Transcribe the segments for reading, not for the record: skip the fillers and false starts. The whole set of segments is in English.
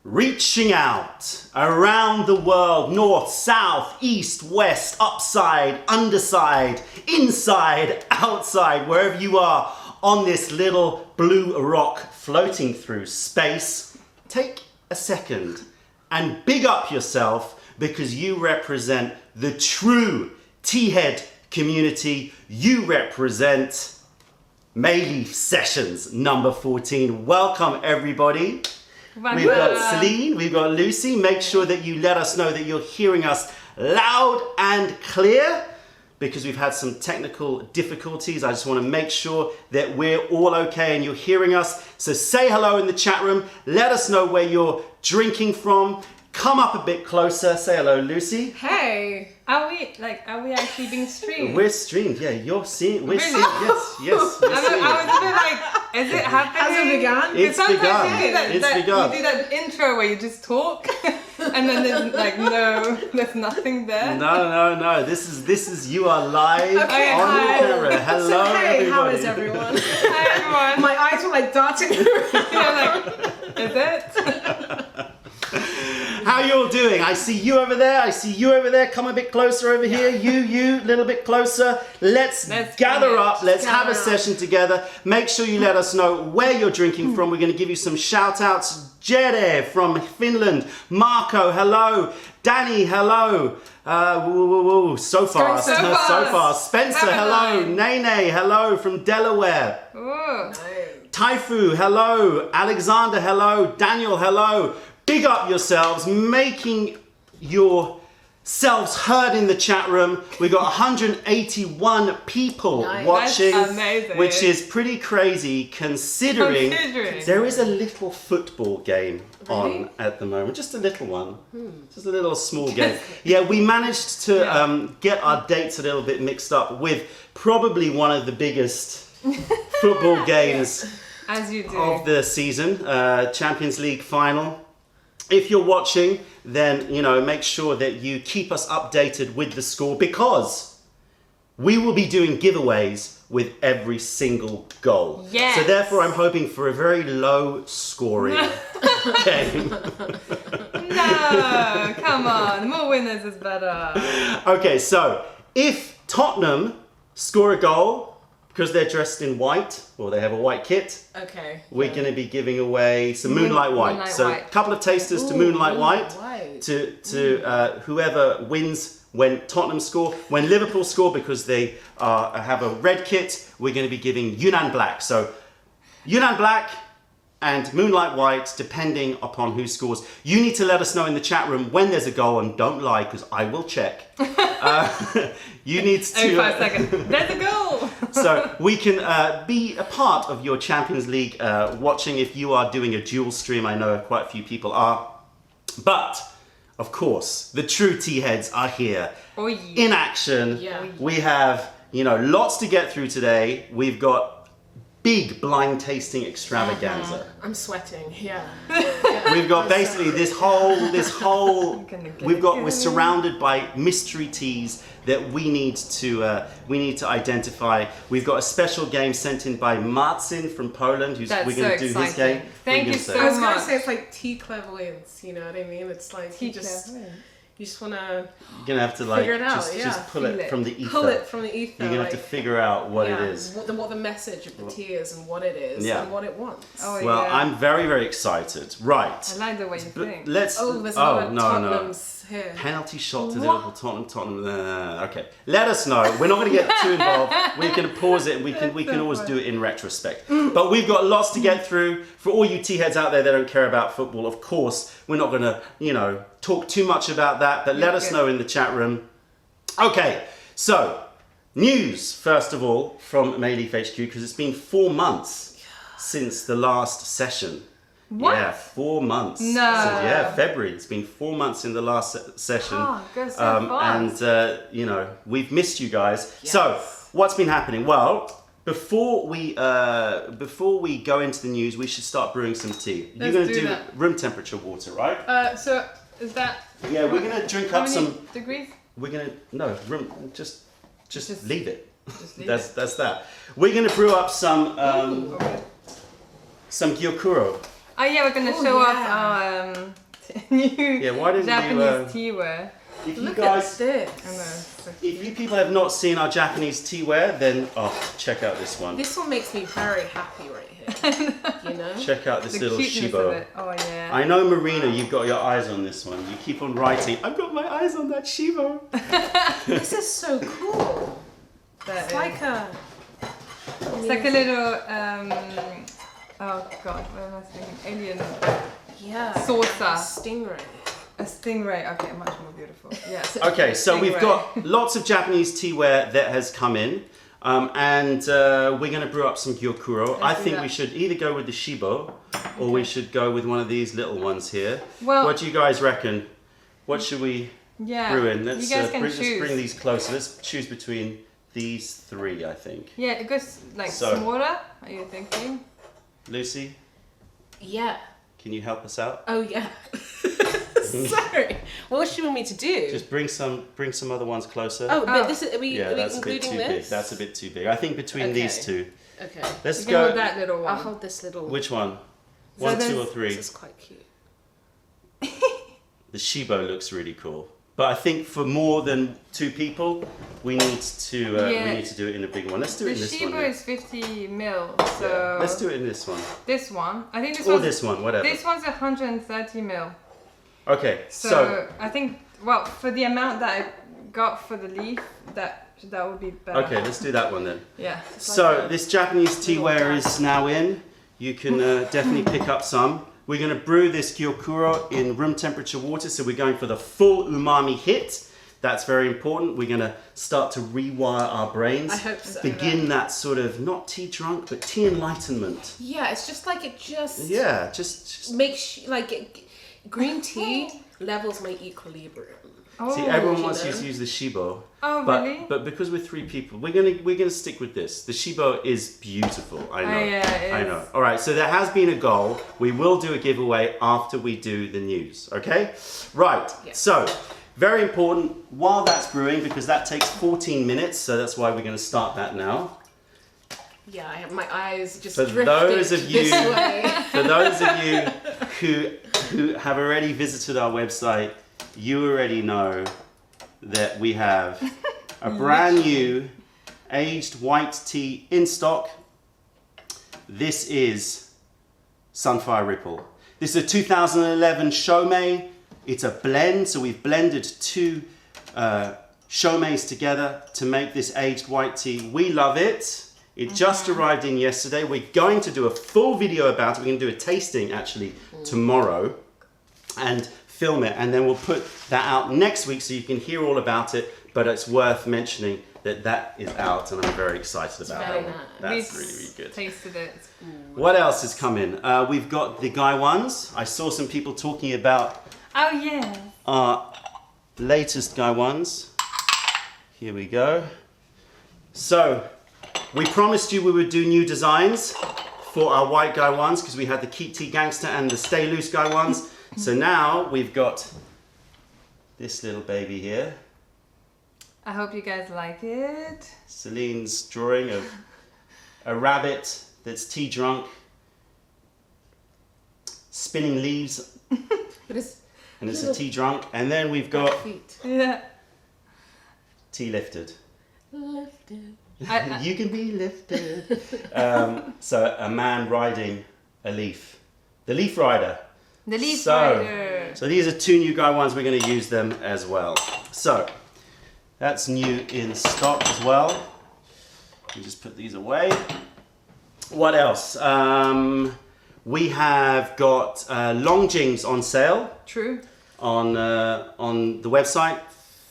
Reaching out around the world, north, south, east, west, upside, underside, inside, outside, wherever you are on this little blue rock floating through space, take a second and big up yourself because you represent the true Teahead community. You represent Mayleaf Sessions number 14. Welcome everybody. We've got Celine, we've got Lucy. Make sure that you let us know that you're hearing us loud and clear because we've had some technical difficulties. I just want to make sure that we're all okay and you're hearing us. So say hello in the chat room. Let us know where you're drinking from. Come up a bit closer. Say hello, Lucy. Hey, are we actually being streamed? We're streamed, yeah. You're seeing, we're Really? seeing, yes. I was a bit like, is it happening? Has it begun? It's begun. You It's begun. do that intro where you just talk, and then there's like there's nothing there. No. This is you are live Okay, on the hi. camera. Hello, So, hey, everybody. how is everyone? Hi everyone. My eyes were like darting. Yeah, like, is it? How you all doing? I see you over there. I see you over there. Come a bit closer over here. You, little bit closer. Let's gather connect. up. Let's have a Gather up. session together. Make sure you let us know where you're drinking from. We're going to give you some shout outs. Jere from Finland. Marco, hello. Danny, hello. So fast. so fast. Spencer, Have a hello. line. Nene, hello from Delaware. Ooh. Taifu, hello. Alexander, hello. Daniel, hello. Big up yourselves, making yourselves heard in the chat room. We've got 181 people Nice. watching, That's amazing. which is pretty crazy considering there is a little football game on at the moment. Just a little one. Just a little small game. Yeah, we managed to get our dates a little bit mixed up with probably one of the biggest football games As you do. of the season, Champions League final. If you're watching, then make sure that you keep us updated with the score because we will be doing giveaways with every single goal. Yes. So therefore, I'm hoping for a very low scoring game. No, come on. More winners is better. Okay, so if Tottenham score a goal because they're dressed in white or they have a white kit, Okay. we're going to be giving away some Moonlight White. Moonlight So a White. couple of tasters to Moonlight White. To whoever wins when Tottenham score. When Liverpool score, because they have a red kit, we're going to be giving Yunnan Black. So Yunnan Black and Moonlight White, depending upon who scores. You need to let us know in the chat room when there's a goal, and don't lie because I will check. You need to... Every 5 seconds. There's a goal. So we can be a part of your Champions League watching if you are doing a dual stream. I know quite a few people are. But, of course, the true Teaheads are here Oh, yeah. in action. Yeah. We have, lots to get through today. We've got big blind tasting extravaganza. I'm sweating. Yeah. We've got basically this whole. We're surrounded by mystery teas that we need to identify. We've got a special game sent in by Marcin from Poland, who's That's we're going to so do his exciting. game. Thank What are you gonna so say? I was gonna much. say it's like tea clairvoyance. You know what I mean? It's like you just wanna You're gonna have to like figure it out. just pull Feel it it. from the ether. pull it from the ether. You're gonna have to figure out what it is. What the message of the tea is and what it is Yeah. and what it wants. Oh, Well, yeah. I'm very, very excited. Right. I like the way you But think. let's. Oh, there's a lot of no. Tottenhams here. Penalty shot to What? Liverpool, Tottenham. Okay, let us know. We're not going to get too involved. We can pause it, and we can always do it in retrospect. But we've got lots to get through. For all you Teaheads out there that don't care about football, of course, we're not going to, talk too much about that. But let us know in the chat room. Okay, so news first of all from Mayleaf HQ because it's been 4 months since the last session. What? Yeah, 4 months. No. Yeah, February. It's been 4 months in the last session. Oh, goes so fast. And we've missed you guys. So, what's been happening? Well, before we go into the news, we should start brewing some tea. You're Let's going to do do that. room temperature water, right? So is that? Yeah, we're going to drink How up many some. degrees? We're going to room. Just leave it. Just leave That's that. We're going to brew up some Okay. some GYOKURO Oh yeah, we're gonna show off our new why didn't Japanese teaware. If you Look guys, at this. I know. So if you people have not seen our Japanese teaware, then check out this one. This one makes me very happy right here. You know? Check out this the little cuteness Shibo. of it. Oh yeah. I know, Marina, you've got your eyes on this one. You keep on writing, I've got my eyes on that Shibo. This is so cool. It's like a... It's like a little, oh god, what am I thinking? Alien. Yeah. Saucer. A stingray. A stingray. Okay, much more beautiful. Yes. Okay, so we've Stingray. got lots of Japanese teaware that has come in. And we're going to brew up some gyokuro. I do think that. we should either go with the Shibo or we should go with one of these little ones here. Well- what do you guys reckon? What should we Yeah. brew in? Let's, you guys can let's choose. bring these closer. Let's choose between these three, I think. Yeah, it goes like So- smaller. Are you thinking? Lucy, Yeah. can you help us out? Oh, yeah. Sorry. What was she want me to do? Just bring some other ones closer. Oh, but this is... Are we, yeah, are we that's a bit including too this? big. That's a bit too big. I think between these Okay. two. Okay. Let's You can go. hold that little one. I'll hold this little... Which one? So 1, 2, or there's- 3? This is quite cute. The Shibo looks really cool, but I think for more than 2 people, we need to do it in a big one. Let's do The it in this one. Shiba then. is 50 mil, Yeah. so Let's do it in this one, this one. I think this or one's this one, whatever. This one's 130 mil. Okay, So, so I think, well, for the amount that I got for the leaf, that would be better. okay, let's do that one then. Yeah. So a this Japanese little teaware guy. is now in. You can definitely pick up some. We're going to brew this gyokuro in room temperature water, so we're going for the full umami hit. That's very important. We're going to start to rewire our brains. I hope so. Begin that sort of, not tea drunk, but tea enlightenment. Yeah, it's just like it just... Yeah, just Makes... Green tea levels my equilibrium. Oh, see, everyone you wants you know. to use the Shibo. Oh, But, really? but because we're 3 people, we're gonna stick with this. The Shibo is beautiful. I know. yeah, it I is. know. All right. So there has been a goal. We will do a giveaway after we do the news. Okay. Right. Yeah. So very important. While that's brewing, because that takes 14 minutes. So that's why we're going to start that now. Yeah, I have my eyes just For drifted those of you- this way. For those of you who have already visited our website, you already know that we have a brand new aged white tea in stock. This is Sunfire Ripple. This is a 2011 Shomei. It's a blend, so we've blended 2 Shomeis together to make this aged white tea. We love it. It just arrived in yesterday. We're going to do a full video about it. We're going to do a tasting actually tomorrow and film it, and then we'll put that out next week so you can hear all about it. But it's worth mentioning that that is out, and I'm very excited about very it. nice. That's We've really, really good. tasted it. What else has come in? We've got the Guy ones. I saw some people talking about Oh, yeah. our latest Guy ones. Here we go. So, we promised you we would do new designs for our white Guy ones because we had the Keep Tea Gangster and the Stay Loose Guy ones. So now we've got this little baby here. I hope you guys like it. Celine's drawing of a rabbit that's tea drunk, spinning leaves, But it's and it's a tea drunk. And then we've got feet Yeah. tea lifted. lifted. You can be lifted. So a man riding a leaf. The leaf rider. The leaf So- rider. So these are 2 new Guy ones. We're going to use them as well. So that's new in stock as well. We just put these away. What else? We have got Longjings on sale True. on the website.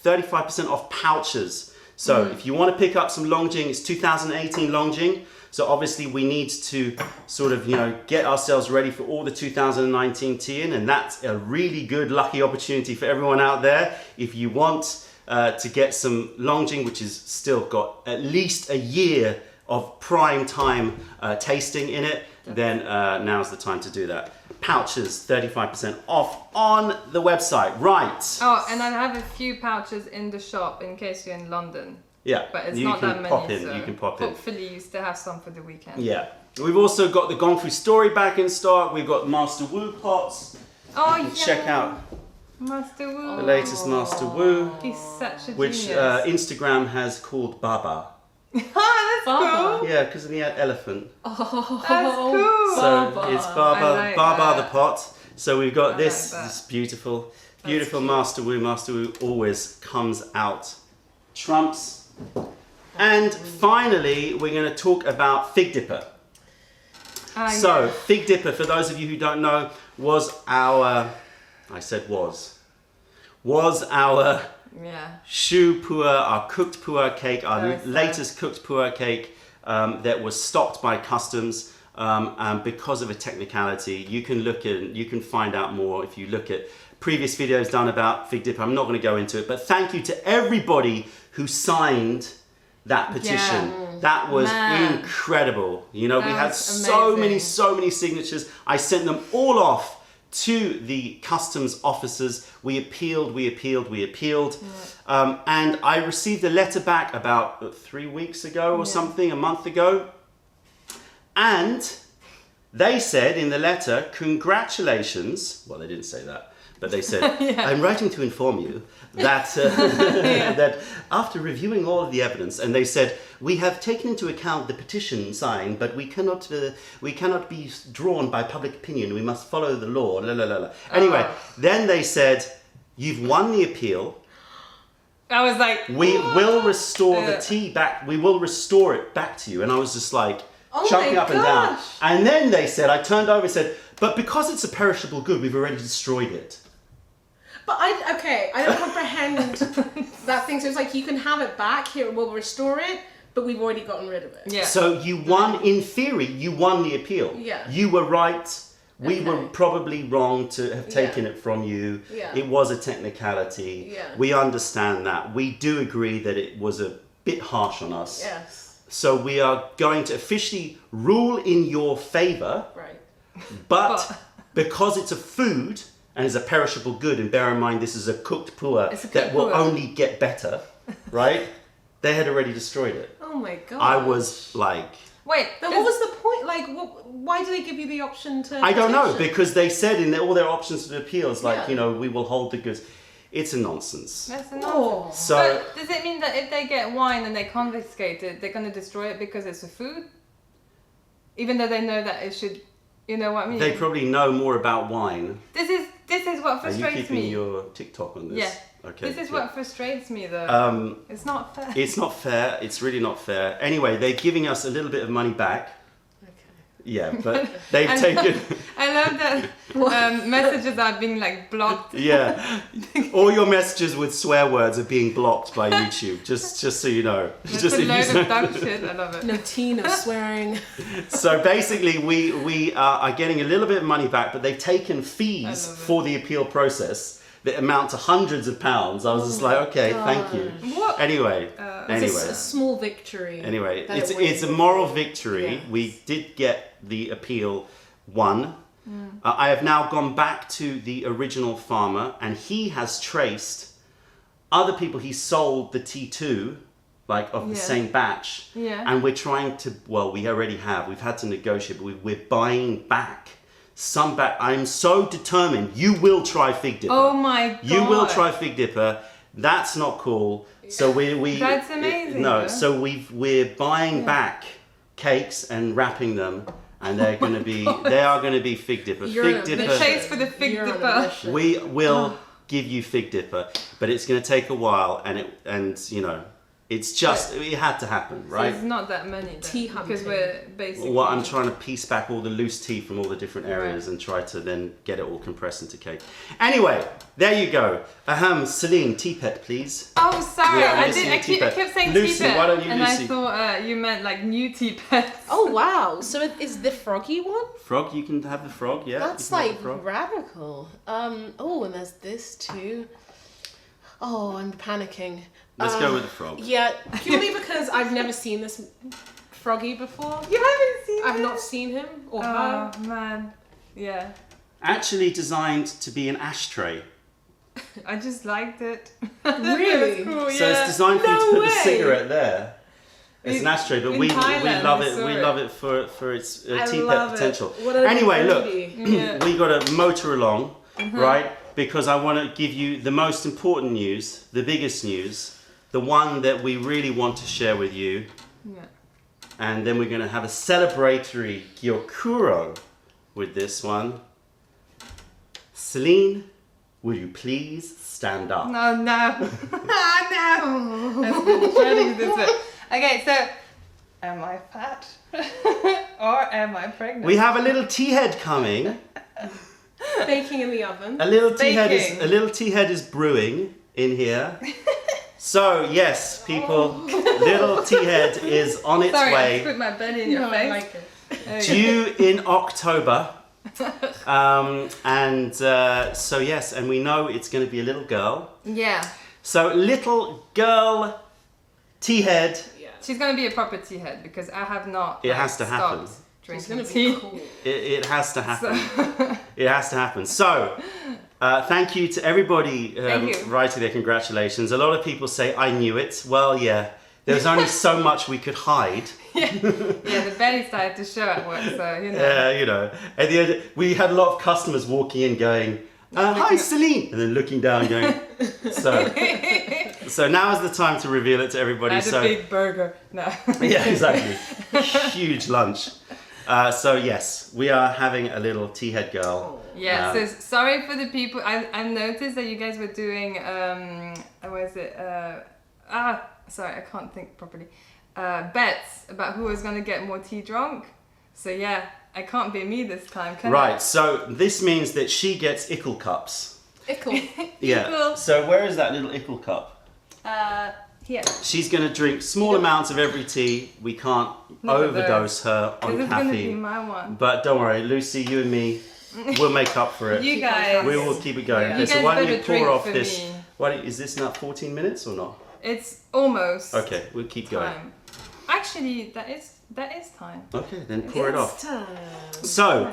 35% off pouches. So if you want to pick up some Longjing, it's 2018 Longjing. So obviously we need to sort of, get ourselves ready for all the 2019 tea in, and that's a really good lucky opportunity for everyone out there. If you want to get some Longjing, which has still got at least a year of prime time tasting in it, then now's the time to do that. Pouches, 35% off on the website. Right. Oh, and I have a few pouches in the shop in case you're in London. Yeah. But it's you not can that many. pop in. So You can pop in. hopefully you still have some for the weekend. Yeah. We've also got the Gone Through Story back in stock. We've got Master Wu pots. Oh, You can check out Master Wu. the latest Master Wu, He's such a which genius. Instagram has called Baba. Oh, that's Baba. cool. Yeah, because of the elephant. That's cool. So Baba. it's Baba, I like Baba that. the pot. So we've got I this, like that. this beautiful, beautiful Master Wu. Master Wu always comes out trumps. And finally, we're going to talk about Fig Dipper. So Yeah. Fig Dipper, for those of you who don't know, was our, I said was our Yeah. shu puer, our cooked puer cake, our Very sad. latest cooked puer cake that was stopped by customs. And because of a technicality, you can find out more if you look at previous videos done about Fig Dipper. I'm not going to go into it, but thank you to everybody who signed that petition. That was incredible. You know, we had was so amazing. many signatures. I sent them all off to the customs officers. We appealed. And I received a letter back about 3 weeks ago or something, a month ago. And they said in the letter, congratulations. Well, they didn't say that, but they said, I'm writing to inform you that, that after reviewing all of the evidence, and they said, we have taken into account the petition signed, but we cannot be drawn by public opinion. We must follow the law. La, la, la, la. Anyway, then they said, you've won the appeal. I was like, We will restore the tea back. We will restore it back to you. And I was just like, jumping my up and down. gosh. And then they said, I turned over and said, but because it's a perishable good, we've already destroyed it. But I don't comprehend that thing. So it's like, you can have it back, here, we'll restore it, but we've already gotten rid of it. yeah. So you won, in theory, you won the appeal. Yeah. You were right. We Okay. were probably wrong to have taken it from you. Yeah. It was a technicality. Yeah. We understand that. We do agree that it was a bit harsh on us. Yes. So we are going to officially rule in your favor. Right. But because it's a food and is a perishable good, and bear in mind this is a cooked puer It's a that cooked will puer. only get better, right? They had already destroyed it. Oh my god. I was like, Wait, Then what was the point? Like, why do they give you the option to? I don't know, petition? because they said in all their options to appeal, it's like, Yeah. you know, we will hold the goods. It's a nonsense. That's a Oh. nonsense. So But does it mean that if they get wine and they confiscate it, they're going to destroy it because it's a food? Even though they know that it should, you know what I mean? they probably know more about wine. This is what Are you frustrates keeping me. your TikTok on this? Yeah. Okay. This is yeah. what frustrates me though. It's not fair. It's not fair. It's really not fair. Anyway, they're giving us a little bit of money back. Okay. Yeah, but they've And- taken. I love that messages are being like blocked. Yeah, all your messages with swear words are being blocked by YouTube. Just so you know. It's Just a if load you of dumb shit. I love it. No tea, no swearing. So basically, we are getting a little bit of money back, but they've taken fees love it. for the appeal process that amount to hundreds of pounds. I was just like, okay, thank you. What? Anyway, It's a small victory. anyway, that it's it wins. it's a moral victory. Yes. We did get the appeal won. I have now gone back to the original farmer, and he has traced other people he sold the T2, like of the Yeah. same batch. Yeah. And we're trying to, well, we already have. We've had to negotiate, but we're buying back some back. I'm so determined. You will try Fig Dipper. Oh my god. You will try Fig Dipper. That's not cool. So we That's amazing, No, though. so we're buying back cakes and wrapping them, and they're going to be they are going to be Fig Dipper. You're Fig on a Dipper. The chase for the Fig You're on a Dipper. mission. We will give you Fig Dipper, but it's going to take a while, and you know, it's just it had to happen, So right? it's not that many then, Tea because hunting. we're basically. Well, I'm trying to piece back all the loose tea from all the different areas and try to then get it all compressed into cake. Anyway, there you go. Celine, teapot, please. Oh, sorry, Yeah, I Lucy did. I teapot. kept saying Lucy, teapot, why don't you and Lucy? I thought you meant like new teapot. Oh wow! So it is the froggy one? Frog, you can have the frog, yeah. That's you can have like the frog. radical. Oh, and there's this too. Oh, I'm panicking. Let's go with the frog. Yeah. Purely because I've never seen this froggy before. You haven't seen I've it? not seen him or Oh her. man, yeah. Actually designed to be an ashtray. I just liked it. Really? It was cool, So yeah. it's designed for you to No put the way. cigarette there. It's an ashtray, but In we Thailand, love we it. saw We it. love it for its I tea love pet it. potential. What a Anyway, look, beauty. Yeah. we got to motor along, right? Because I want to give you the most important news, the biggest news, the one that we really want to share with you. Yeah. And then we're going to have a celebratory gyokuro with this one. Celine, will you please stand up? No, no. No. I've been dreading this bit. Okay, so am I fat or am I pregnant? We have a little tea head coming. Baking in the oven. A little tea Baking. head is brewing in here. So yes, people, little tea head is on its Sorry, I way. just put my belly in your No, I face. like it. There you go. Due in October. So yes, and we know it's going to be a little girl. Yeah. So little girl tea head. Yeah. She's gonna be a proper tea head because I have not. It has to happen. stopped It's Drinking gonna tea. be cool. It has to happen. So, It has to happen. So, thank you to everybody Thank you. writing their congratulations. A lot of people say, I knew it. Well, yeah, there was only so much we could hide. yeah, the belly started to show at work, so you know. You know, at the end, we had a lot of customers walking in going, hi, Celine, and then looking down going, so now is the time to reveal it to everybody. I had a big burger. No. Yeah, exactly. Huge lunch. So yes, we are having a little tea head girl. Yeah, so sorry for the people. I noticed that you guys were doing, what is it? Sorry, I can't think properly. Bets about who was going to get more tea drunk. So yeah, I can't be me this time, can I? Right, so this means that she gets ickle cups. Ickle. Yeah. Ickle. So where is that little ickle cup? Here. She's going to drink small amounts of every tea. We can't Look at overdose her on This is going to be caffeine. my one. But don't worry, Lucy, you and me, we'll make up for it. You guys. We will keep it going. Yeah. Okay, You so guys why don't better you drink pour off for this? me. Is this now 14 minutes or not? It's almost Okay, we'll keep going. time. Actually, that is time. Okay, then pour it It's off. time. So,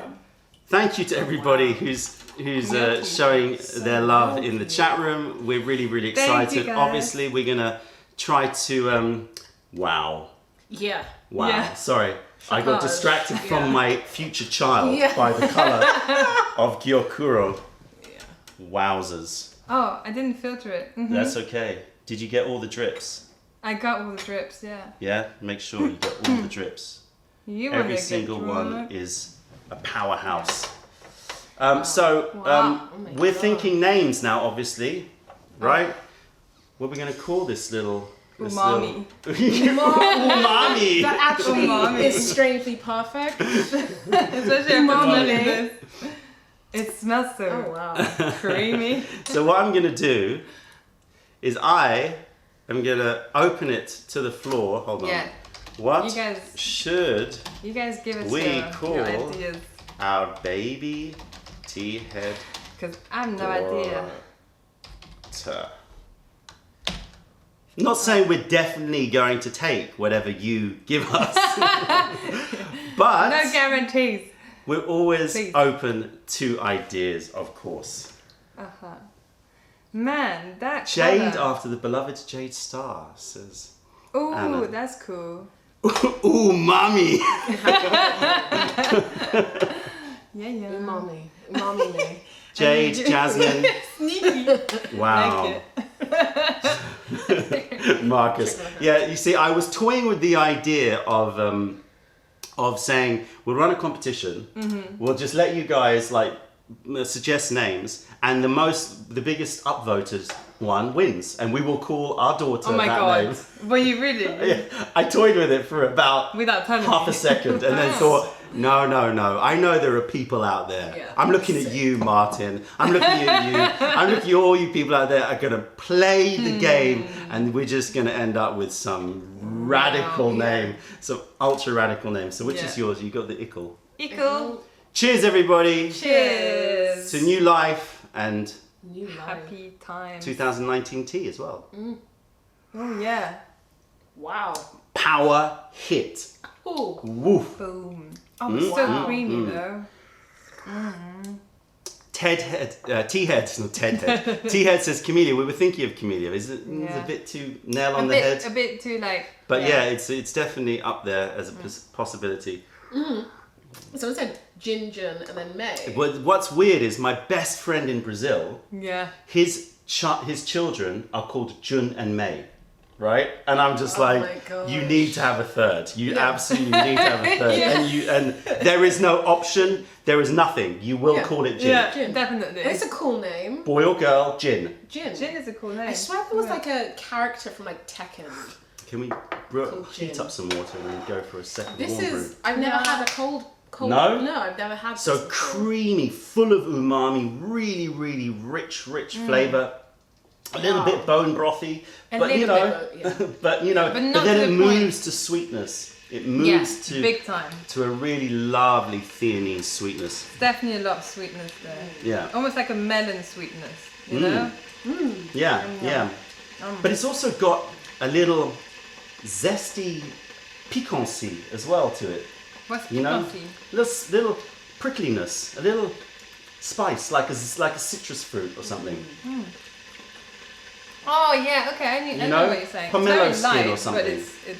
thank you to everybody who's Milky. showing their love in the chat room. We're really, really Thank you, excited. guys. Obviously, we're gonna try to wow. Yeah. Yeah. Sorry, I got Because, distracted yeah. from my future child Yeah. by the color of gyokuro. Yeah. Wowzers. Oh, I didn't filter it. Mhm. That's okay. Did you get all the drips? I got all the drips, yeah. Yeah. Make sure you get all the drips. You want Every to single get one drunk. is a powerhouse. Wow. Oh my We're God. thinking names now, obviously, right? What are we going to call this little... Umami. Umami. That actually Umami. is strangely perfect. Especially after Umami. smelling this. It smells so Oh wow. creamy. So what I'm going to do is I am going to open it to the floor. Hold on. Yeah. What You guys should give us We your call- ideas. our baby tea head Because I have no idea. daughter... Not saying we're definitely going to take whatever you give us, but No guarantees. we're always Please. open to ideas, of course. Uh-huh. Man, that Jade colour. after the beloved Jade Star says, Ooh, Anna. that's cool. "Ooh, mommy." Yeah. Umami. Umami me. Jade, Jasmine, Sneaky. wow. Like it. Marcus. Yeah, you see, I was toying with the idea of saying we'll run a competition. We'll just let you guys suggest names, and the biggest upvoters one wins, and we will call our daughter Oh my that god. name. Were you really? Yeah, I toyed with it for about Without telling half me. a second, and then thought, no. I know there are people out there. Yeah. I'm looking at you, Martin. I'm looking at you. I'm looking at all you people out there are going to play the game, and we're just going to end up with some radical name, some ultra radical name. So which is Yeah. yours? You got the ickle. Equal. Cheers, everybody. Cheers. To new life and New life. Happy times. 2019 tea as well. Oh yeah. Wow. Power hit. Ooh. Woof. Boom. Oh, it's so Wow. creamy though. Teahead, not Ted Head. Teahead says camellia. We were thinking of camellia. Is it it's a bit too nail on the head? A bit too like. But yeah, it's definitely up there as a possibility. Someone said Ginger and then May. What's weird is my best friend in Brazil. Yeah. His children are called Jun and May. Right, and I'm just like, you need to have a third. You absolutely need to have a third, and there is no option. There is nothing. You will call it Jin. Yeah, Jin. definitely. It's a cool name. Boy or girl, Jin. Jin. Jin is a cool name. I swear there was like a character from like Tekken. Can we heat up some water and then go for a second This warm is. brew? I've never had a cold. No? No, I've never had. So this before. creamy, full of umami, really, really rich flavour. A little bit bone brothy, but then it moves to sweetness. It moves big time. to a really lovely theanine sweetness. Definitely a lot of sweetness there. Yeah. Almost like a melon sweetness, you know? Yeah. But it's also got a little zesty piquancy as well to it. What's You know, piquancy? little prickliness, a little spice, like a citrus fruit or something. Oh yeah, okay. I know what you're saying. Pomelo it's skin very light, or something. but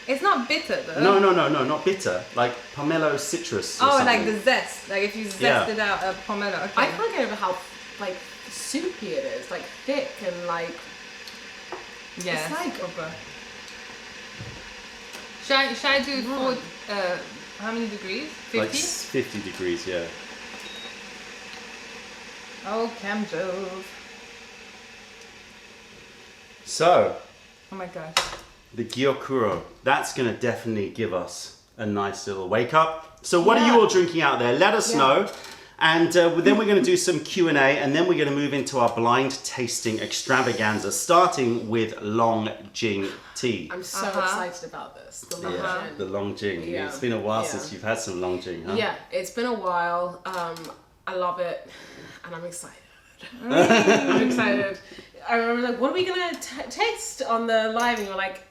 it's not bitter though. No, not bitter. Like pomelo citrus. Or something. Like the zest. Like if you zested out a pomelo. Okay. I can't get over how like soupy it is, like thick and like. Yeah. It's like proper. Should I do how many degrees? 50? Like 50 degrees, yeah. Oh, Cam Jove. So, Oh my gosh. the GYOKURO, that's going to definitely give us a nice little wake up. So what are you all drinking out there? Let us know. And then we're going to do some Q&A, and then we're going to move into our blind tasting extravaganza, starting with Longjing tea. I'm so excited about this. The Longjing. The Longjing. Yeah. It's been a while since you've had some Longjing, huh? Yeah, it's been a while. I love it, and I'm excited. I'm excited. I remember like, what are we gonna taste on the live? And you're like,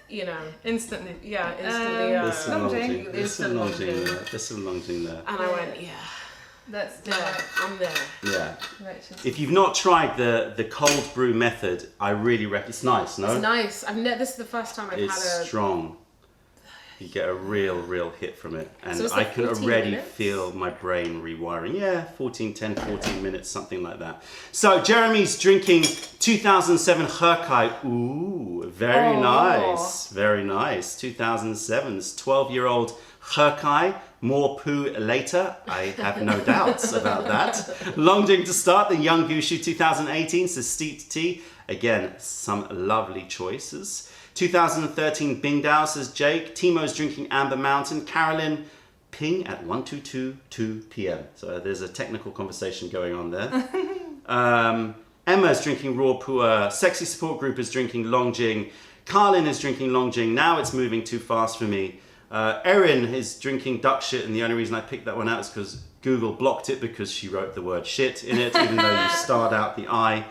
Instantly. yeah, instantly. There's some Longjing. There's some Longjing there. There's some Longjing there. And I went, That's I'm there. Yeah. righteous. If you've not tried the cold brew method, I really recommend. It's nice, no? It's nice. This is the first time I've It's had a. strong. You get a real hit from it. And So it's I like can 14 already minutes? feel my brain rewiring. Yeah, 14 minutes, something like that. So Jeremy's drinking 2007 Herkai. Ooh, very nice. Very nice. 2007's 12-year-old Herkai. More poo later. I have no doubts about that. Longjing to start. The Young Gushu 2018 says steeped tea. Again, some lovely choices. 2013 Bingdao says Jake. Timo's drinking Amber Mountain. Carolyn ping at 1222 p.m. So there's a technical conversation going on there. Emma's drinking Raw Pua. Sexy Support Group is drinking Longjing. Carlin is drinking Longjing. Now it's moving too fast for me. Erin is drinking duck shit, and the only reason I picked that one out is because Google blocked it because she wrote the word shit in it, even though you starred out the I.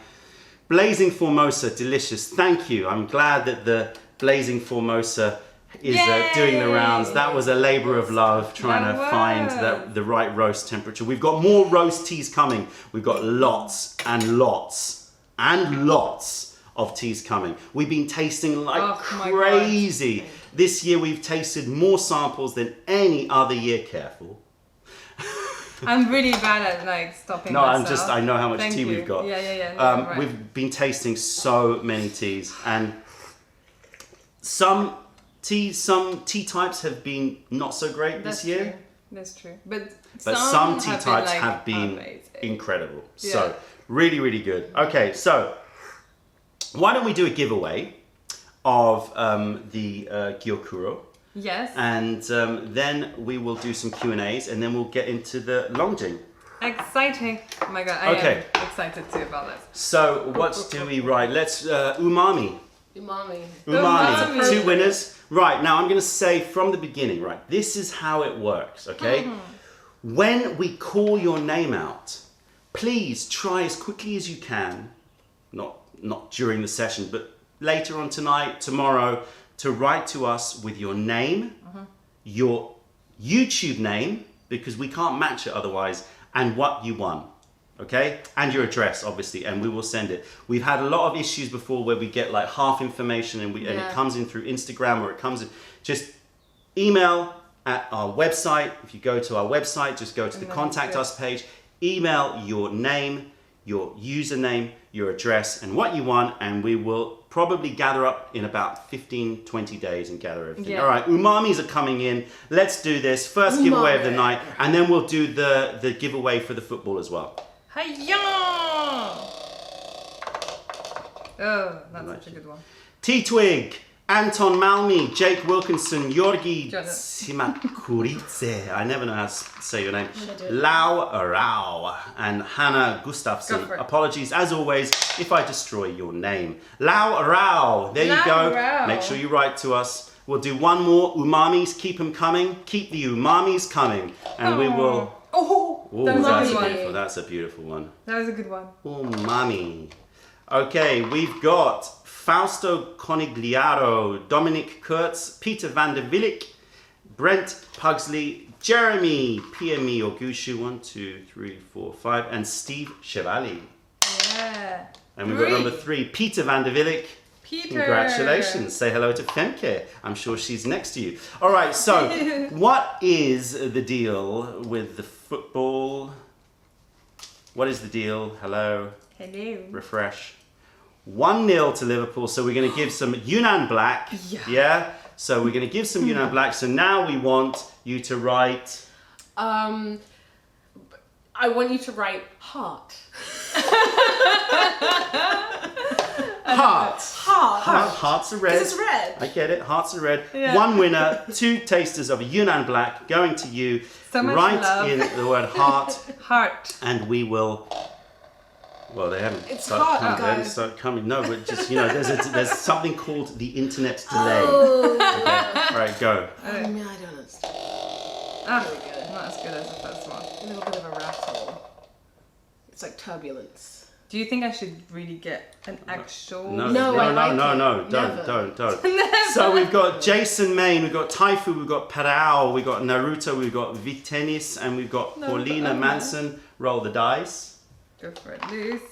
Blazing Formosa, delicious. Thank you. I'm glad that the Blazing Formosa is doing the rounds. That was a labour of love trying to find the right roast temperature. We've got more roast teas coming. We've got lots and lots and lots of teas coming. We've been tasting like crazy. This year we've tasted more samples than any other year. Careful. I'm really bad at like stopping myself. I know how much tea we've got. Yeah. No, right. We've been tasting so many teas, and some tea types have been not so great this year. True. That's true. But some tea types have been incredible. Yeah. So really, really good. Okay, so why don't we do a giveaway of the GYOKURO? Yes. And then we will do some Q&As, and then we'll get into the Longjing. Exciting. Oh my god, I am excited too about this. So what do we write? Let's umami. Umami. 2 winners. Right, now I'm going to say from the beginning, right, this is how it works, okay? When we call your name out, please try as quickly as you can, not during the session, but later on tonight, tomorrow, to write to us with your name, your YouTube name, because we can't match it otherwise, and what you won. Okay, and your address, obviously, and we will send it. We've had a lot of issues before where we get like half information and it comes in through Instagram, or it comes in. Just email at our website. If you go to our website, just go to the contact us page. Email your name, your username, your address, and what you want, and we will probably gather up in about 15-20 days and gather everything. Yeah. All right, umamis are coming in. Let's do this first giveaway of the night, and then we'll do the giveaway for the football as well. Hiya! Oh, that's such a good one. T-Twig, Anton Malmi, Jake Wilkinson, Yorgi Simakuritse, I never know how to say your name, Lau Rao, and Hannah Gustafsson. Apologies, as always, if I destroy your name. Lau Rao, there you go. Rao. Make sure you write to us. We'll do one more. Umamis, keep them coming. Keep the umamis coming. And we will... Oh, that was that's a good beautiful. one. That's a beautiful one. That was a good one. Umami. Okay, we've got Fausto Conigliaro, Dominic Kurtz, Peter van der Willik, Brent Pugsley, Jeremy PME Ogushu, 1, 2, 3, 4, 5, and Steve Chevali. Yeah. And we've got number 3, Peter van der Willik. Peter. Congratulations. Say hello to Femke. I'm sure she's next to you. All right, so what is the deal with the football? What is the deal? Hello. Hello. Refresh. 1-0 to Liverpool. So we're going to give some Yunnan Black. Yeah. So we're going to give some Yunnan Black. So now we want you to write... I want you to write heart. Heart. Hearts are red. Because it's red. I get it. Hearts are red. Yeah. 1 winner, 2 tasters of a Yunnan Black going to you. So much Write love. in the word heart. Heart. And we will... Well, they haven't It's started hard, coming. They haven't guys. started coming. No, but just, there's something called the internet delay. Oh. Okay. All right, go. I mean, I don't understand. Ah, not as good as the first one. A little bit of a rattle. It's like turbulence. Do you think I should really get an actual... No, I like it. Don't. So we've got Jason Main, we've got Taifu, we've got Parao, we've got Naruto, we've got Vitenis, and we've got Paulina Manson. Roll the dice. Go for it, loose.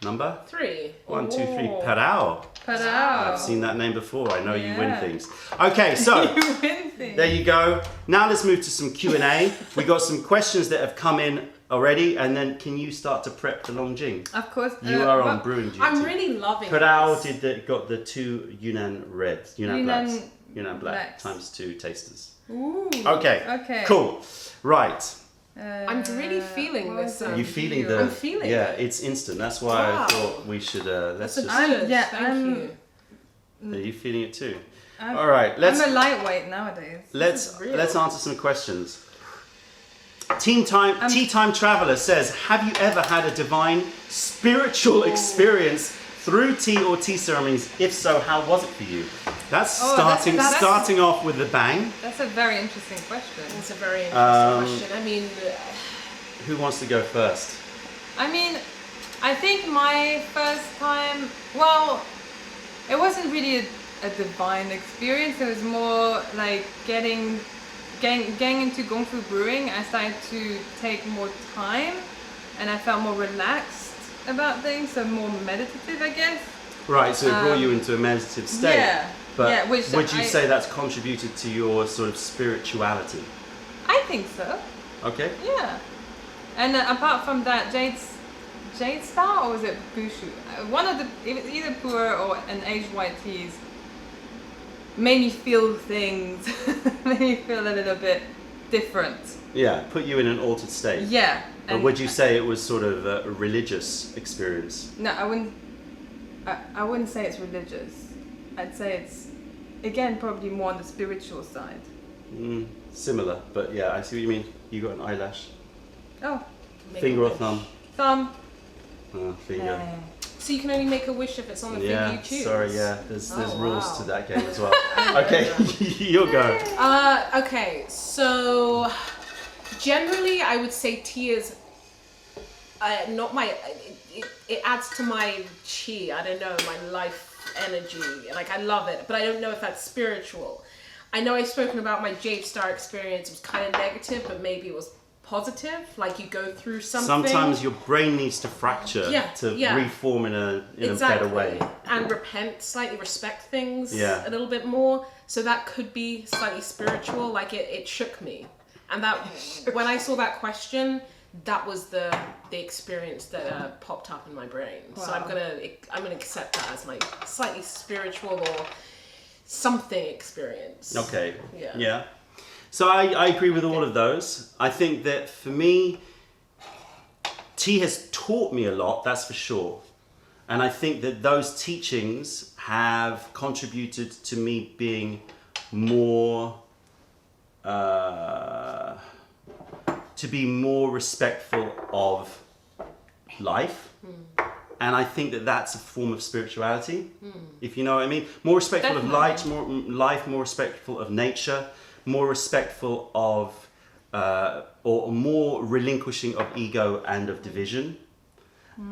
Number? 3. 1, 2, 3. Oh. Parao. Parao. I've seen that name before. I know you win Yeah. things. Okay, so You win things. there you go. Now let's move to some Q&A. We got some questions that have come in already, and then can you start to prep the Longjing? Of course. You are on brewing duty. I'm really loving Parao this. got the 2 Yunnan Reds, Yunnan Black Blacks. times 2 tasters. Ooh. Okay. Okay. Cool. Right. I'm really feeling what this. was it? You feeling I'm feeling Yeah, it. it's instant. That's why Wow. I thought we should let's That's just. good. yeah, Thank you. Are you feeling it too? I'm- All right. I'm a lightweight nowadays. Let's real. answer some questions. Tea Time Traveler says, have you ever had a divine spiritual experience through tea or tea ceremonies? If so, how was it for you? That's starting off with a bang. That's a very interesting question. It's a very interesting question. I mean, Who wants to go first? I mean, I think my first time, well, it wasn't really a divine experience. It was more like getting into Gong Fu brewing. I started to take more time and I felt more relaxed about things, so more meditative, I guess. Right, so it brought you into a meditative state. Yeah. But yeah, which would you say that's contributed to your sort of spirituality? I think so. Okay. Yeah. And apart from that, Jade Star, or was it Bushu? One of the, either Pure or an aged white teas made me feel things, made me feel a little bit different. Yeah, put you in an altered state. Yeah. But would you say it was sort of a religious experience? No, I wouldn't say it's religious. I'd say it's, again, probably more on the spiritual side. Similar, but yeah, I see what you mean. You got an eyelash. Oh. Finger or thumb? Thumb. Finger. so you can only make a wish if it's on the thing you choose. Sorry, yeah. There's rules wow. to that game as well. Okay, you'll go. Okay, so generally I would say tea is not my, it adds to my chi, I don't know, my life energy, like I love it, but I don't know if that's spiritual. I know I've spoken about my Jade Star experience, it was kind of negative, but maybe it was positive, like you go through something. Sometimes your brain needs to fracture to reform in a better way. And repent, slightly respect things Yeah. a little bit more. So that could be slightly spiritual. Like it shook me. And that when I saw that question, that was the experience that popped up in my brain. Wow. So I'm gonna accept that as my slightly spiritual or something experience. Okay. Yeah. Yeah. So I agree with all of those. I think that for me, tea has taught me a lot, that's for sure. And I think that those teachings have contributed to me being more, to be more respectful of life. And I think that that's a form of spirituality, if you know what I mean. More respectful of life, more respectful of nature, more respectful of, or more relinquishing of ego and of division.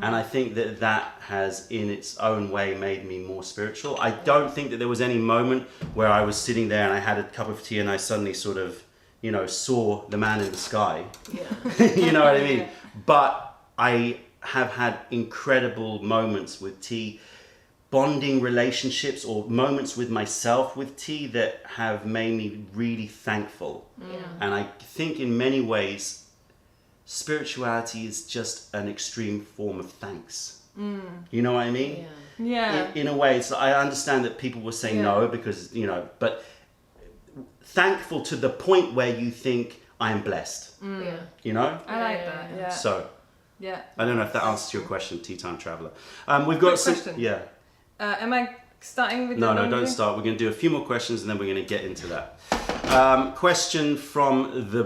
And I think that that has, in its own way, made me more spiritual. I don't think that there was any moment where I was sitting there and I had a cup of tea and I suddenly sort of, you know, saw the man in the sky. Yeah. You know what I mean? But I have had incredible moments with tea, bonding relationships or moments with myself with tea that have made me really thankful. And I think in many ways, spirituality is just an extreme form of thanks. You know what I mean? Yeah. In a way, so I understand that people will say no because, you know, but thankful to the point where you think, I'm blessed. Yeah. You know? I like that. Yeah. So, Yeah. I don't know if that answers your question, Tea Time Traveller. We've got some... question. Yeah. Am I starting with No, the don't laundry? start. We're going to do a few more questions and then we're going to get into that. Question from the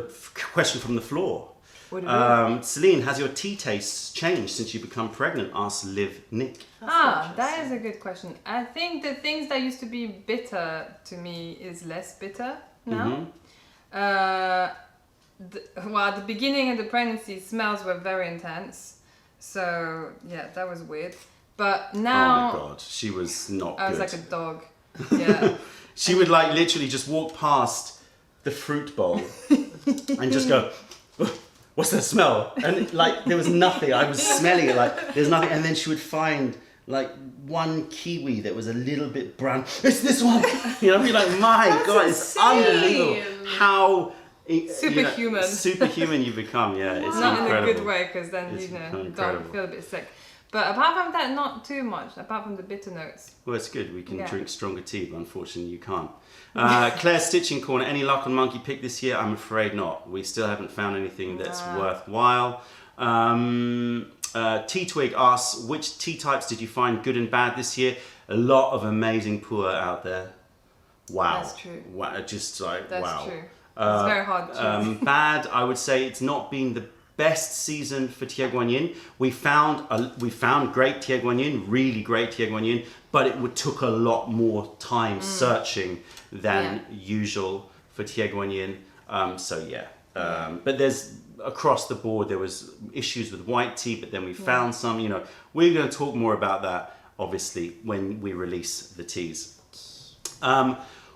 floor. What do we do? Celine, has your tea tastes changed since you become pregnant? Asks Liv Nick. That is a good question. I think the things that used to be bitter to me is less bitter now. At the beginning of the pregnancy, smells were very intense. So, yeah, that was weird. But now... Oh my God, she was not I good. was like a dog. Yeah. She would like literally just walk past the fruit bowl and just go, what's that smell? And like there was nothing. I was smelling it like there's nothing. And then she would find like one kiwi that was a little bit brown. It's this one. You know, I'd be like, my God, it's insane. unbelievable how Superhuman. Superhuman you become. Yeah, it's Not incredible. in a good way, because then It's you know incredible. don't feel a bit sick. But apart from that, not too much. Apart from the bitter notes. Well, it's good. We can Yeah. drink stronger tea, but unfortunately you can't. Claire Stitching Corner, any luck on Monkey Pick this year? I'm afraid not. We still haven't found anything that's worthwhile. T-Twig asks, which tea types did you find good and bad this year? A lot of amazing pu'er out there. Wow. That's true. Wow. Just like, That's wow. true. It's very hard to choose. Bad, I would say it's not been the best season for Tie Guan Yin. We found great Tie Guan Yin, really great Tie Guan Yin, but it took a lot more time searching than usual for Tie Guan Yin. But there's across the board there was issues with white tea, but then we found some. You know, we're going to talk more about that obviously when we release the teas.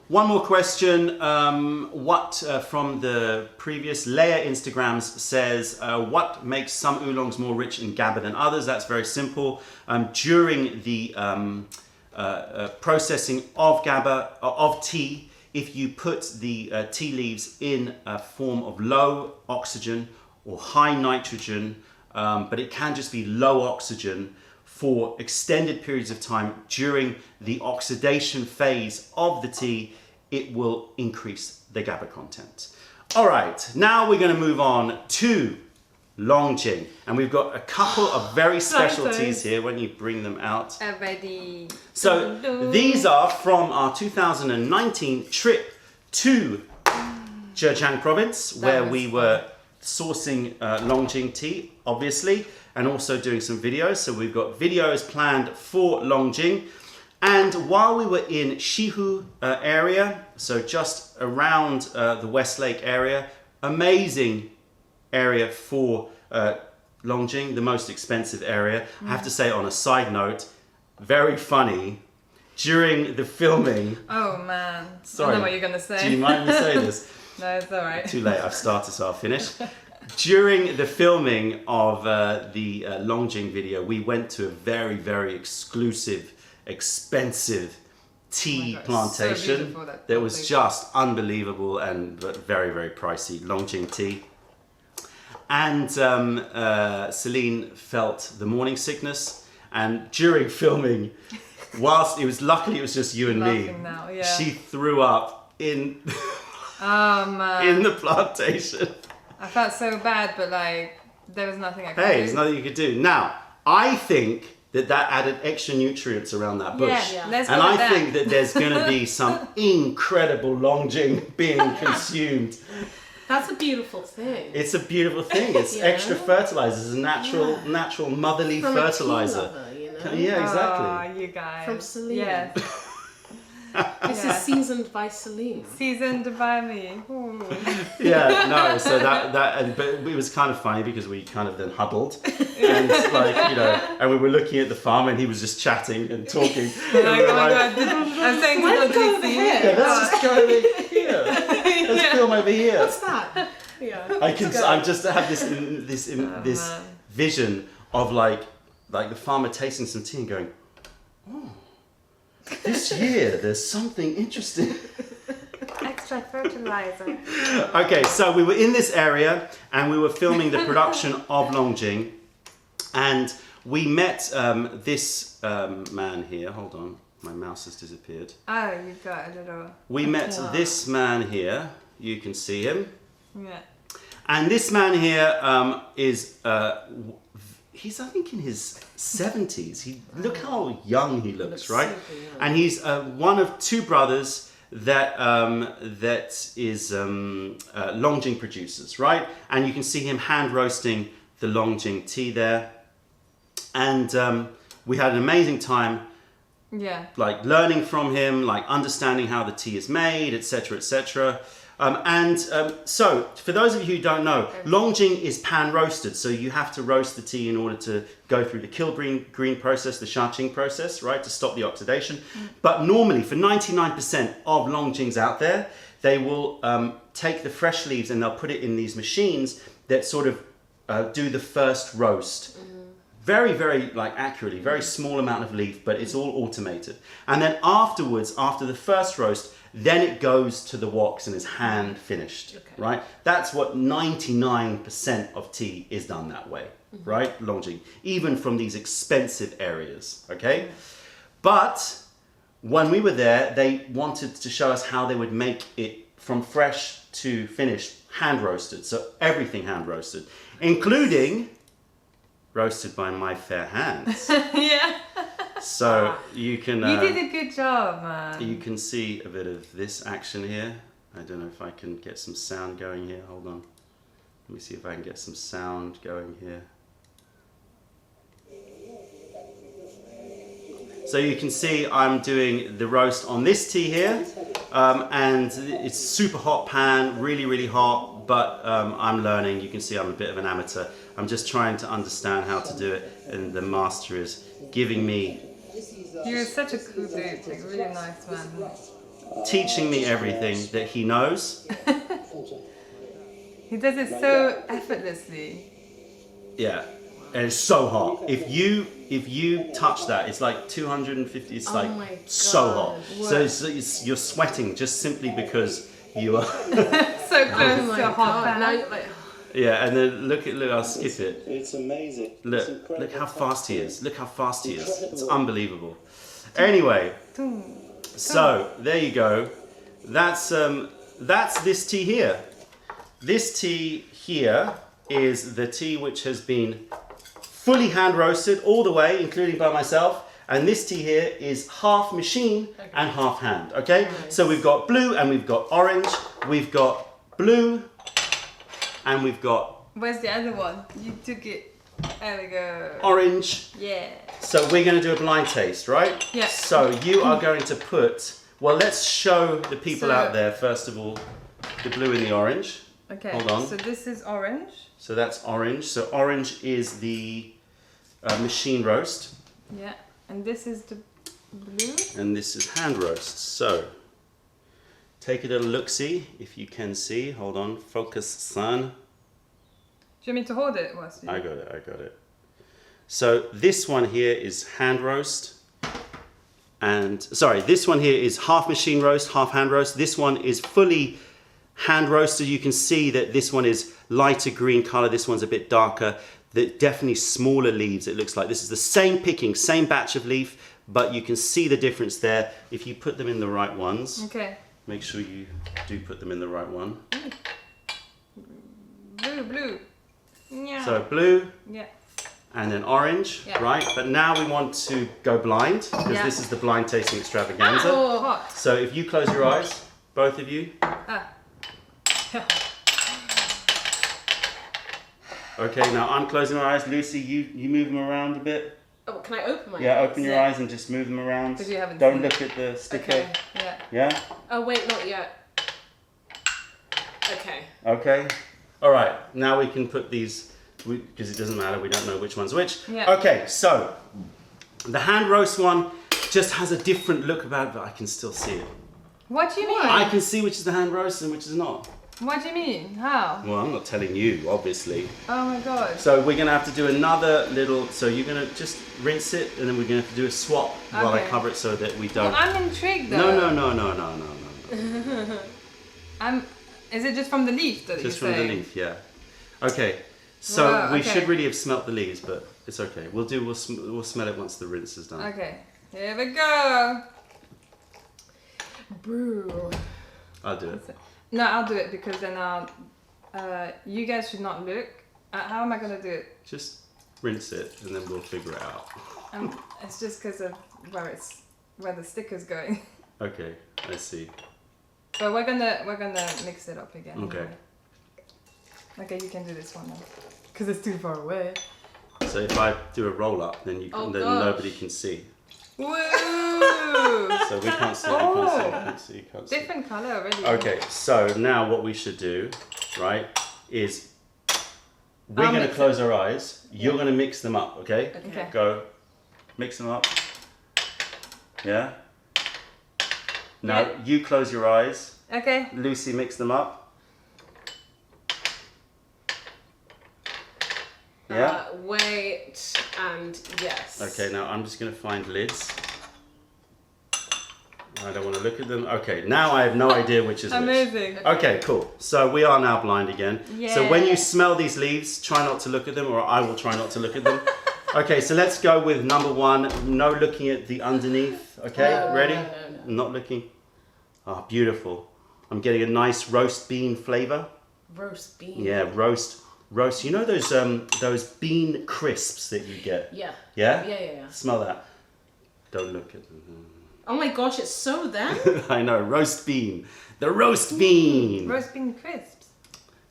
One more question. From the previous Leia Instagrams says, what makes some oolongs more rich in GABA than others? That's very simple. During the processing of GABA, of tea, if you put the tea leaves in a form of low oxygen or high nitrogen, but it can just be low oxygen for extended periods of time during the oxidation phase of the tea, it will increase the GABA content. All right, now we're going to move on to Longjing. And we've got a couple of very special teas here. Why don't you bring them out? Ready. So these are from our 2019 trip to Zhejiang province, where we were sourcing Longjing tea, obviously, and also doing some videos. So we've got videos planned for Longjing. And while we were in Shihu area, so just around the Westlake area, amazing area for Longjing, the most expensive area. I have to say, on a side note, very funny. During the filming... Oh man. Sorry. I know what you're going to say. Do you mind me saying this? No, it's alright. Too late, I've started, so I'll finish. During the filming of the Longjing video, we went to a very, very exclusive, expensive tea God, plantation so beautiful, that that was plantation. just unbelievable and very, very pricey. Longjing tea. And Celine felt the morning sickness, and during filming, whilst luckily it was just you and me, Laughing now, yeah. she threw up in Oh man. in the plantation. I felt so bad, but like there was nothing I could Hey, do. there's nothing you could do. Now, I think that added extra nutrients around that bush. Yeah, let's and go I with that. think that there's going to be some incredible Longjing being consumed. That's a beautiful thing. It's a beautiful thing. It's Yeah. extra fertilizers, natural motherly From fertilizer. a tea lover, you know? Yeah, exactly. Oh, you guys. From Celine. Yes. This Yeah. is seasoned by Celine. Seasoned by me. Ooh. Yeah, no. So but it was kind of funny because we kind of then huddled, and and we were looking at the farm, and he was just chatting and talking. And we Like, were oh my like, god, I'm saying Why this don't we go on over GC. here? yeah, let's just go over here. Let's film over here. What's that? Yeah. I just have this man. vision of like the farmer tasting some tea and going, oh, this year there's something interesting. Extra fertilizer. Okay, so we were in this area and we were filming the production of Longjing, and we met this man here. Hold on, my mouse has disappeared. Oh, you got a little. We met Wow. this man here. You can see him. Yeah. And this man here is, he's I think in his 70s. Look how young he looks, Looks right? super young. And he's one of two brothers that is Longjing producers, right? And you can see him hand roasting the Longjing tea there. And we had an amazing time, Yeah. like learning from him, like understanding how the tea is made, etc., etc. So, for those of you who don't know, Longjing is pan roasted, so you have to roast the tea in order to go through the green process, the Shaching process, right, to stop the oxidation. But normally, for 99% of Longjings out there, they will take the fresh leaves and they'll put it in these machines that sort of do the first roast. Very, very accurately, very small amount of leaf, but it's all automated. And then afterwards, after the first roast, then it goes to the woks and is hand finished, right? That's what 99% of tea is done that way, right? Longjing, even from these expensive areas, okay? But when we were there, they wanted to show us how they would make it from fresh to finished, hand roasted. So everything hand roasted, including roasted by my fair hands. Yeah. So you can You did a good job, man. you can see a bit of this action here. I don't know if I can get some sound going here. Hold on. Let me see if I can get some sound going here. So you can see I'm doing the roast on this tea here, and it's super hot pan, really, really hot, but I'm learning. You can see I'm a bit of an amateur. I'm just trying to understand how to do it, and the master is giving me, You're such a cool dude, like really nice man. teaching me everything that he knows. He does it so effortlessly. Yeah, and it's so hot. If you touch that, it's like 250. It's Oh like my so God. hot. So you're sweating just simply because you are. So close Oh my to a hot God. pan. Now you're like, Yeah, and then look. I'll skip it. It's amazing. Look how fast he is. Look how fast he is. It's unbelievable. Anyway, so there you go. That's this tea here. This tea here is the tea which has been fully hand roasted all the way, including by myself. And this tea here is half machine and half hand. Okay, Nice. so we've got blue and we've got orange. We've got blue and we've got Where's the other one? You took it. There we go. orange. Yeah. So we're going to do a blind taste, right? Yeah. So you are going to put, well, let's show the people So- out there, first of all, the blue and the orange. Okay. Hold on. So this is orange. So that's orange. So orange is the machine roast, Yeah. And this is the blue. and this is hand roast. So take a little look-see, if you can see. Hold on, focus, son. you want me to hold it? Whilst you... I got it. So this one here is hand roast. And sorry, this one here is half machine roast, half hand roast. This one is fully hand roasted. You can see that this one is lighter green color. This one's a bit darker. Definitely smaller leaves, it looks like. This is the same picking, same batch of leaf, but you can see the difference there if you put them in the right ones. Okay. Make sure you do put them in the right one. Blue. Yeah. So blue. Yeah. And then orange, Yeah. right? But now we want to go blind because Yeah. this is the blind tasting extravaganza. Oh, hot. So if you close your eyes, both of you. Ah. Okay, now I'm closing my eyes. Lucy, you move them around a bit. Oh, can I open my eyes? Yeah, open your eyes and just move them around. Because you haven't Don't seen look at the sticker. Okay. Yeah. Yeah? Oh, wait, not yet. Okay. Okay. All right, now we can put these, because it doesn't matter, we don't know which one's which. Yeah. Okay, so the hand roast one just has a different look about it, but I can still see it. What do you mean? I can see which is the hand roast and which is not. What do you mean? How? Well, I'm not telling you, obviously. Oh my god. So we're gonna have to do another little, so you're gonna just rinse it and then we're gonna have to do a swap while I Okay. cover it so that we don't. Well, I'm intrigued though. No. Is it just from the leaf that Just you're from saying? the leaf, yeah. Okay, so Wow, we okay. should really have smelt the leaves, but it's okay. We'll smell it once the rinse is done. Okay. Here we go. Brew. I'll do it. No, I'll do it because then you guys should not look. How am I gonna do it? Just rinse it and then we'll figure it out. It's just because of where the sticker's going. Okay, I see. But we're gonna mix it up again. Okay. Anyway. Okay, you can do this one now. Because it's too far away. So if I do a roll up, then Oh, then gosh. nobody can see. Woo! So we can't see. You can't see. Different colour already. Okay, so now what we should do, right, is we're I'll going to mix close our eyes. You're going to mix them up, okay? Okay. Go. Mix them up. Yeah? Now, Yeah. you close your eyes. Okay. Lucy, mix them up. Yeah? Wait, and yes. Okay, now I'm just going to find lids. I don't want to look at them. Okay, now I have no idea which is which. Amazing. Okay, cool. So we are now blind again. So when Yeah. you smell these leaves, try not to look at them, or I will try not to look at them. Okay, so let's go with number one. No looking at the underneath. Okay, No, ready? no. Not looking. Ah, beautiful. I'm getting a nice roast bean flavor. Roast bean. Yeah, roast. You know those bean crisps that you get? Yeah. Yeah? Yeah. Smell that. Don't look at them. Oh my gosh, it's so then? I know, roast bean. The roast bean. Roast bean crisps.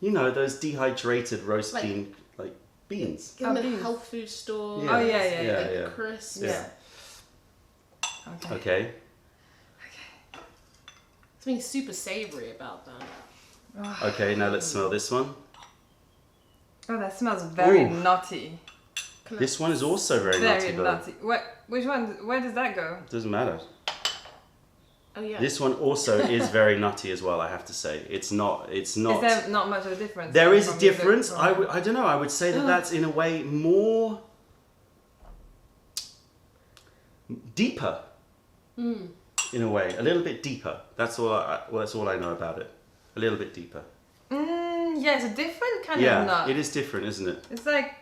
You know, those dehydrated roast Like- bean, like beans. Give them Oh, at beans. health food store. Yeah. Oh, yeah. Yeah. Crisps. Yeah. Okay. Okay. Something super savory about that. Okay, now let's smell this one. Oh, that smells very Ooh. nutty. This one is also very nutty, Very though. nutty. Which one? Where does that go? Doesn't matter. Oh yeah. This one also is very nutty as well, I have to say. It's not. Is there not much of a difference? There is a from the look difference. from- I don't know. I would say that that's in a way more deeper. In a way, a little bit deeper. That's all. That's all I know about it. A little bit deeper. Yeah, it's a different kind of Yeah, nut. it is different, isn't it? It's like,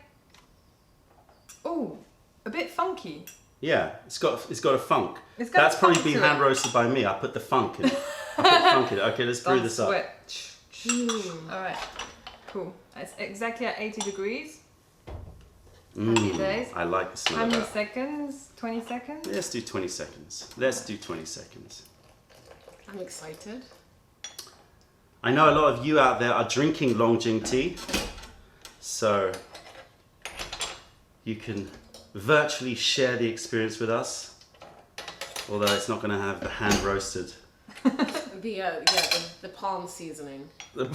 oh, a bit funky. Yeah, it's got a funk. It's got That's a probably funk been to it. hand roasted by me. I put the funk in. Okay, let's brew Don't this up. sweat. All right, cool. It's exactly at 80 degrees. Happy days. I like the smell How of many that. seconds? 20 seconds? Let's do 20 seconds. Let's do 20 seconds. I'm excited. I know a lot of you out there are drinking Longjing tea, so you can virtually share the experience with us, although it's not going to have the hand roasted. The palm seasoning. The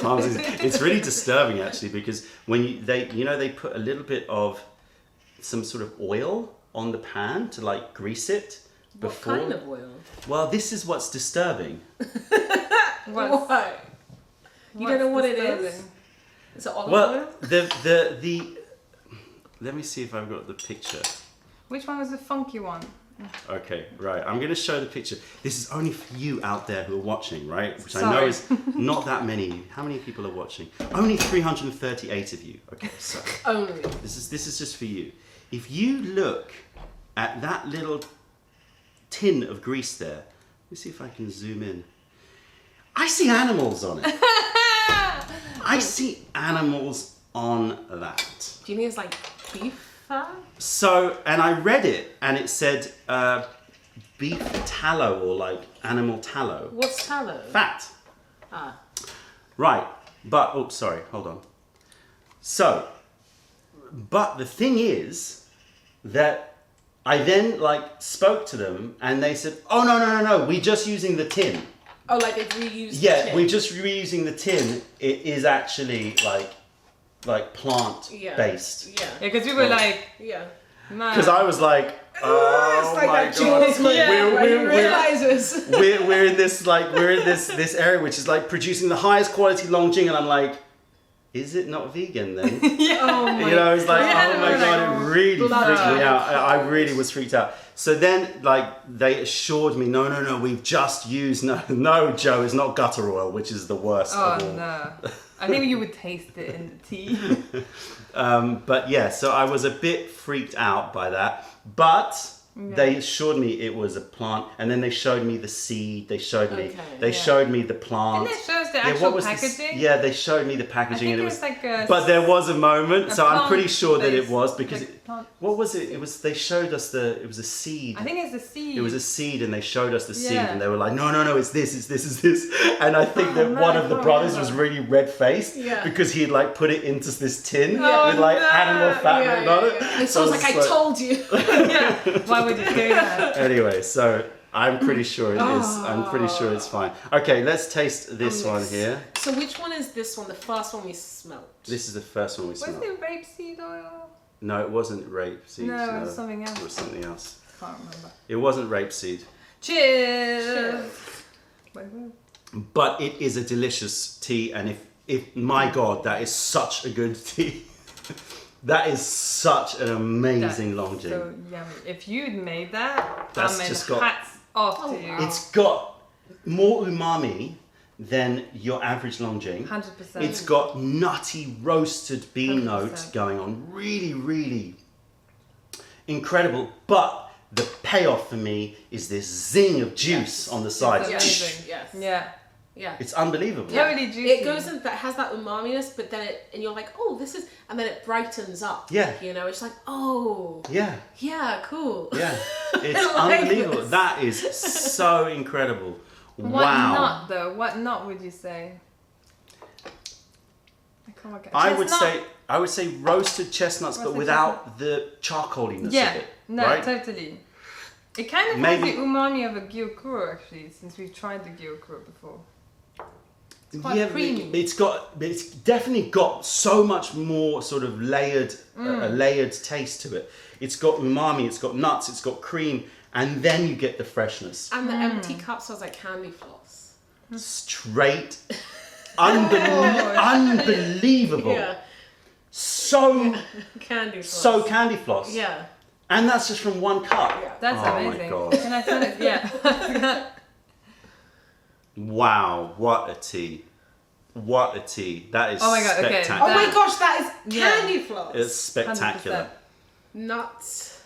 palms it's really disturbing actually, because when they put a little bit of some sort of oil on the pan to like grease it before. What kind of oil? Well, this is what's disturbing. What's- What? You don't know what it is? disturbing? Is it olive Well, oil? the let me see if I've got the picture. Which one was the funky one? Okay, right. I'm going to show the picture. This is only for you out there who are watching, right? Which I know Sorry. is not that many. How many people are watching? Only 338 of you. Okay, so Only. this is just for you. If you look at that little tin of grease there, let me see if I can zoom in. I see animals on it. I see animals on that. Do you think it's like beef fat? So, and I read it, and it said beef tallow or like animal tallow. What's tallow? Fat. Ah. Right, but, oh, sorry, hold on. So, but the thing is that I then like spoke to them, and they said, oh, no, we're just using the tin. Oh, like they've reused the Yeah, tin. we're just reusing the tin. It is actually like plant based. Yeah. Yeah, because we were like, Yeah. man. Because I was like, oh it's like my that god, Jaws moment Yeah. where he realizes. we're in this area which is like producing the highest quality Longjing, and I'm like, is it not vegan then? Oh my You know, it's like, Yeah, oh my we're god, like, it really blood. freaked me out. I really was freaked out. So then, like, they assured me, no, we've just used, no, Joe, it's not gutter oil, which is the worst oh of all. no. I think you would taste it in the tea. But yeah, so I was a bit freaked out by that. But they assured me it was a plant, and then they showed me the seed. They showed me, showed me the plant. Didn't it show us the Yeah, actual what was packaging? yeah, they showed me the I packaging, think and it was like a. But there was a moment, so I'm pretty sure that it plant-based, was because like plant- what was it? It was they showed us it was a seed. I think it's the seed. It was a seed, and they showed us the seed, Yeah. and they were like, no, it's this, and I think that man, one I of the can't brothers remember. was really red faced Yeah. because he had like put it into this tin Oh, with like no. animal fat Yeah, written on it. And so I was like, I told you. Yeah. Why would you do that? Anyway, so I'm pretty sure it is. I'm pretty sure it's fine. Okay, let's taste this one here. So which one is this one? The first one we smelled. This is the first one we Was smelled. it rapeseed oil? No, it wasn't rapeseed. No, it was something else. It was something else. Can't remember. It wasn't rapeseed. Cheers. Wait. But it is a delicious tea, and if my God, that is such a good tea. That is such an amazing Longjing. So yummy. If you'd made that, That's I mean, just got- hats off to you. It's got more umami than your average Longjing. 100%. It's got nutty roasted bean 100%. note going on. Really, really incredible. But the payoff for me is this zing of juice on the side. It's amazing. Yes. Yeah. Yeah. It's unbelievable. Totally juicy. It goes in that has that umaminess, but then and you're like, oh, this is, and then it brightens up. Yeah. You know, it's like, oh, Yeah. yeah, cool. Yeah. It's I like unbelievable. this. That is so incredible. What Wow. nut though? What nut would you say? I can't work out. I would say roasted chestnuts, but Roasted without the charcoaliness Yeah. of it. No, right? totally. It kind of Maybe- has the umami of a gyokuro actually, since we've tried the gyokuro before. It's quite creamy. It's definitely got so much more sort of layered, a layered taste to it. It's got umami, it's got nuts, it's got cream, and then you get the freshness. And the empty cup smells like candy floss. Straight, unbelievable. Yeah. So Candy floss. candy floss. Yeah. And that's just from one cup. Yeah. That's Oh my amazing. God. Can I turn it? Yeah. Wow, what a tea. What a tea. That is Oh my God, okay. spectacular. Oh my gosh, that is Yeah. candy floss. It's spectacular. 100%. Nuts.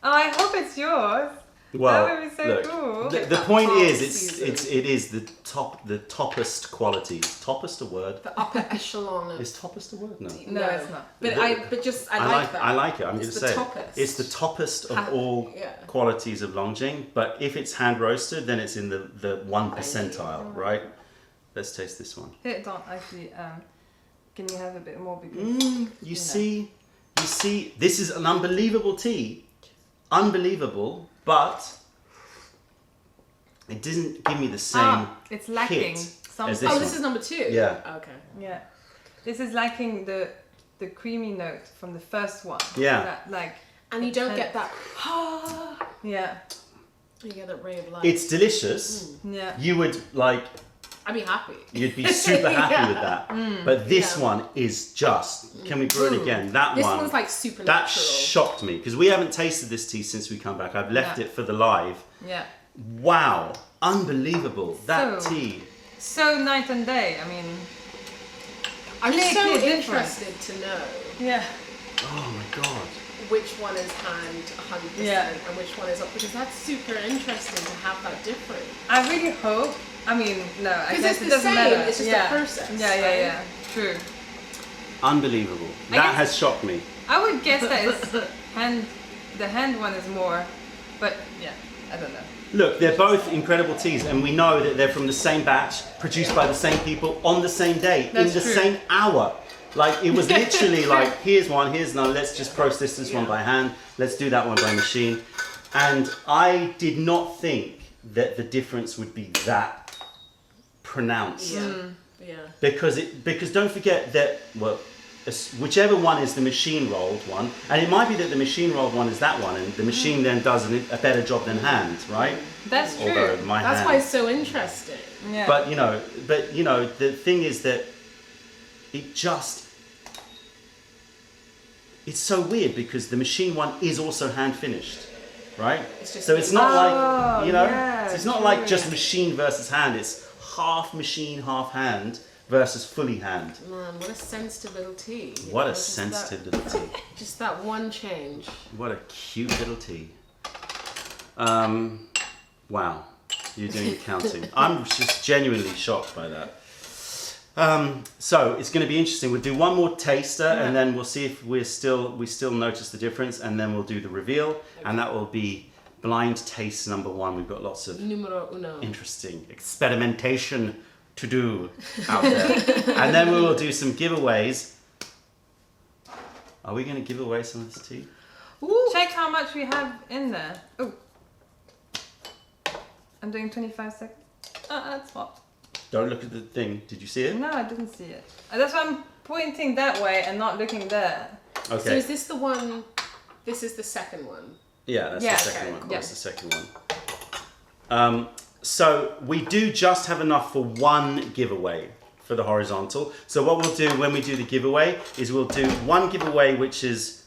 Oh, I hope it's yours. Well, That would be so look, cool. the That point top is, season. it is the toppest quality. Is toppest a word? The upper echelon of. Is toppest a word? No. No, it's not. But I like that. I like it. I'm going It's to the say toppest. it's the toppest of all yeah. qualities of Longjing. But if it's hand roasted, then it's in the 1 percentile, right? Let's taste this one. Here, don't actually. Can you have a bit more because You see, this is an unbelievable tea. Unbelievable, but it didn't give me the same it's lacking hit something. as this Oh, one. this is number 2? Yeah. Okay. Yeah, this is lacking the creamy note from the first one. Yeah. That, like, And you don't And- get that, yeah, you get that ray of light. It's delicious. yeah. You would like I'd be happy. You'd be super happy with that. But this one is just, can we brew it again? That This one, one's like that supernatural. shocked me because we haven't tasted this tea since we come back. I've left it for the live. Yeah. Wow, unbelievable. That So- tea. So night and day. I mean, I'm Clear, so clear difference. interested to know yeah. Oh my God. which one is hand 100% Yeah. and which one is up, because that's super interesting to have that difference. I really hope. I mean, no, I 'Cause guess it's it the doesn't same, matter. it's just yeah. the process, Yeah, yeah, right? yeah. True. Unbelievable. I That guess- has shocked me. I would guess that it's hand. The hand one is more, but yeah, I don't know. Look, they're both incredible teas, and we know that they're from the same batch, produced by the same people on the same day, That's in the true. same hour. Like, it was literally like, here's one, here's none, let's just process this one by hand, let's do that one by machine. And I did not think that the difference would be that pronounced. Yeah. Because don't forget that, well, whichever one is the machine rolled one, and it might be that the machine rolled one is that one, and the machine then does a better job than hand, right? That's true. Although my That's hand. why it's so interesting. Yeah. But you know, the thing is that it's so weird because the machine one is also hand finished, right? It's just So it's not Oh, like, you know, yeah, it's not true, like just yeah. machine versus hand. It's half machine, half hand versus fully hand. Man, what a sensitive little tea. you What know, a just sensitive little tea. That, just that one change. What a cute little tea. Wow, you're doing the counting. I'm just genuinely shocked by that. So it's going to be interesting. We'll do one more taster, and then we'll see if we still notice the difference, and then we'll do the reveal, and that will be blind taste number 1. We've got lots of Numero uno. interesting experimentation to do out there, and then we will do some giveaways. Are we going to give away some of this tea? Ooh. Check how much we have in there. Oh. I'm doing 25 seconds. Oh, that's hot. Don't look at the thing. Did you see it? No, I didn't see it. That's why I'm pointing that way and not looking there. So Okay. is this the one? This is the second one. Yeah, that's Yeah, the second okay, one. yeah. That's the second one. So we do just have enough for one giveaway for the horizontal. So what we'll do when we do the giveaway is we'll do one giveaway which is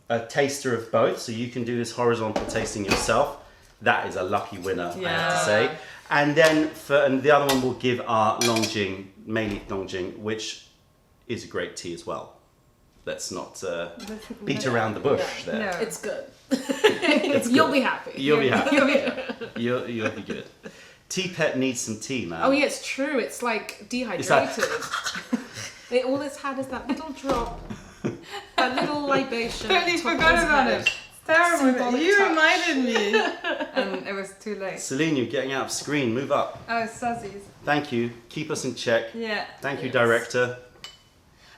a taster of both. So you can do this horizontal tasting yourself. That is a lucky winner, I have to Yeah. say. And then and the other one will give our Longjing, Meili Longjing, which is a great tea as well. Let's not beat around the bush there. No. It's good. It's You'll good. be happy. You'll be happy. You'll be- You'll be good. Tea Pet needs some tea, man. Oh yeah, it's true. It's like dehydrated. All it's had is that little drop, that little libation. Totally at the top of forgot his about head. it. It's terrible. Symbolic You touch. reminded me. And it was too late. Celine, you're getting out of screen. Move up. Oh, suzzies. Thank you. Keep us in check. Yeah. Thank you, Yes. Director.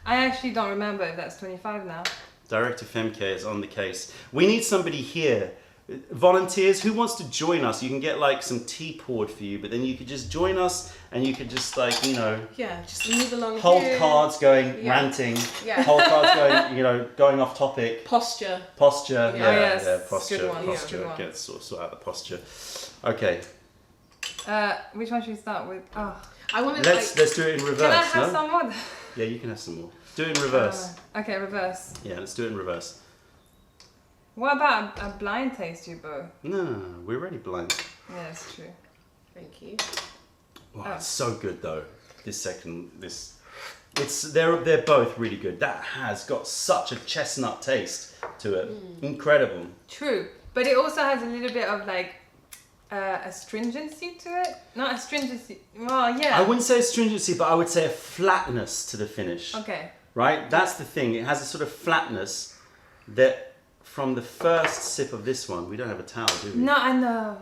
I actually don't remember if that's 25 now. Director Femke is on the case. We need somebody here. Volunteers, who wants to join us? You can get like some tea poured for you, but then you could just join us and you could just like, you know, Yeah, just move along hold here. cards going, Yeah. ranting, Yeah. hold cards going, you know, going off topic. Posture. Posture, Yeah. yeah, Oh, yes. yeah, posture, Good one, posture. good one. Get sort out the posture. Okay, Which one should we start with? Oh. I want to let's do it in Can I reverse. have No? some more? Yeah, you can have some more. Do it in reverse. Okay, reverse. Yeah, let's do it in reverse. What about a blind taste, you both? No, we're already blind. Yeah, that's true. Thank you. Wow, Oh. it's so good though. They're both really good. That has got such a chestnut taste to it. Incredible. True. But it also has a little bit of like astringency to it. Not astringency. Well, yeah. I wouldn't say astringency, but I would say a flatness to the finish. Okay. Right? That's the thing. It has a sort of flatness that from the first sip of this one, we don't have a towel, do we? No, I know.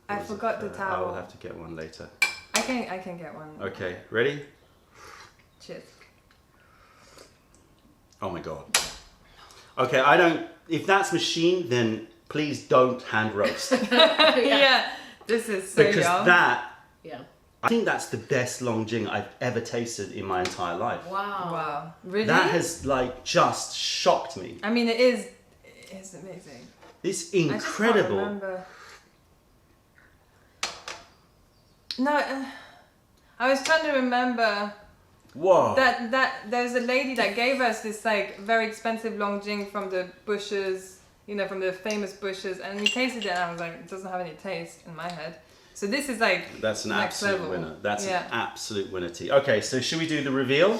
I Or is it, forgot the I towel. will have to get one later. I can get one. Okay, ready? Cheers. Oh my god. Okay, if that's machine, then please don't hand roast. Yeah. This is so Because young. Yeah. I think that's the best Longjing I've ever tasted in my entire life. Wow. Wow. Really? That has like just shocked me. I mean, it is amazing. It's I just can't remember. incredible. No, I was trying to remember Whoa. that there's a lady that gave us this like very expensive Longjing from the bushes, you know, from the famous bushes, and we tasted it and I was like, it doesn't have any taste in my head. So this is like That's an next absolute level. winner. That's Yeah. an absolute winner tea. Okay, so should we do the reveal?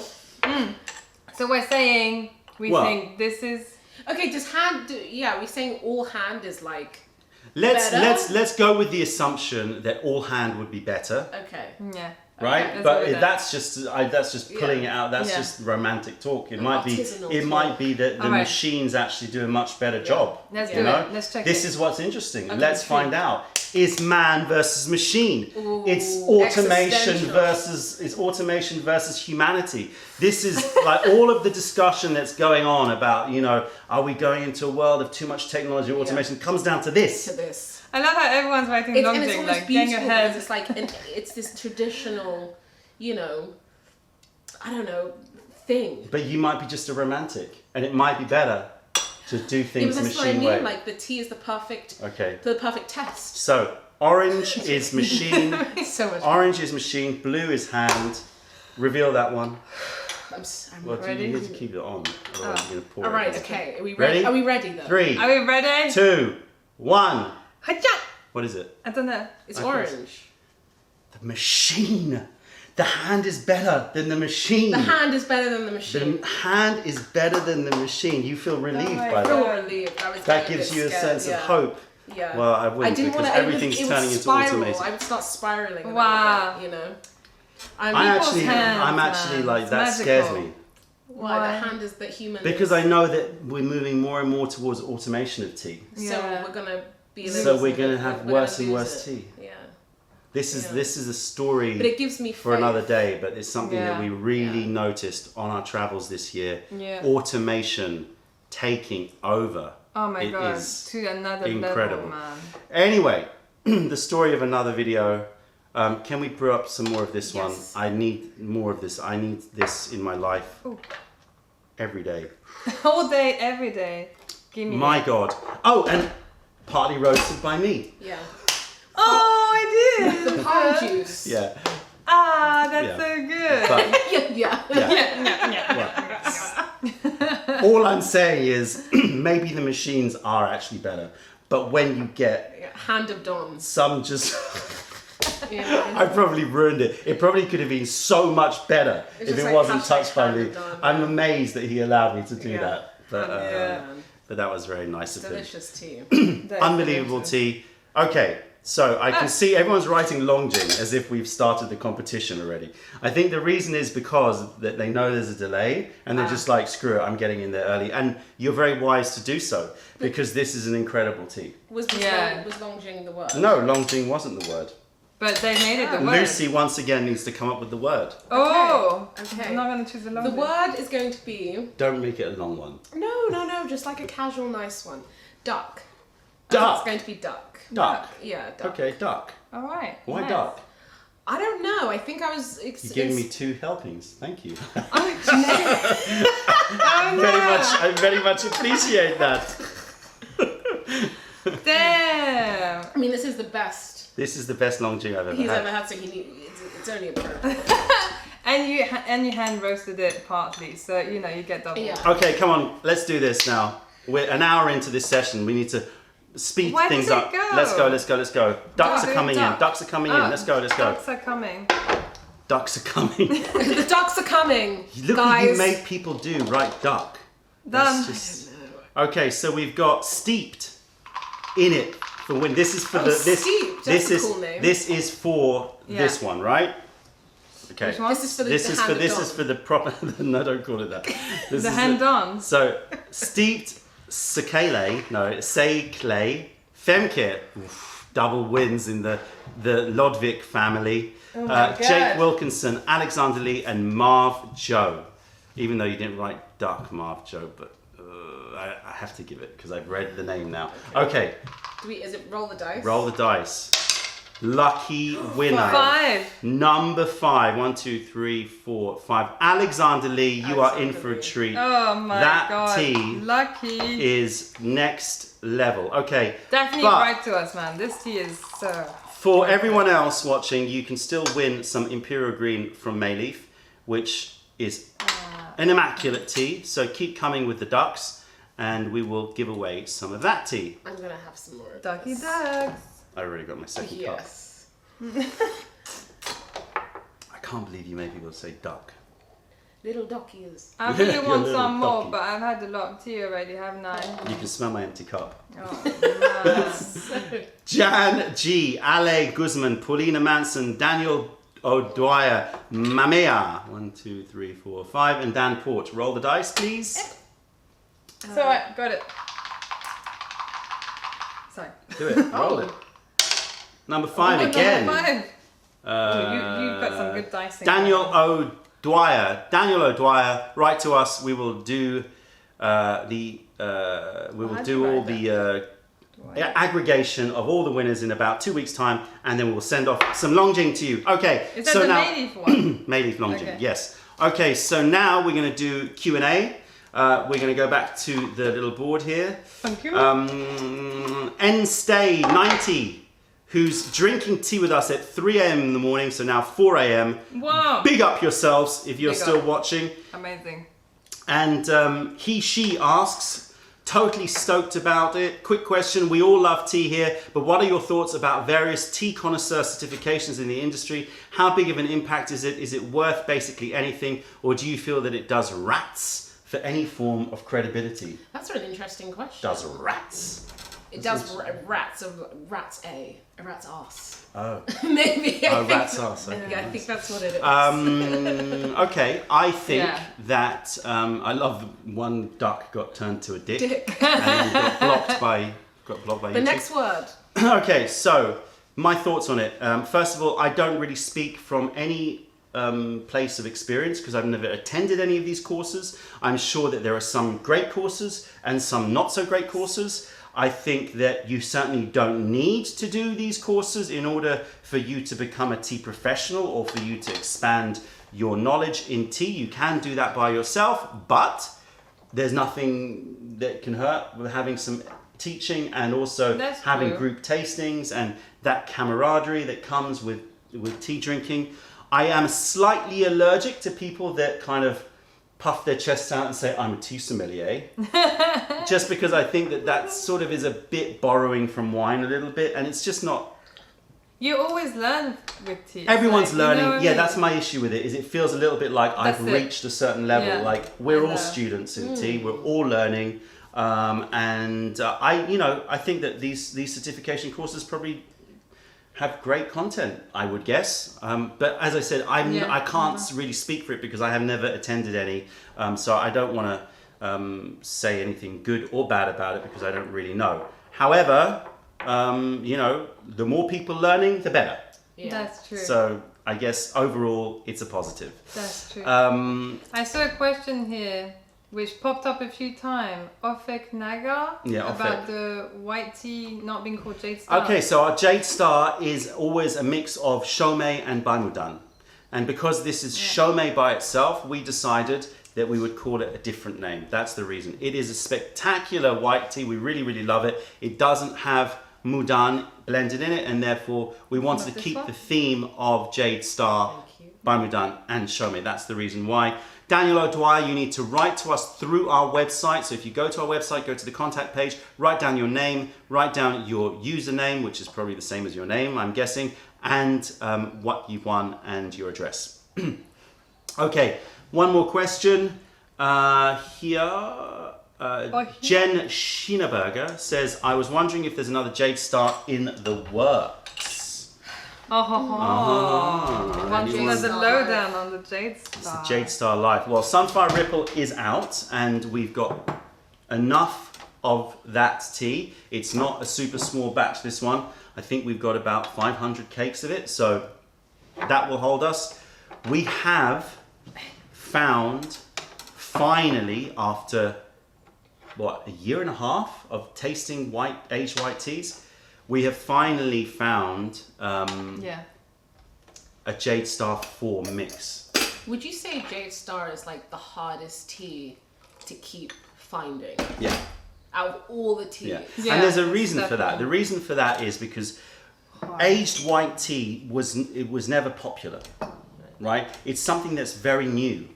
So we're saying we Well- think this is Okay, does hand? We're saying all hand is like. Let's Better? let's go with the assumption that all hand would be better, Okay. yeah. right? let's go But with that. that's just pulling it out. That's Yeah. just romantic talk. It might be Artisanal that the Alright. machines actually do a much better job. Let's you do know? it. Let's check This it. is what's interesting. Okay, Let's sure. find out. Is man versus machine? Ooh, It's automation existential. versus humanity. This is like all of the discussion that's going on about, you know, are we going into a world of too much technology, automation? Comes down to this. To this. I love how everyone's writing And it's Longjing, almost like gang your beautiful head. because it's like it's this traditional, you know, I don't know, thing. But you might be just a romantic, and it might be better to do Yeah, things but that's what I machine mean. way. Like the tea is the perfect test. So orange is machine. So much. Orange is machine. Blue is hand. Reveal that one. I'm Well, Ready? you need to keep it on. Otherwise you're gonna pour all it. right. Okay. Are we Ready? ready? Are we ready though? 3, Are we ready? 2, 1. Hacha! What is it? I don't know. It's I think orange. The machine. The hand is better than the machine. The hand is better than the machine. The hand is better than the machine. You feel relieved my by I that. feel relieved. I was That getting gives bit you a scared, sense yeah. of hope. Yeah. Well, I wouldn't didn't because wanna- everything's it would turning into spiral. automated. I would start spiraling. A Wow. little bit, you know. I'm People's hands, actually man. like It's that magical. scares me Why the hand is that human? because I know that we're moving more and more towards automation of tea. So Yeah. we're gonna be. So we're losing gonna it. have We're worse gonna and lose worse it. tea. Yeah. This is Yeah. this is a story But it gives me for faith. another day, but it's something that Yeah. we really Yeah. noticed on our travels this year. Yeah. Automation taking over. Oh my It god. is To another incredible. level, man. Anyway, the story of another video. Can we brew up some more of this one? Yes. I need more of this. I need this in my life Ooh. every day. All day, every day. Give me My that. God. Oh, and partly roasted by me. Yeah. Oh, I did! The palm juice. Yeah. Ah, that's Yeah. so good. But Yeah. yeah. All I'm saying is maybe the machines are actually better. But when you get Hand of Dons. some just... Yeah. I probably ruined it. It probably could have been so much better It's if just it like wasn't hashtag touched by hand me. of Don, I'm yeah. amazed that he allowed me to do Yeah. that. But, Yeah. but that was very nice of him. Delicious tea. That is Unbelievable delicious. tea. Okay, so I can see everyone's writing Longjing as if we've started the competition already. I think the reason is because that they know there's a delay and they're just like, screw it, I'm getting in there early. And you're very wise to do so because this is an incredible tea. Was Yeah. Longjing the word? No, Longjing wasn't the word. But they made it the word. Lucy once again needs to come up with the word. Oh! Okay. I'm not going to choose a long The word is going to be Don't make it a long one. no, just like a casual, nice one. Duck. Duck. It's going to be duck. Duck. Yeah, duck. Okay, duck. Alright. Why nice. duck? I don't know. I think I was. You gave me 2 helpings. Thank you. Oh, I very much appreciate that. Damn! I mean, this is the best This is the best Longjing I've ever he's had. ever had. So it's only a bit. And you hand roasted it partly, so you know you get double. Yeah. Okay, come on, let's do this now. We're an hour into this session. We need to speed Where things does it up. go? Let's go. Ducks are coming in. Duck. Ducks are coming in. Let's go. Ducks are coming. Ducks are coming. The ducks are coming, Look guys. what you make people do. Right, duck. Done. That's just... Okay, so we've got steeped in it for when this is for Oh, the this steeped. this That's a is cool name. this is for Yeah. this one, right? Okay. Which one? This is for the This is hand for of this Don. is for the proper. No, don't call it that. This The is hand on. So steeped sekle, femke, oof, double wins in the Lodvik family. Oh my God. Jake Wilkinson, Alexander Lee, and Marv Joe. Even though you didn't write duck, Marv Joe, but I have to give it because I've read the name now. Okay, Is it roll the dice? roll the dice. Lucky winner. 5. Number 5. 1, 2, 3, 4, 5. Alexander Lee, you are in Alexander for a Lee. treat. Oh my That god. tea Lucky. is next level. Okay. Definitely but write to us, man. This tea is so. For everyone else watching, you can still win some Imperial Green from Mayleaf, which is an immaculate tea. So keep coming with the ducks, and we will give away some of that tea. I'm gonna have some more. Ducky ducks. I already got my second cup. Yes. I can't believe you made people say duck. Little duckies. I really You're a want little some more, ducky. but I've had a lot of tea already, haven't I? You can smell my empty cup. Oh, man. Jan G, Ale Guzman, Paulina Manson, Daniel O'Dwyer, Mamea, 1, 2, 3, 4, 5, and Dan Port. Roll the dice, please. So I got it. Sorry. Do it. Roll it. Number 5 Oh, again. number 5. You've got some good dicing. Daniel O'Dwyer, write to us. We will do all the aggregation of all the winners in about 2 weeks' time, and then we'll send off some Longjing to you. Okay. Is that so the now Mayleaf one? Mayleaf Longjing, Okay. yes. Okay, so now we're going to do Q&A. We're going to go back to the little board here. Thank you. NStay90, who's drinking tea with us at 3 a.m. in the morning, so now 4 a.m. Wow. Big up yourselves if you're Big still up. watching. Amazing. And she asks, totally stoked about it. Quick question, we all love tea here, but what are your thoughts about various tea connoisseur certifications in the industry? How big of an impact is it? Is it worth basically anything, or do you feel that it does rats for any form of credibility? That's an interesting question. Does rats? It does rat's a rat's ass. Oh. Maybe. Oh, rat's ass. Okay, Yeah, I nice. think that's what it is. Okay, I think Yeah. that I love one duck got turned to a dick, Dick. and got blocked by The YouTube. next word. Okay, so my thoughts on it. First of all, I don't really speak from any place of experience because I've never attended any of these courses. I'm sure that there are some great courses and some not so great courses. I think that you certainly don't need to do these courses in order for you to become a tea professional or for you to expand your knowledge in tea. You can do that by yourself, but there's nothing that can hurt with having some teaching and also That's having true. group tastings and that camaraderie that comes with tea drinking. I am slightly allergic to people that kind of puff their chests out and say, I'm a tea sommelier. Just because I think that sort of is a bit borrowing from wine a little bit, and it's just not... You always learn with tea. Everyone's Like, you know learning. what I Yeah, mean? that's my issue with it, is it feels a little bit like I've That's it. reached a certain level. Yeah, Like, we're I all know. students in tea, we're all learning. I think that these certification courses probably have great content, I would guess. But as I said, I can't really speak for it because I have never attended any. So I don't want to say anything good or bad about it because I don't really know. However, the more people learning, the better. Yeah. That's true. So I guess overall, it's a positive. That's true. Um, I saw a question here which popped up a few times. Ofek Naga Yeah, about Ofek. the white tea not being called Jade Star. Okay, so our Jade Star is always a mix of Shomei and Baimudan. And because this is Shomei by itself, we decided that we would call it a different name. That's the reason. It is a spectacular white tea. We really, really love it. It doesn't have Mudan blended in it, and therefore we wanted Not to this keep one? the theme of Jade Star, Thank you. Baimudan, and Shomei. That's the reason why. Daniel O'Dwyer, you need to write to us through our website. So if you go to our website, go to the contact page, write down your name, write down your username, which is probably the same as your name, I'm guessing, and what you've won and your address. Okay, one more question. Jen Schieneberger says, I was wondering if there's another Jade Star in the works. Wanting Anyone? the lowdown on the Jade Star. It's a Jade Star Life. Well, Sunfire Ripple is out, and we've got enough of that tea. It's not a super small batch, this one. I think we've got about 500 cakes of it, so that will hold us. We have found, finally, after, a year and a half of tasting aged white teas, we have finally found a Jade Star 4 mix. Would you say Jade Star is like the hardest tea to keep finding Yeah. out of all the teas? Yeah. Yeah, And there's a reason for that. definitely. The reason for that is because hard. aged white tea was never popular, right? It's something that's very new.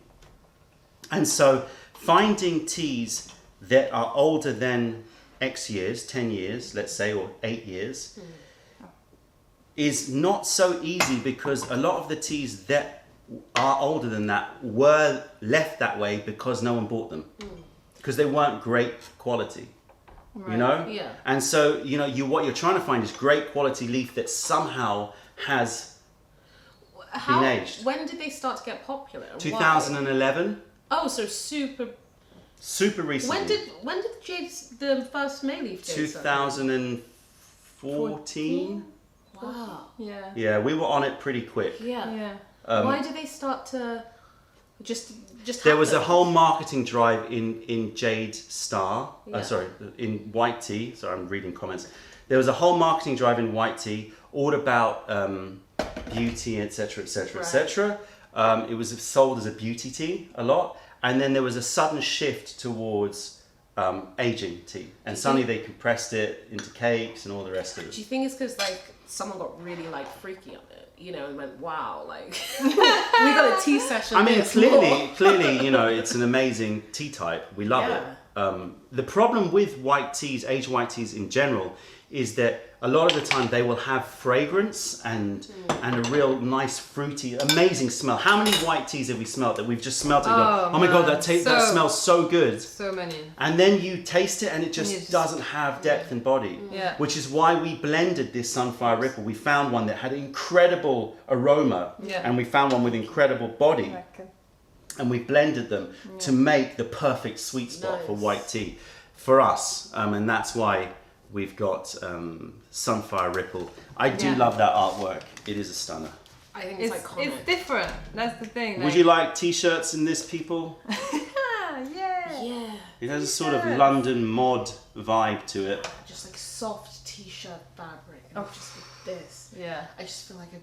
And so finding teas that are older than X years, 10 years, let's say, or 8 years, is not so easy because a lot of the teas that are older than that were left that way because no one bought them. Because they weren't great quality. Right. You know? Yeah. And so, you know, what you're trying to find is great quality leaf that somehow has been aged. When did they start to get popular? And why? 2011, Oh, so super. super recently. When did the first May leaf days? 2014. Wow. Yeah. Yeah, we were on it pretty quick. Yeah. Yeah. Why did they start to just There was a happen? whole marketing drive in Jade Star. Yeah. In White Tea. Sorry, I'm reading comments. There was a whole marketing drive in White Tea, all about beauty, etc., etc., etc. It was sold as a beauty tea a lot, and then there was a sudden shift towards aging tea, and suddenly they compressed it into cakes and all the rest of Do it. you think it's because like someone got really like freaky on it, you know, and went, wow, like we got a tea session. I mean, this clearly, more. you know, it's an amazing tea type. We love it. The problem with white teas, aged white teas in general, is that a lot of the time they will have fragrance and a real nice fruity, amazing smell. How many white teas have we smelled that we've just smelled it and gone, oh my god, that smells so good. So many. And then you taste it and it you just just- doesn't have depth and body. Yeah. Which is why we blended this Sunfire Ripple. We found one that had incredible aroma Yeah. and we found one with incredible body. Okay. And we blended them to make the perfect sweet spot for Nice. white tea for us. And that's why we've got Sunfire Ripple. I do Yeah. love that artwork. It is a stunner. I think it's iconic. It's different. That's the thing. Would you like t-shirts in this, people? Yeah. Yeah, It has a sort of Yes. London mod vibe to it. just like soft t-shirt fabric, and just with this. Yeah. I just feel like I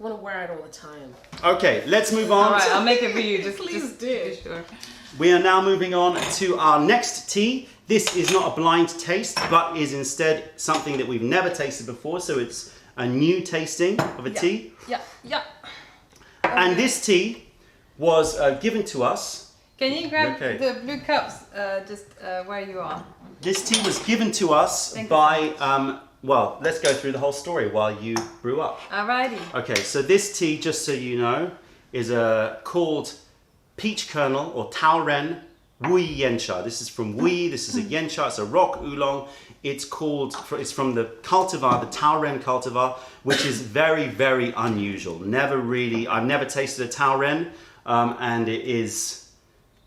want to wear it all the time. Okay, let's move on. All right, I'll make it for you. Just Please just do. to be sure. We are now moving on to our next tea. This is not a blind taste, but is instead something that we've never tasted before. So it's a new tasting of a tea. Yeah. Yeah. And this tea was given to us. Can you grab Okay. the blue cups just where you are? This tea was given to us Thank you by, well, let's go through the whole story while you brew up. Alrighty. Okay, so this tea, just so you know, is called Peach Kernel or Teaware WUYI YANCHA. This is from WUYI. This is a YANCHA. It's a rock oolong. It's from the cultivar, the Teaware cultivar, which is very, very unusual. I've never tasted a Teaware, and it is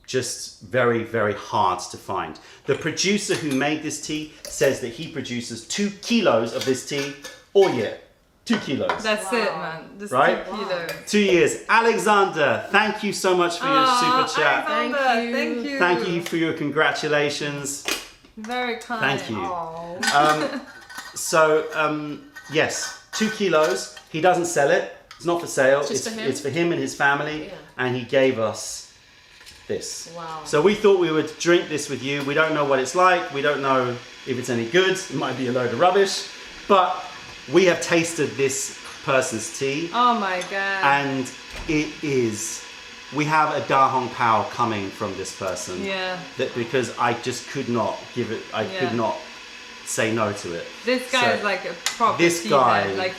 just very, very hard to find. The producer who made this tea says that he produces 2 kilos of this tea all year. 2 kilos. That's Wow. it, man. Just Right? 2 kilos. 2 years. Alexander, thank you so much for your super chat. Alexander, Thank you. Thank you. Thank you for your congratulations. Very kind. Thank you. Aw. Yes, 2 kilos. He doesn't sell it. It's not for sale. Just for him? It's for him and his family. Yeah. And he gave us this. Wow. So we thought we would drink this with you. We don't know what it's like. We don't know if it's any good. It might be a load of rubbish. But we have tasted this person's tea. Oh my god. And it is. We have a Da Hong Pao coming from this person. Yeah. Because I just could not give it. I Yeah. could not say no to it. This guy So, is like a proper this tea guy- head. Like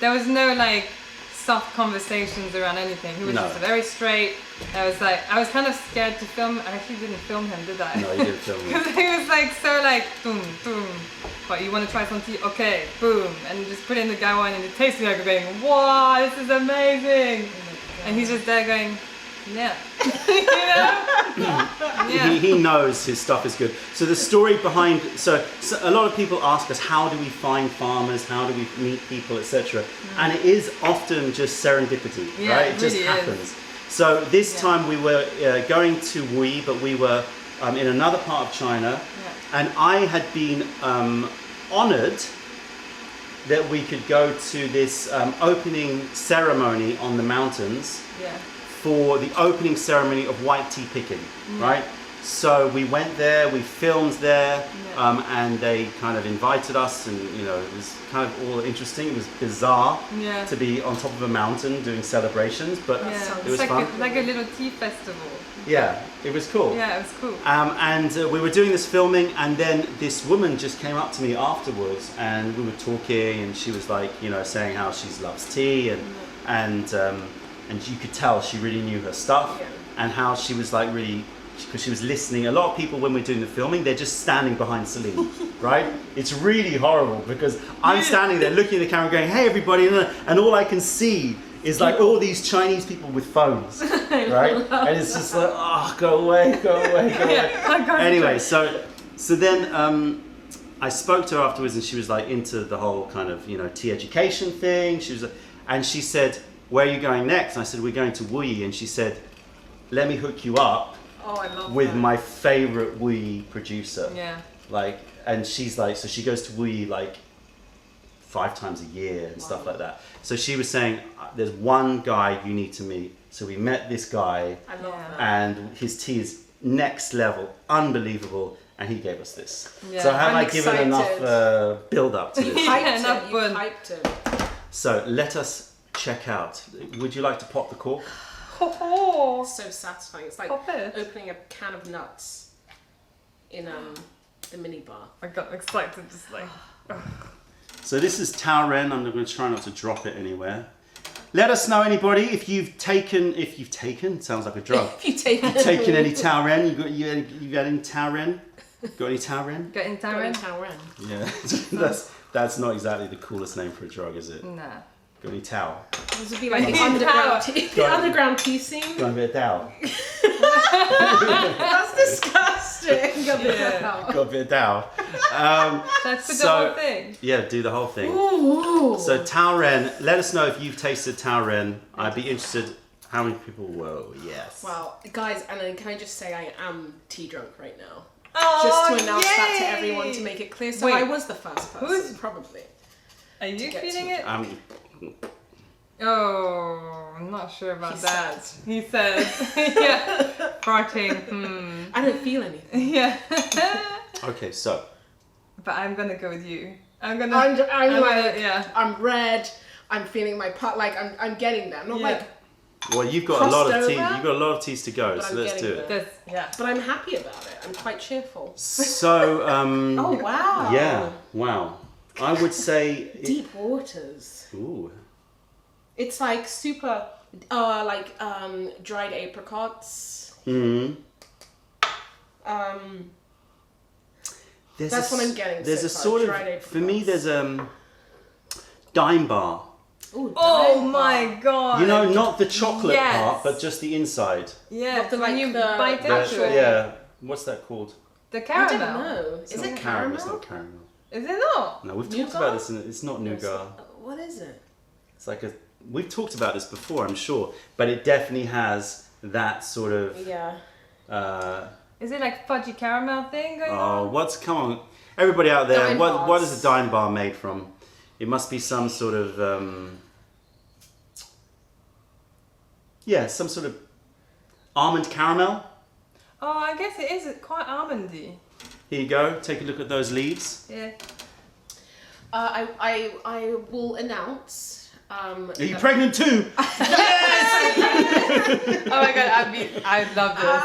there was no like soft conversations around anything. He was No. just very straight. I was kind of scared to film. I actually didn't film him, did I? No, you didn't film me. Because he was like so like boom, boom. What, you want to try some tea? Okay, boom, and you just put in the gawain and it tastes like going, wow, this is amazing. And he's just there going, yeah, you know, yeah. He knows his stuff is good. So the story behind, so a lot of people ask us, how do we find farmers? How do we meet people, etc. And it is often just serendipity, Yeah, right? it It just really is. happens. So this Yeah. time we were going to WUYI, but we were in another part of China, Yeah. and I had been honored that we could go to this opening ceremony on the mountains Yeah. for the opening ceremony of white tea picking, right? So we went there, we filmed there, and they kind of invited us, and you know, it was kind of all interesting. It was bizarre to be on top of a mountain doing celebrations, but it was fun. Like a little tea festival. Yeah, it was cool. Yeah, it was cool. And we were doing this filming, and then this woman just came up to me afterwards, and we were talking, and she was like, you know, saying how she loves tea, and you could tell she really knew her stuff, and how she was like really, because she was listening. A lot of people, when we're doing the filming, they're just standing behind Celine, right? It's really horrible because I'm standing there looking at the camera going, hey everybody, and all I can see is like all these Chinese people with phones, right? And it's just like, oh, go away, go away, go away. Anyway, so then I spoke to her afterwards, and she was like into the whole kind of, you know, tea education thing. She was, and she said, where are you going next? And I said, we're going to WUYI. And she said, let me hook you up with my favorite WUYI producer. Yeah. Like, and she's like, so she goes to WUYI like 5 times a year and stuff like that. So she was saying, there's one guy you need to meet. So we met this guy. I love that. And his tea is next level, unbelievable. And he gave us this. Yeah. So have I'm I given enough build up to You this? hyped him. So let us check out. Would you like to pop the cork? So satisfying. It's like Pop it. opening a can of nuts in the mini bar. I got excited, just like. So this is Teaware. I'm going to try not to drop it anywhere. Let us know, anybody, if you've taken, sounds like a drug. If you take You've taken any Teaware? You got any Teaware? Got any Teaware? Getting Taren? Yeah, that's not exactly the coolest name for a drug, is it? Nah. Got any Tao? This would be like the underground tea scene. Got a bit of Tao? That's disgusting. Got a bit of Tao. That's the whole thing. Yeah, do the whole thing. Ooh. So Teaware, let us know if you've tasted Teaware. I'd be interested. How many people? Whoa, yes. Wow, guys, and then can I just say I am tea drunk right now? Oh, Just to announce that to everyone to make it clear. So Wait, I was the first person, who's- probably. Are you get feeling to- it? Oh, I'm not sure about that. He said. Yeah. Farting. I don't feel anything. Yeah. Okay, so. But I'm gonna go with you. I'm like, yeah. I'm red. I'm feeling my part. Like I'm getting there. I'm not like. Well, you've got a lot of Crossed tea. over, You've got a lot of teas to go, but so I'm let's do getting it. there. Yeah. But I'm happy about it. I'm quite cheerful. So. Oh wow. Yeah. Wow. I would say. Deep waters. Ooh. It's like super, like dried apricots. Mm. That's what I'm getting. There's so a far, sort dried of. For me, there's dime bar. Ooh, Oh dime my bar. god. You know, not the chocolate Yes. part, but just the inside. Yeah. Not the, when like, you the- bite the- into it. Yeah. What's that called? The I caramel. don't know. It's Is not it It's caramel? not caramel. Is it not? No, we've talked Nougat? about this. It's not nougat. What is it? It's like a. We've talked about this before, I'm sure, but it definitely has that sort of. Yeah. Is it like fudgy caramel thing going on? What's come on, everybody out there? Dime What bars. is a dime bar made from? It must be some sort of. Yeah, some sort of almond caramel. Oh, I guess it is quite almondy. Here you go. Take a look at those leaves. Yeah. I will announce. Are you pregnant too? Oh my god, I love this.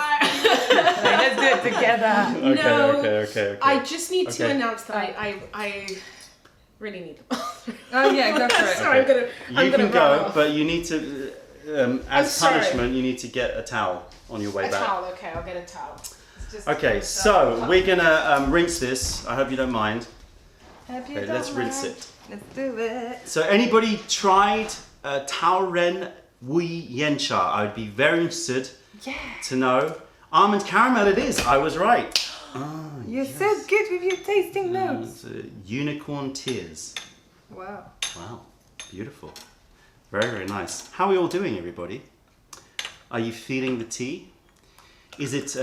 Like, let's do it together. No. Okay. I just need to Okay. announce that I really need them. Oh yeah, go for it. Sorry, Okay. I'm You gonna can go, run off. but you need to, as sorry. punishment, you need to get a towel on your way A back. towel, okay, I'll get a towel. Okay, so we're gonna rinse this. I hope you don't mind. Okay, let's rinse it. Let's do it. So anybody tried Teaware WUYI YANCHA? I'd be very interested to know. Almond caramel it is. I was right. Oh, You're so good with your tasting notes. it's, unicorn tears. Wow. Wow, beautiful. Very, very nice. How are we all doing, everybody? Are you feeling the tea? Is it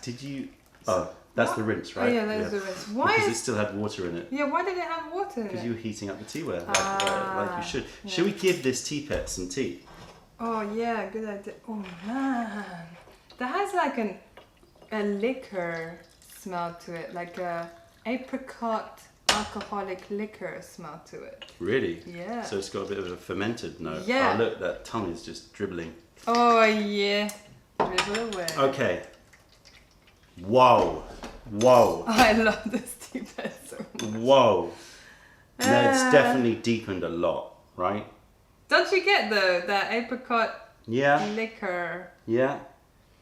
did you... Oh, that's the rinse, right? Oh yeah, that's the rinse. Why Because it is... still had water in it. Yeah, why did it have water in Because it? you were heating up the teaware like you should. Yeah. Should we give this tea pet some tea? Oh yeah, good idea. Oh man. That has like an a liquor smell to it, like a apricot alcoholic liquor smell to it. Really? Yeah. So it's got a bit of a fermented note. Yeah. Oh, look, that tongue is just dribbling. Oh yeah, dribble away. Okay. Whoa. Whoa. I love this tea bed so much. Whoa. No, it's definitely deepened a lot, right? Don't you get though that apricot Yeah. liquor? Yeah.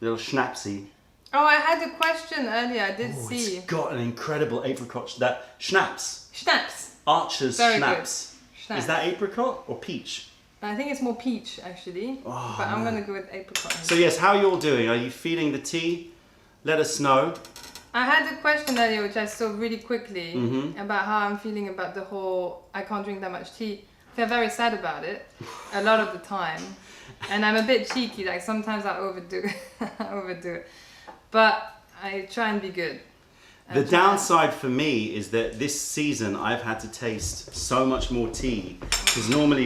Little schnapsy. Oh, I had a question earlier. I did Oh, see. it's got an incredible apricot. That schnapps. Schnapps. Archer's Very schnapps. good. Schnapps. Is that apricot or peach? I think it's more peach actually, Oh, but I'm gonna go with apricot. So yes, how are you all doing? Are you feeling the tea? Let us know. I had a question earlier, which I saw really quickly, Mm-hmm. about how I'm feeling about the whole I can't drink that much tea. I feel very sad about it a lot of the time, and I'm a bit cheeky. Like sometimes I overdo it, but I try and be good. The downside for me is that this season I've had to taste so much more tea because normally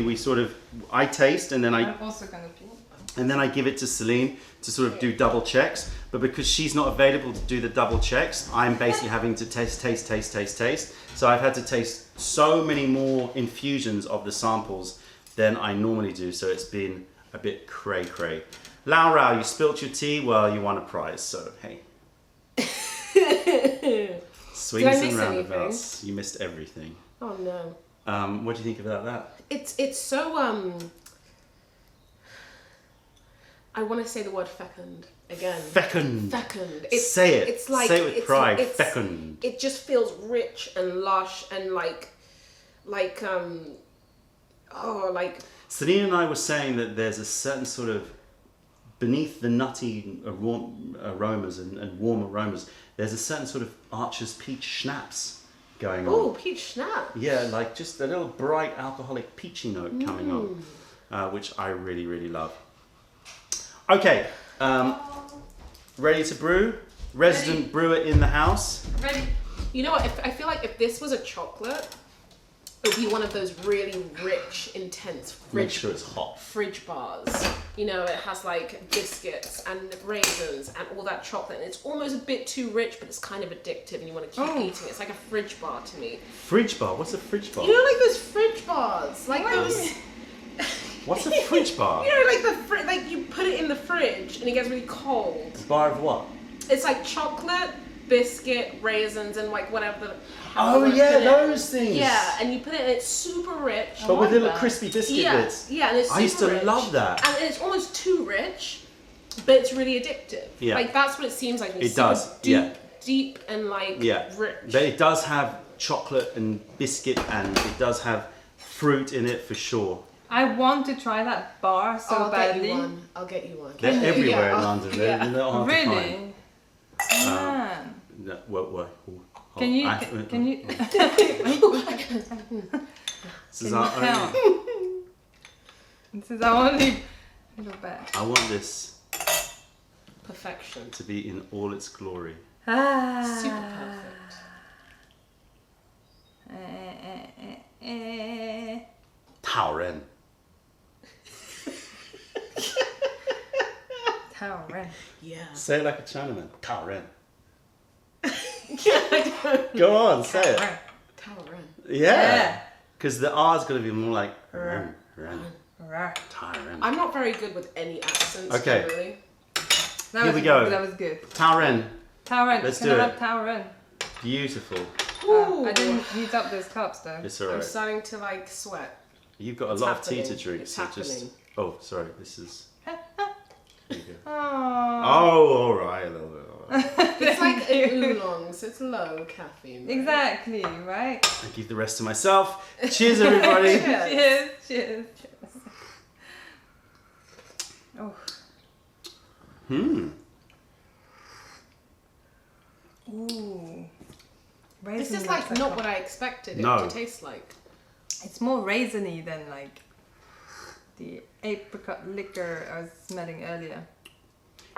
I taste and then I'm also gonna pee. I give it to Celine to sort of do double checks. But because she's not available to do the double checks, I'm basically having to taste. So I've had to taste so many more infusions of the samples than I normally do. So it's been a bit cray. Lau Rao, you spilt your tea. Well, you won a prize. So hey. Swings and miss roundabouts. You missed everything. Oh no. What do you think about that? It's so I want to say the word fecund again. Fecund. Fecund. Say it. It's like say it with pride. It's, Fecund. it just feels rich and lush and like Celine and I were saying that there's a certain sort of beneath the nutty aromas and warm aromas. There's a certain sort of Archer's peach schnapps going on. oh, peach schnapps. Yeah, like just a little bright alcoholic peachy note coming on, which I really love. Okay, ready to brew? Resident brewer in the house. Ready? You know what? I feel like if this was a chocolate, it would be one of those really rich, intense Make sure it's hot. fridge bars. You know, it has like biscuits and raisins and all that chocolate, and it's almost a bit too rich, but it's kind of addictive, and you want to keep eating. It's like a fridge bar to me. Fridge bar? What's a fridge bar? You know, like those fridge bars, like those. What's a fridge bar? You know, like like you put it in the fridge and it gets really cold. Bar of what? It's like chocolate, biscuit, raisins, and like whatever. Oh yeah, those things. Yeah, and you put it, and it's super rich. But with little crispy biscuit bits. Yeah, and it's super I used to rich. love that. And it's almost too rich, but it's really addictive. Yeah. Like that's what it seems like. It does, yeah. Deep and like rich. But it does have chocolate and biscuit, and it does have fruit in it for sure. I want to try that bar so I'll badly. get you one. I'll get you one. They're everywhere in Yeah. London. They're not hard to find. Really? Man. No, Can you? Can you? This is our count? only. This is our only little bag. I want this Perfection. to be in all its glory. Super perfect. Taoren. Taoren. Yeah. Say it like a Chinaman. Taoren. Yeah. Go on, say it. Taoren. Yeah. Because the R's got to be more like Ren. Rar. Taoren. I'm not very good with any accents. Okay. Really. That Here was we go. Good, that was good. Taoren. Taoren. Let's Can do I it. have Taoren? Beautiful. I didn't heat up those cups though. It's I'm alright. starting to like sweat. You've got a It's lot of tea happening. to drink, It's so just. happening. Oh, sorry. This is. There you go. Aww. Oh, all right. A little bit. All right. It's like a oolong, so it's low caffeine. Right? Exactly, right? I keep the rest to myself. Cheers, everybody. Cheers, cheers. Oh. Ooh. This is Raisin like nuts, not what I expected it No. to taste like. It's more raisiny than like the apricot liquor I was smelling earlier.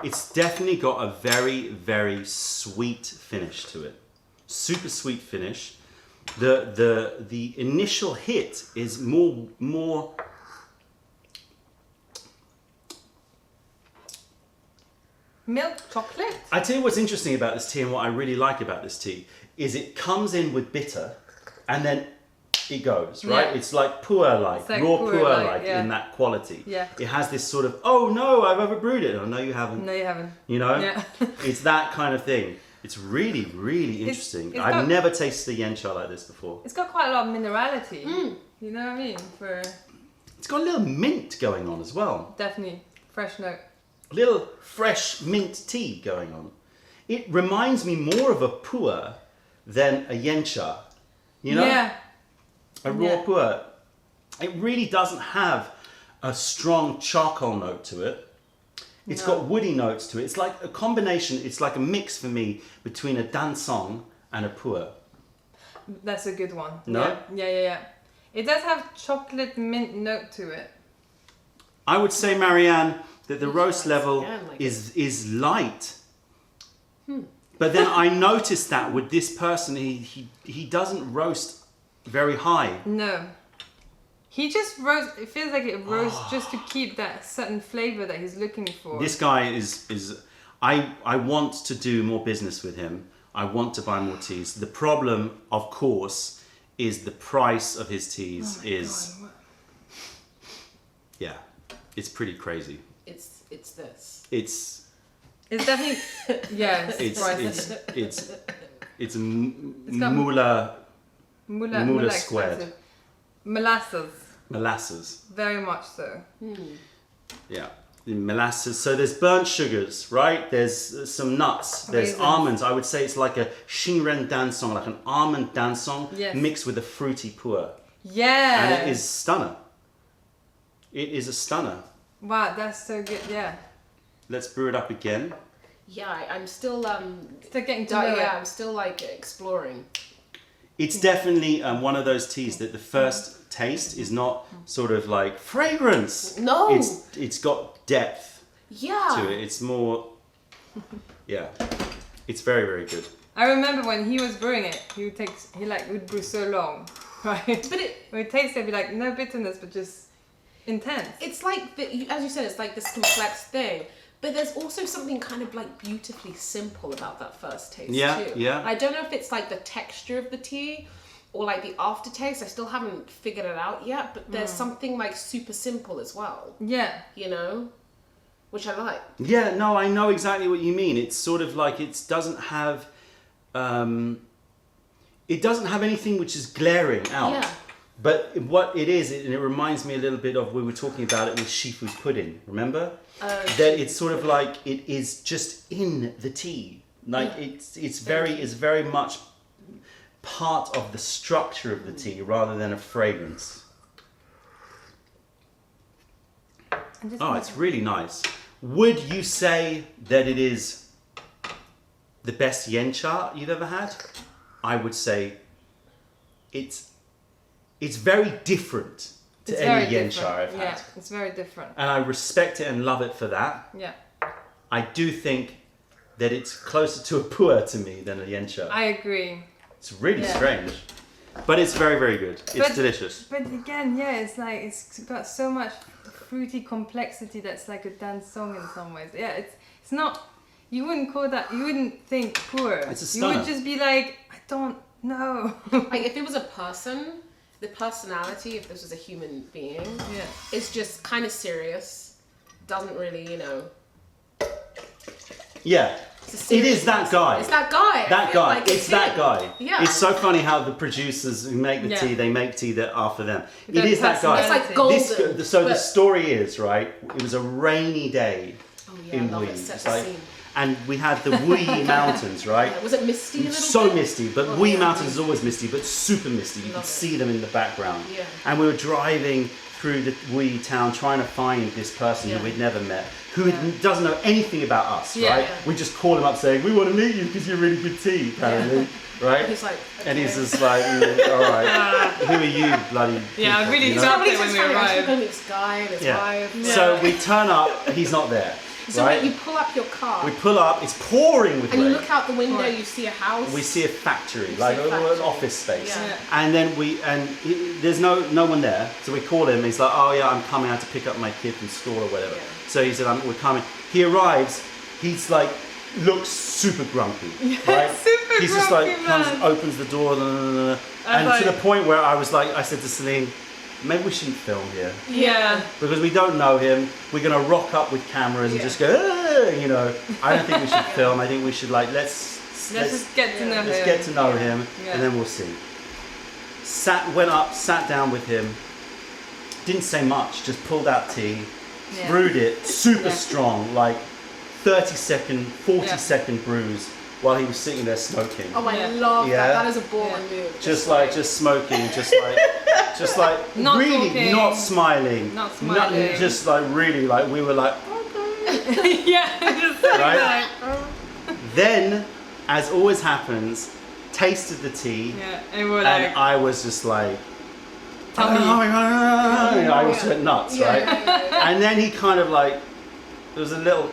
It's definitely got a very sweet finish to it. Super sweet finish. The initial hit is more Milk chocolate? I tell you what's interesting about this tea and what I really like about this tea is it comes in with bitter and then it goes, right? Yeah. It's like pu'er-like, It's like raw pu'er-like, pu'er-like yeah. in that quality. Yeah. It has this sort of, oh no, I've overbrewed it. Oh no, you haven't. No, you haven't. You know? Yeah. It's that kind of thing. It's really, really interesting. it's I've got- never tasted a yancha like this before. It's got quite a lot of minerality. You know what I mean? For It's got a little mint going on as well. definitely fresh note. Little fresh mint tea going on. It reminds me more of a pu'er than a yancha. You know? Yeah. A raw Yeah. pu'er. It really doesn't have a strong charcoal note to it. It's got woody notes to it. It's like a combination, it's like a mix for me between a dansong and a pu'er. That's a good one. No? Yeah. It does have chocolate mint note to it. I would say, Marianne, that the roast Yes, level again, like is light. But then I noticed that with this person, he doesn't roast very high. No. He just roasts, it feels like it roasts just to keep that certain flavor that he's looking for. This guy is I want to do more business with him. I want to buy more teas. The problem, of course, is the price of his teas is God. yeah, it's pretty crazy. It's this. It's It's definitely, yeah, it's pricey. it's got moolah Mula squared. expensive. Molasses, molasses. very much so. Yeah, the molasses. So there's burnt sugars, right? There's some nuts. There's Raisins. almonds. I would say it's like a Xingren dansong, like an almond dansong Yes. mixed with a fruity pu'er. Yeah. And it is stunner. It is a stunner. Wow, that's so good. Yeah. Let's brew it up again. Yeah, I'm still Still getting to know it. I'm still like exploring. It's definitely one of those teas that the first taste is not sort of like fragrance. No. It's got depth Yeah. to it. It's more, yeah. It's very, very good. I remember when he was brewing it, he would brew so long, right? But when it tastes, it'd be like no bitterness, but just intense. it's like as you said, it's like this complex thing. But there's also something kind of like beautifully simple about that first taste Yeah, too. yeah. I don't know if it's like the texture of the tea or like the aftertaste. I still haven't figured it out yet. But there's something like super simple as well. Yeah. You know, which I like. Yeah, no, I know exactly what you mean. It's sort of like it doesn't have anything which is glaring out. Yeah. But what it is, and it reminds me a little bit of, we were talking about it with shifu pudding, remember? That it's sort of like it is just in the tea. Like it's very much part of the structure of the tea rather than a fragrance. Oh, it's really nice. Would you say that it is the best yancha you've ever had? I would say it's very different to It's any very yancha different. I've Yeah, had. it's very different. And I respect it and love it for that. Yeah. I do think that it's closer to a pu'er to me than a yancha. I agree. It's really Yeah. strange. But it's very, very good. It's But- delicious. But again, yeah, it's like it's got so much fruity complexity that's like a dance song in some ways. Yeah, it's not. You wouldn't call that. You wouldn't think poor. It's a You would stunner. just be like, I don't know. Like if it was a person, the personality, if this was a human being, Yeah. is just kind of serious. Doesn't really, you know. Yeah. It's a It serious is that person. guy. It's that guy. I That feel guy. like It's that him. guy. Yeah. It's so funny how the producers who make the Yeah. tea, they make tea that are for them. It That is that guy. It's like personality. golden. So the but- story is, right, it was a rainy day Oh yeah, in I love WUYI. it. Set It's the like- scene. and we had the WUYI mountains, right? Was it misty a little So bit? misty, but Oh, WUYI yeah. Mountains is always misty, but super misty. You Love could it. see them in the background. Yeah. And we were driving through the WUYI town trying to find this person Yeah. who we'd never met, who doesn't know anything about us, Yeah. right? Yeah. We just call him up saying, we want to meet you because you're really good tea, apparently, right? He's like, And he's okay. just like, all right, who are you, bloody Yeah, I people," really you know? felt Somebody it when just we found it. I arrived. should go meet this guy and his Yeah. wife. So we turn up, he's not there, So right? when you pull up your car We pull up, it's pouring with and you rain. look out the window, Right. you see a house. We see a factory, You like see a an factory. office space, Yeah. and then there's no one there, so we call him. He's like, "Oh yeah, I'm coming out to pick up my kid from school or whatever." Yeah. So he said, "We're coming." He arrives. he's like, looks super grumpy, right? Super he's just like, grumpy, comes, man. opens the door, and like- to the point where I was like, I said to Celine, maybe we shouldn't film here. Yeah. Because we don't know him, we're gonna rock up with cameras and just go, "Ah," you know. I don't think we should film. I think we should like let's just get to know him. let's get to know him, Yeah. and then we'll see. Went up, sat down with him. Didn't say much. Just pulled out tea, Yeah. brewed it, super Yeah. strong, like 30-second, 40-second Yeah. brews while he was sitting there smoking. Oh, I Yeah. love Yeah. that. That is a baller move. Just smoking, just like Not really talking. not smiling, Not smiling. just like really like we were like. Yeah. Just sitting Right? there like, Then, as always happens, tasted the tea, yeah. And we're and like, I was just like, tell me. I just went nuts, Yeah, right? yeah, yeah. And then he kind of like, there was a little,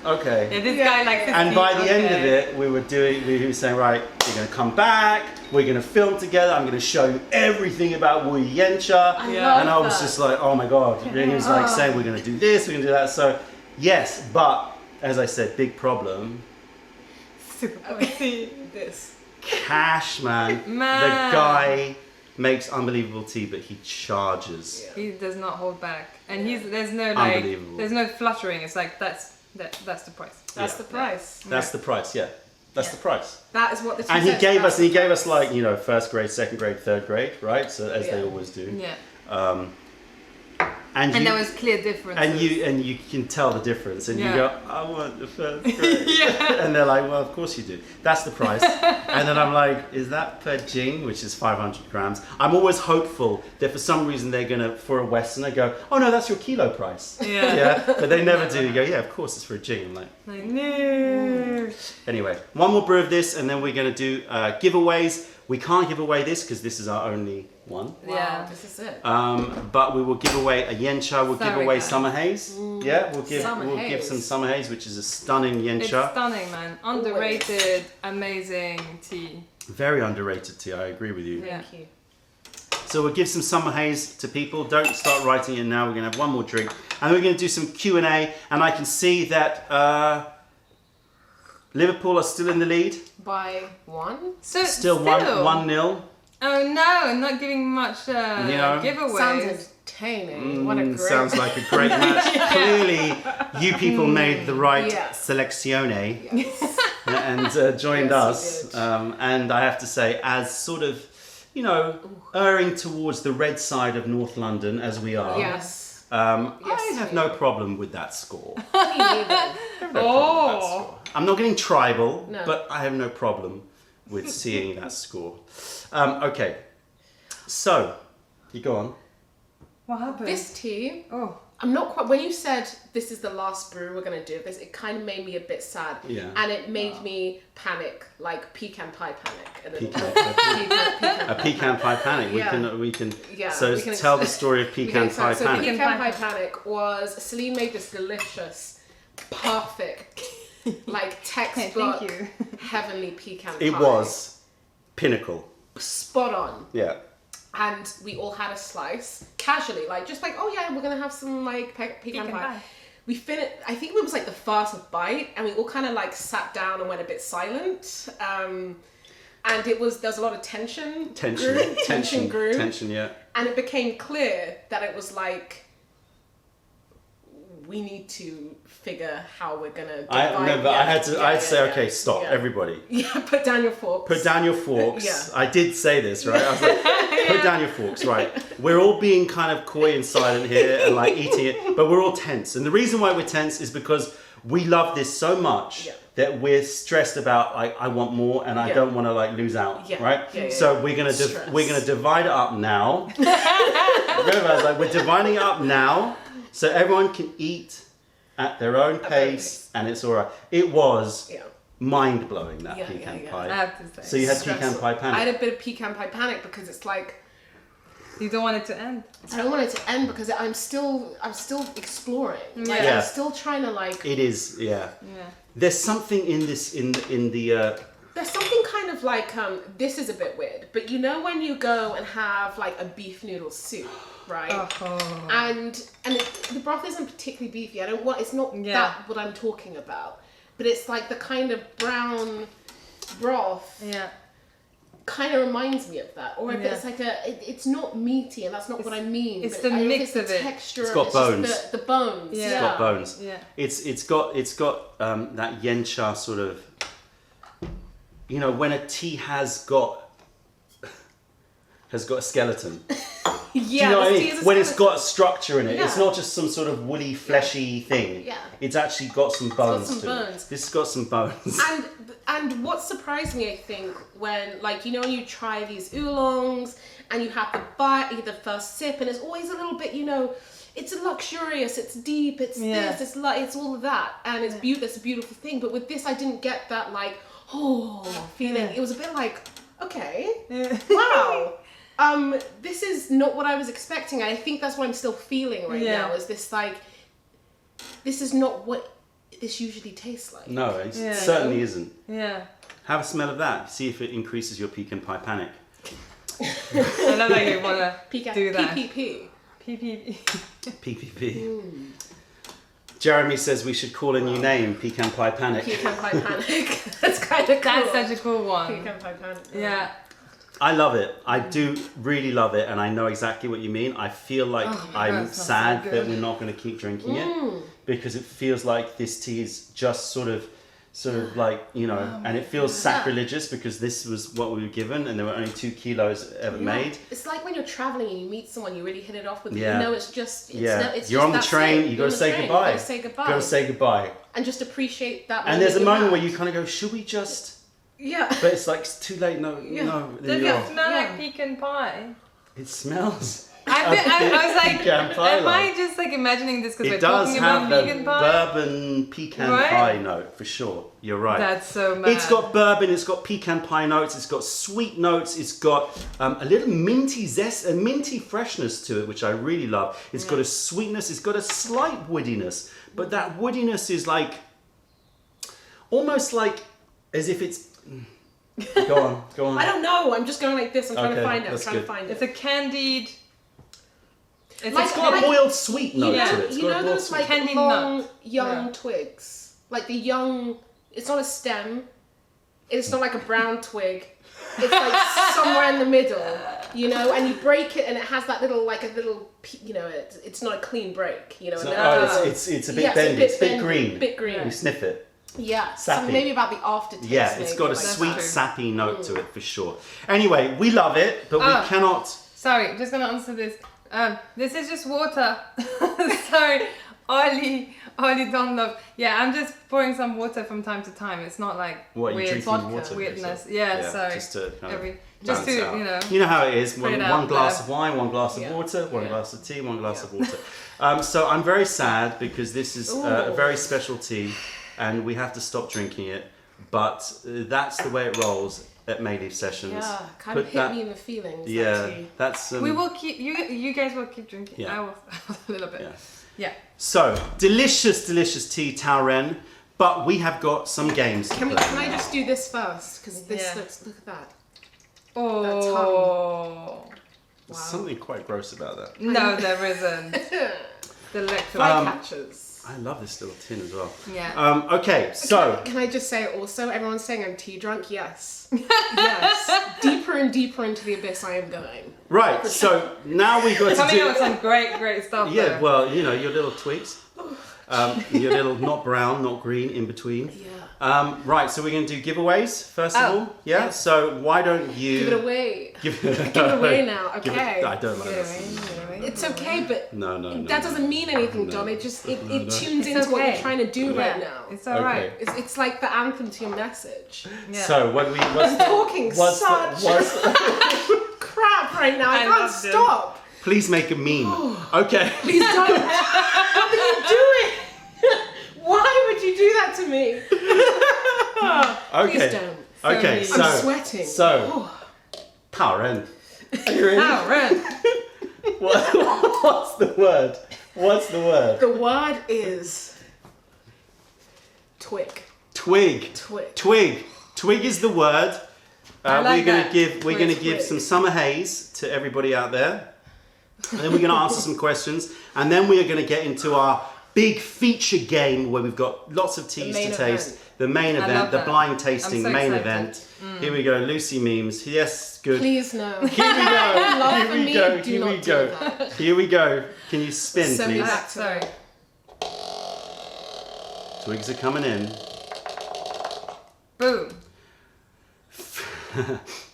okay. Yeah, this guy likes to And see, by the end of okay. it, we were saying, right, you're going to come back, we're going to film together, I'm going to show you everything about WUYI YANCHA. Yeah. And I was just like, oh my God. And he was like saying, we're going to do this, we're going to do that. So, yes, but as I said, big problem. Super funny. This. Cash, man. Man. The guy makes unbelievable tea, but he charges. Yeah. He does not hold back, and there's no like, Unbelievable. there's no fluttering. It's like that's the price. That's Yeah. the price. That's the price, yeah. That's the price. That is what the tea And he says, gave that's us the price. like, you know, first grade, second grade, third grade, right? So as they Yeah. always do. Yeah, And and you, there was clear differences. and you can tell the difference, and you Yeah. go, I want the first grade. Yeah. And they're like, well, of course you do. That's the price. And then I'm like, is that per JING, which is 500 grams? I'm always hopeful that for some reason they're gonna, for a Westerner, go, oh no, that's your kilo price. Yeah. Yeah. But they never do. You go, yeah, of course it's for a JING. I'm like, Like, no. anyway, one more brew of this, and then we're gonna do giveaways. We can't give away this because this is our only one. Wow, Yeah. this is it. But we will give away a YANCHA. We'll give Sorry, away guys. Summer Haze. Yeah, we'll give Summer give Haze. some Summer Haze, which is a stunning It's YANCHA. stunning, man. Underrated, amazing tea. Very underrated tea. I agree with you. Yeah. Thank you. So we'll give some Summer Haze to people. Don't start writing it now. We're gonna have one more drink, and we're gonna do some Q&A. And I can see that Liverpool are still in the lead. By one? So Still 1-0. Oh no, not giving much know, giveaways. Sounds entertaining. What a great... Sounds like a great match. Clearly, you people made the right Yes. selezione. Yes. And joined Yes, us. you did. And I have to say, as sort of, you know, erring towards the red side of North London as we are, Yes. I Yes, have we no are. problem with that score. Me neither. Oh. I'm not getting tribal, No. but I have no problem with seeing that score. Okay, so you go on. What happened? This tea, Oh. I'm not quite... When you said this is the last brew we're going to do this, it kind of made me a bit sad. Yeah. And it made me panic, like pecan pie panic. A little Pecan bit. pie Pecan A pecan pie panic. Yeah. We can. Yeah, So we can tell the story of pecan pie So panic. pecan pie panic was... Celine made this delicious, perfect, like textbook, Thank you. heavenly pecan pie. It was pinnacle. Spot on. Yeah. And we all had a slice casually, like just like, oh yeah, we're gonna have some like pecan pie. We finished. I think it was like the first bite, and we all kind of like sat down and went a bit silent. And there was a lot of tension. Tension. grew. Tension. Yeah. And it became clear that it was like, we need to figure how we're gonna divide. I had to. I'd say, okay, stop, yeah. everybody. Yeah, put down your forks. Put down your forks. Yeah. I did say this, right? I was like, put down your forks, right? We're all being kind of coy and silent here and like eating it, but we're all tense. And the reason why we're tense is because we love this so much Yeah. that we're stressed about like, I want more and I Yeah. don't want to like lose out, Yeah. right? Yeah, yeah, So yeah. we're gonna Stress. we're gonna divide it up now. Remember, I was like, we're dividing it up now so everyone can eat at their own pace and it's all right. It was Yeah. mind blowing, that Yeah, pecan yeah, yeah. pie. I have to say. So you had Stressful. pecan pie panic. I had a bit of pecan pie panic because it's like, You don't want it to end. I don't want it to end because I'm still exploring. Like Yeah. I'm still trying to like. It is, yeah. Yeah. There's something in this in the There's something kind kind of like this is a bit weird, but you know when you go and have like a beef noodle soup, right? Oh. And the broth isn't particularly beefy. It's not that what I'm talking about, but it's like the kind of brown broth. Yeah. Kind of reminds me of that, or if it's like it's not meaty, and that's not what I mean. It's but the mix of it. It's Texture. got bones. Just the bones. Yeah. It's got bones. Yeah. It's got that YANCHA sort of, you know, when a tea has got a skeleton. Yeah. Do you know what I mean? When it's got a skeleton. structure in it. Yeah. It's not just some sort of woolly, fleshy thing. Yeah. It's actually got some bones some to bones. it. This has got some bones. And what surprised me, I think, when like you know when you try these oolongs and you have the bite, you get the first sip, and it's always a little bit, you know, it's luxurious, it's deep, it's this, it's all of that, and it's it's a beautiful thing. But with this, I didn't get that like feeling. It was a bit like, okay, wow. This is not what I was expecting. I think that's what I'm still feeling right now. Is this like, this is not what this usually tastes like. No, it certainly isn't. Yeah. Have a smell of that. See if it increases your pecan pie panic. I love that you want to do that. PPP. PPP. PPP. Jeremy says we should call a new name, Pecan Pie Panic. Pecan pie panic. That's kind of cool. That's such a cool one. Pecan pie panic. Yeah. I love it. I do really love it, and I know exactly what you mean. I feel like I'm sad that we're not going to keep drinking it, because it feels like this tea is just sort of like, you know, and it feels sacrilegious because this was what we were given, and there were only 2 kilos ever made. It's like when you're traveling and you meet someone you really hit it off with. Yeah. You know, it's just You're on the train. You got to say goodbye. You got to say goodbye. Got to say goodbye. And just appreciate that. And there's a moment where you kind of go, should we just? Yeah. But it's like, it's too late. No. Does Then it smell like pecan pie? it smells. I was like, Pecan pie, am I just like imagining this because we're It does talking have about the vegan pie? bourbon pecan Right? pie note for sure. You're right. That's so mad. It's got bourbon, it's got pecan pie notes, it's got sweet notes, it's got a little minty zest, a minty freshness to it, which I really love. It's got a sweetness, it's got a slight woodiness, but that woodiness is like, almost like as if it's... Go on. I don't know. I'm just going like this. I'm trying to find it. that's good. It's a candied. It's got a boiled sweet note to it. It's You got a know boiled those sweet. like Candy long, nut. young twigs? Like the young... It's not a stem. It's not like a brown twig. It's like somewhere in the middle, you know, and you break it and it has that little, you know, it's not a clean break, you know. It's a bit bendy, it's a bit green. Bit green. You sniff it. Yeah, Sappy. so maybe about the aftertaste. Yeah, it's got a maybe, like sweet, that. sappy note to it for sure. Anyway, we love it, but we cannot... Sorry, I'm just gonna answer this. This is just water. Sorry, Ollie don't love. Yeah, I'm just pouring some water from time to time. It's not like What, you weird drinking vodka water, weirdness. basically? Yeah, sorry. Just to kind of just to balance it out. you know. You know how it is. Put it One out glass there. of wine, one glass of water, one glass of tea, one glass of water. So I'm very sad because this is a very special tea, and we have to stop drinking it. But that's the way it rolls at Mayleaf Sessions. Yeah, kind of hit me in the feelings. Yeah, that tea. that's... We will keep you guys will keep drinking. Yeah. I will a little bit. Yeah. So, delicious tea, Teaware, but we have got some games to Can play. I just do this first? Because this look at that. Oh. There's something quite gross about that. No, there isn't. Delectable. Flycatchers. I love this little tin as well. Yeah. Okay, so... Can I just say also, everyone's saying I'm tea drunk? Yes. Yes. Deeper and deeper into the abyss I am going. Right, so now we've got to Coming do... up with some great stuff. Yeah, there. well, you know, your little tweaks. Your little not brown, not green, in between. Yeah. Right, so we're going to do giveaways, first of all. Yeah, so why don't you... Give it away. Give Give it away now, okay. I don't like this. It's okay, but No. that doesn't mean anything, John. It just it tunes It's into what okay. you're trying to do right now. It's alright. Okay. It's like the anthem to your message. Yeah. So, what we... I'm talking what's such crap right now. I can't loved it. the, stop. please make a meme. Okay. Please don't. What are you doing? Why would you do that to me? Okay. Please don't. Okay, mean. so... I'm sweating. So, Teaware. Are you ready? Teaware. What's the word? What's the word? The word is twig. Twig. Twig. Twig. Twig is the word. like we're gonna give Twig. some summer haze to everybody out there, and then we're gonna answer some questions, and then we are gonna get into our big feature game where we've got lots of teas to taste. event. The main love event, the that. blind tasting I'm so main excited. event. Here we go, Lucy memes. Yes, good. Please no. Here we go. Love Here for we me, go. do Here we not do go. that. Here we go. Can you spin, Send me please? back to Sorry. Twigs are coming in. Boom.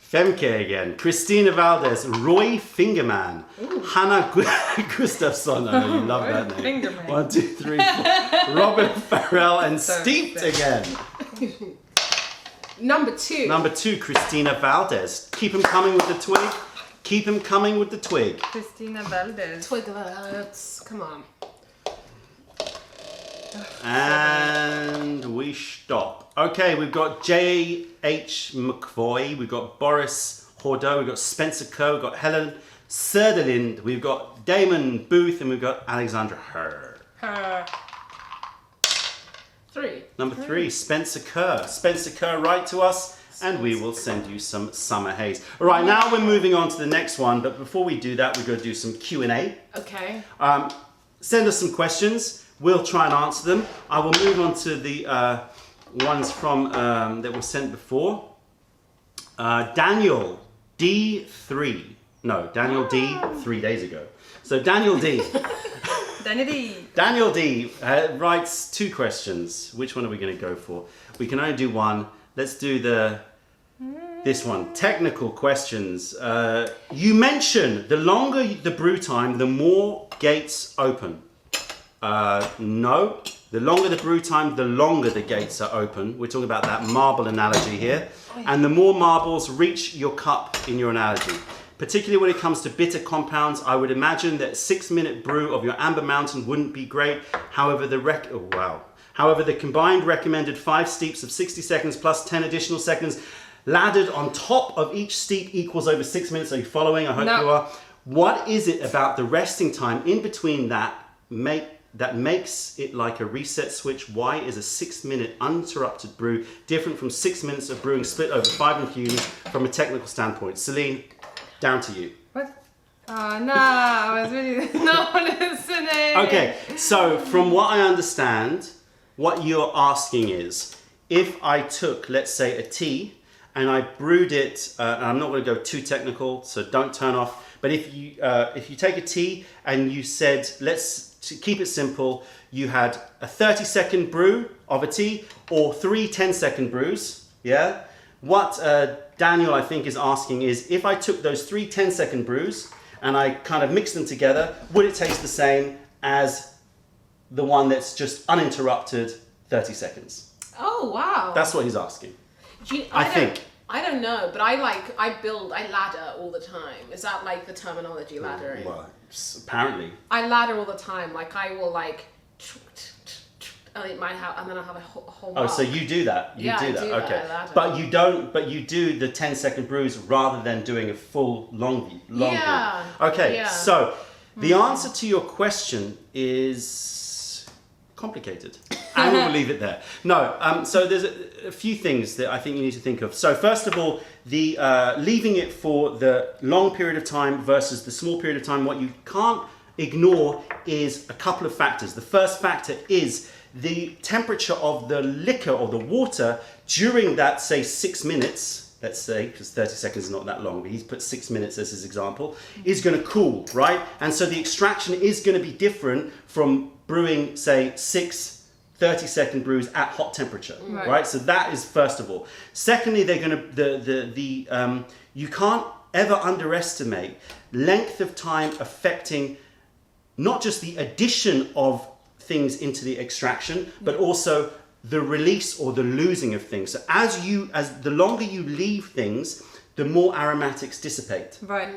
Femke again, Christina Valdez, Roy Fingerman, Hannah Gustafsson. Oh, you love Roy that name. Fingerman. 1, 2, 3, 4. Robert Farrell and So Steeped sick. again. Number 2. Number 2, Christina Valdez. Keep him coming with the twig. Keep him coming with the twig. Christina Valdez. Twig alert. Come on. And we stop. Okay, we've got J.H. McVoy, we've got Boris Hordeau, we've got Spencer Coe, we've got Helen Söderlind, we've got Damon Booth, and we've got Alexandra Herr. 3. Number 3, Spencer Kerr. Spencer Kerr, write to us, and we will send you some summer haze. All right, now we're moving on to the next one, but before we do that, we're going to do some Q&A. Okay. Send us some questions. We'll try and answer them. I will move on to the ones from that were sent before. Daniel D3. No, Daniel D 3 days ago. So Daniel D. Danny D. Daniel D writes 2 questions. Which one are we going to go for? We can only do one. Let's do this one. Technical questions. You mentioned the longer the brew time, the more gates open. No. The longer the brew time, the longer the gates are open. We're talking about that marble analogy here. And the more marbles reach your cup in your analogy. Particularly when it comes to bitter compounds, I would imagine that 6-minute brew of your Amber Mountain wouldn't be great. However, the combined recommended 5 steeps of 60 seconds plus 10 additional seconds laddered on top of each steep equals over 6 minutes. Are you following? I hope No. you are. What is it about the resting time in between that makes it like a reset switch? Why is a 6-minute uninterrupted brew different from 6 minutes of brewing split over 5 infusions from a technical standpoint? Celine, down to you. What? Oh no, I was really not listening. Okay, so from what I understand, what you're asking is, if I took, let's say, a tea and I brewed it, and I'm not going to go too technical, so don't turn off. But if you take a tea and you said, to keep it simple, you had a 30-second brew of a tea or 3 10-second brews, yeah? What Daniel, I think, is asking is, if I took those 3 10-second brews and I kind of mixed them together, would it taste the same as the one that's just uninterrupted 30 seconds? Oh, wow. That's what he's asking. I think. I don't know, but I ladder all the time. Is that like the terminology, laddering? Well, apparently. I ladder all the time. Like I will like, and then I'll have a whole. Oh, so you do that? You Yeah, do I that. do that, Okay. I ladder. But you don't. But you do the 10-second brews rather than doing a full long Yeah. brew. Okay. Yeah. So the answer to your question is complicated, and we'll leave it there. No. So there's a few things that I think you need to think of. So first of all, the leaving it for the long period of time versus the small period of time. What you can't ignore is a couple of factors. The first factor is the temperature of the liquor or the water during that, say, 6 minutes, let's say, because 30 seconds is not that long, but he's put 6 minutes as his example, is going to cool, right? And so the extraction is going to be different from brewing, say, 6 30-second brews at hot temperature, right? So that is first of all. Secondly, they're going to, you can't ever underestimate length of time affecting not just the addition of things into the extraction, but also the release or the losing of things. So as the longer you leave things, the more aromatics dissipate. Right.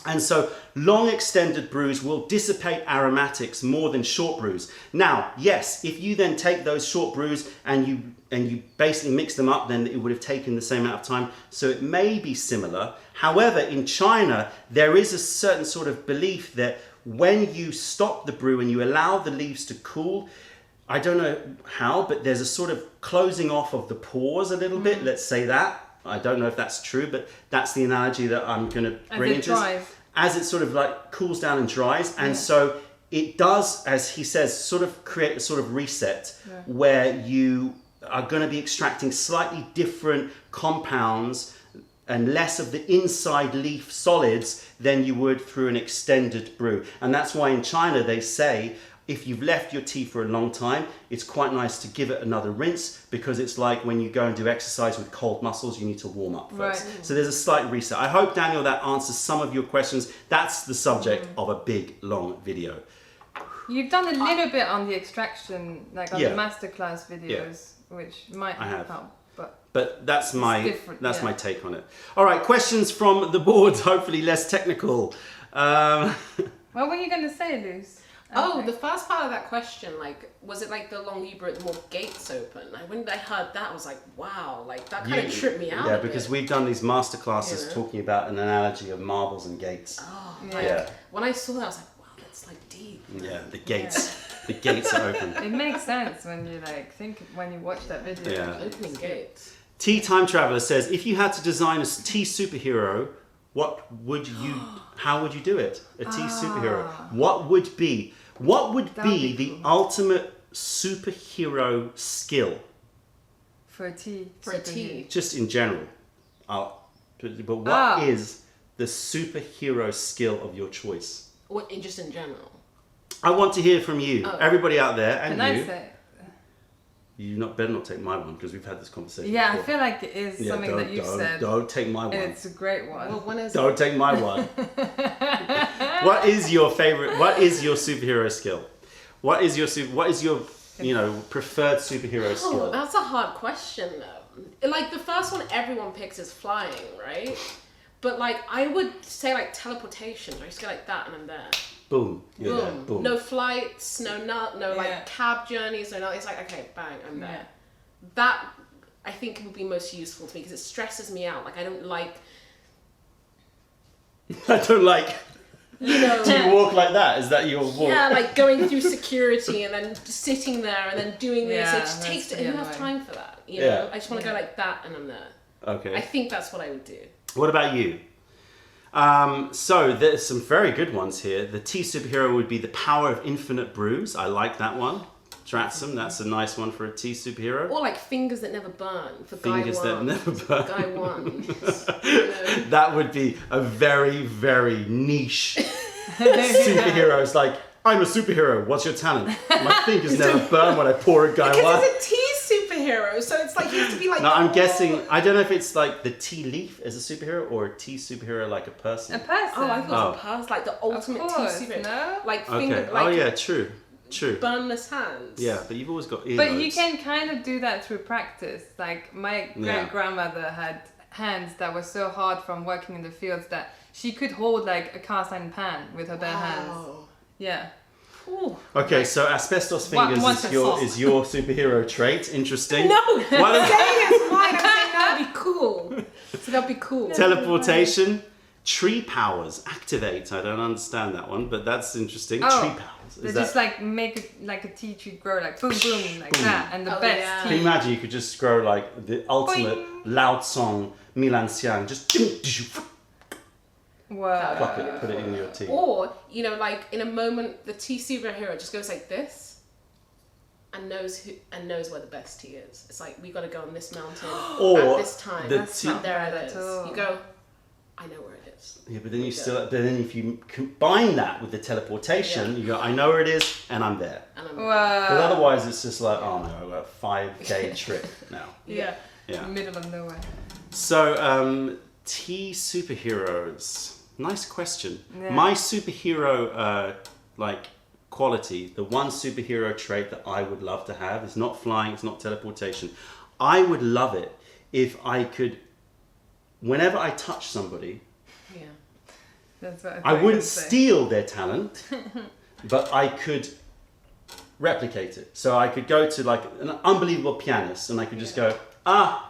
And so long extended brews will dissipate aromatics more than short brews. Now, yes, if you then take those short brews and you basically mix them up, then it would have taken the same amount of time. So it may be similar. However, in China, there is a certain sort of belief that when you stop the brew and you allow the leaves to cool, I don't know how, but there's a sort of closing off of the pores a little bit, let's say that. I don't know if that's true, but that's the analogy that I'm going to bring into this. As it sort of like cools down and dries, and so it does, as he says, sort of create a sort of reset where you are going to be extracting slightly different compounds and less of the inside leaf solids than you would through an extended brew. And that's why in China they say, if you've left your tea for a long time, it's quite nice to give it another rinse, because it's like when you go and do exercise with cold muscles, you need to warm up first. Right. So there's a slight reset. I hope, Daniel, that answers some of your questions. That's the subject of a big, long video. You've done a little bit on the extraction, like on the masterclass videos, which might help. But that's my my take on it. All right, questions from the board, hopefully less technical. What were you going to say, Luz? Oh, the first part of that question, like, was it like the Longjing brew with more gates open? When I heard that, I was like, wow, like that kind of tripped me out. Yeah, because we've done these masterclasses talking about an analogy of marbles and gates. Oh, when I saw that, I was like, wow, that's like deep. Yeah, the gates. The gates are open. It makes sense when you when you watch that video. Yeah. Opening gates. Tea Time Traveler says, if you had to design a tea superhero, how would you do it? A tea superhero. What would be the ultimate superhero skill? For a tea. Just in general. But what is the superhero skill of your choice? What, just in general? I want to hear from you. Everybody out there, and Can you. I say? You better not take my one, because we've had this conversation Yeah, before. I feel like it is something that you've said. Don't take my one. It's a great one. Well, don't take my one. What is your favorite? What is your superhero skill? What is your preferred superhero skill? Oh, that's a hard question though. Like the first one everyone picks is flying, right? But like I would say like teleportation. I just go like that and I'm there. Boom. You're there. Boom. No flights, no like cab journeys, no nothing. It's like, okay, bang, I'm there. That I think would be most useful to me because it stresses me out. Like I don't like. You know. Do you walk like that? Is that your walk? Yeah, like going through security and then sitting there and then doing this. Yeah, it just takes enough time for that. You know, I just want to go like that and I'm there. Okay. I think that's what I would do. What about you? So there's some very good ones here. The tea superhero would be the power of infinite brews. I like that one. Dratsum, that's a nice one for a tea superhero. Or like fingers that never burn for fingers guy one. That never burn. Guy one. That would be a very, very niche superhero. It's like, I'm a superhero. What's your talent? My fingers never burn when I pour a guy one. Because it's a tea superhero, so it's like you have to be like. No, I'm guessing. I don't know if it's like the tea leaf as a superhero or a tea superhero like a person. A person. Oh, I thought it was a person, like the ultimate tea superhero. No? Like finger. Okay. Like, yeah, true. Burnless hands. Yeah, but you've always got earlobes. But you can kind of do that through practice. Like my great-grandmother had hands that were so hard from working in the fields that she could hold like a cast iron pan with her bare hands. Yeah. Ooh. Okay, so asbestos fingers is your superhero trait. Interesting. No, I'm saying it's mine. I'm saying that'd be cool. So that'd be cool. Teleportation, tree powers, activate. I don't understand that one, but that's interesting. Tree powers. They just like make a tea tree grow like boom boom like that, and the best tea. Can you imagine you could just grow like the ultimate loud song Milan Xiang, just pluck it, put it in your tea. Or, you know, like in a moment the tea superhero just goes like this and knows where the best tea is. It's like we gotta go on this mountain at this time. And there it is. You go, I know where it is. Yeah, but then if you combine that with the teleportation, you go, I know where it is and I'm there. But otherwise it's just like, oh no, I've got a 5-day trip now. Yeah. Middle of nowhere. So, tea superheroes. Nice question. Yeah. My superhero quality, the one superhero trait that I would love to have is not flying, it's not teleportation. I would love it if I could, whenever I touch somebody, that's what I wouldn't steal their talent, but I could replicate it. So I could go to like an unbelievable pianist and I could just go,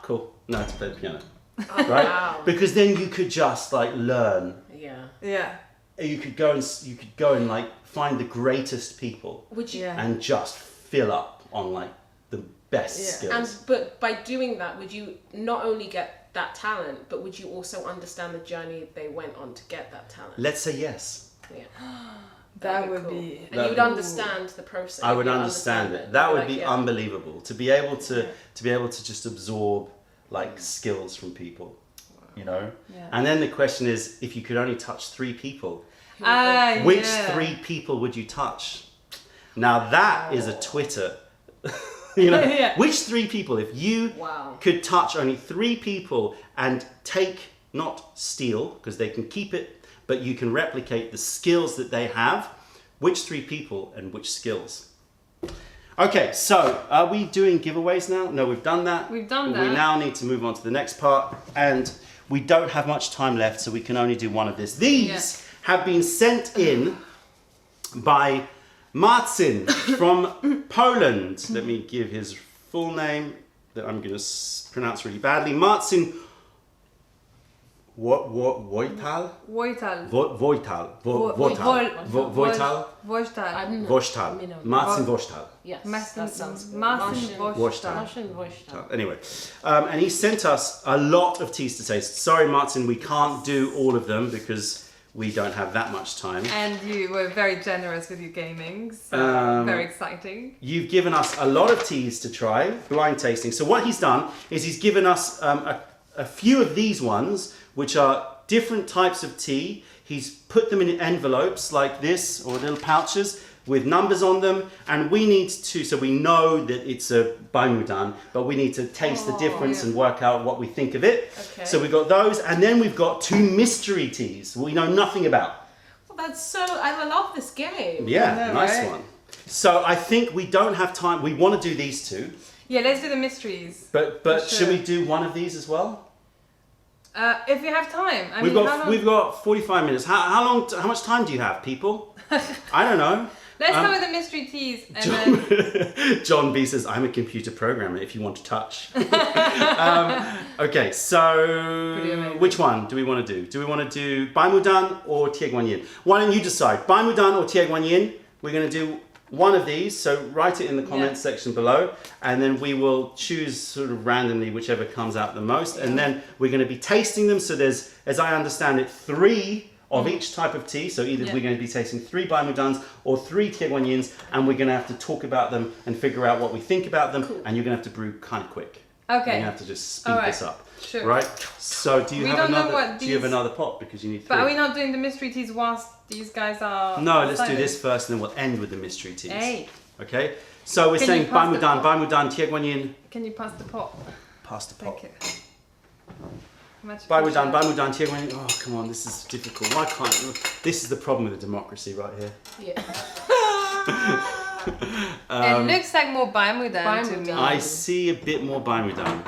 cool, know how to play the piano. Right? Wow. Because then you could just like learn. Yeah. You could go and like find the greatest people. Would you? And just fill up on like the best Yeah. skills. But by doing that, would you not only get that talent, but would you also understand the journey they went on to get that talent? Let's say yes. Yeah. That That'd would cool. be. And you would understand the process. I would You'd understand it. You'd That be would like, be yeah. unbelievable to be able to just absorb like skills from people, you know. Yeah. And then the question is, if you could only touch 3 people, Ah, which yeah. 3 people would you touch? Now that is a Twitter. You know, Yeah. which 3 people? If you Wow. could touch only 3 people and take, not steal, because they can keep it, but you can replicate the skills that they have, which 3 people and which skills? Okay, so are we doing giveaways now? No, we've done that. We've done We that. now need to move on to the next part, and we don't have much time left, so we can only do one of this. These have been sent in by Marcin from Poland. Let me give his full name that I'm going to pronounce really badly. Marcin Wojtal? Wojtal. Wojtal. Wojtal. Voshtal. Marcin Voshtal. Yes, Marcin that sounds good. Marcin Voshtal. Voshtal. Anyway, and he sent us a lot of teas to taste. Sorry, Martin, we can't do all of them because we don't have that much time. And you were very generous with your gaming, so very exciting. You've given us a lot of teas to try, blind tasting. So what he's done is he's given us a few of these ones, which are different types of tea. He's put them in envelopes like this, or little pouches with numbers on them, and we need to, so we know that it's a Baimudan, but we need to taste the difference and work out what we think of it. Okay. So we've got those, and then we've got 2 mystery teas we know nothing about. Well, that's so. I love this game. Yeah, know, nice right? one. So I think we don't have time. We want to do these 2, Yeah, let's do the mysteries. but For should sure. we do one of these as well? If you have time. I We've mean, how long? got 45 minutes. How much time do you have, people? I don't know. Let's start with the mystery teas, and then John B says, "I'm a computer programmer. If you want to touch." Okay, so Pretty amazing. which one do we want to do? Do we want to do Baimudan or Tieguanyin? Why don't you decide? Baimudan or Tieguanyin? We're going to do one of these. So write it in the comments section below, and then we will choose sort of randomly whichever comes out the most, and then we're going to be tasting them. So there's, as I understand it, 3 of each type of tea. So either we're going to be tasting 3 Baimudans or 3 Tieguanyins, and we're going to have to talk about them and figure out what we think about them, and you're going to have to brew kind of quick. okay. You're going to have to just speed Alright. this up. Sure. Right? So do you We have don't know another what do you have these- another pot, because you need 3? But are we not doing the mystery teas whilst these guys are? No, let's do silent? this first, and then we'll end with the mystery teas. Hey, Okay? So we're Can saying you pass the Baimudan, pot? Baimudan, Tieguanyin, can you pass the pot? pass the pot. Thank you. Much Baimudan, appreciated. Baimudan, Tieguanyin. Oh, come on, this is difficult. Why can't... This is the problem with the democracy right here. Yeah. It looks like more Baimudan to me. Baimudan. I see a bit more Baimudan.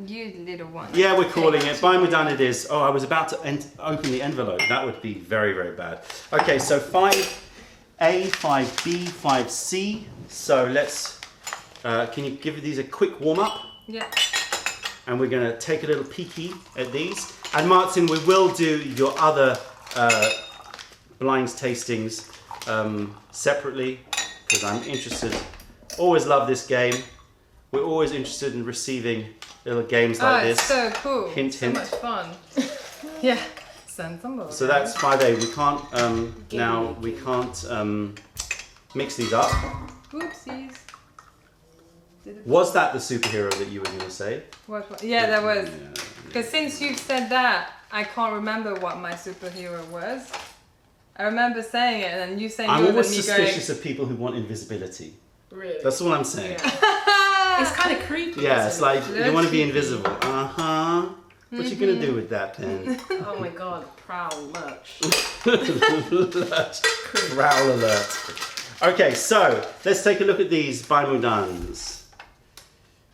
You little one. Yeah, we're calling it. Baimudan it is. Oh, I was about to open the envelope. That would be very, very bad. Okay, so 5A, 5B, 5C. So let's... can you give these a quick warm-up? Yeah. And we're going to take a little peeky at these. And Martin, we will do your other blinds tastings separately, because I'm interested. Always love this game. We're always interested in receiving little games like It's this. so cool. Hint, so hint. much fun. Yeah. Send some more. So that's 5A. We can't now we can't mix these up. Oopsies. Did it- Was that the superhero that you were going to say? What? Yeah, that was. Because since you've said that, I can't remember what my superhero was. I remember saying it, and then you saying I'm yours, always and me suspicious of people who want invisibility. Really. That's all I'm saying. It's kind of creepy. Yeah, it's isn't like it? you want to be invisible. What you gonna do with that then? Oh my god, prowl lurch. Growl alert. Okay, so let's take a look at these Baimudans.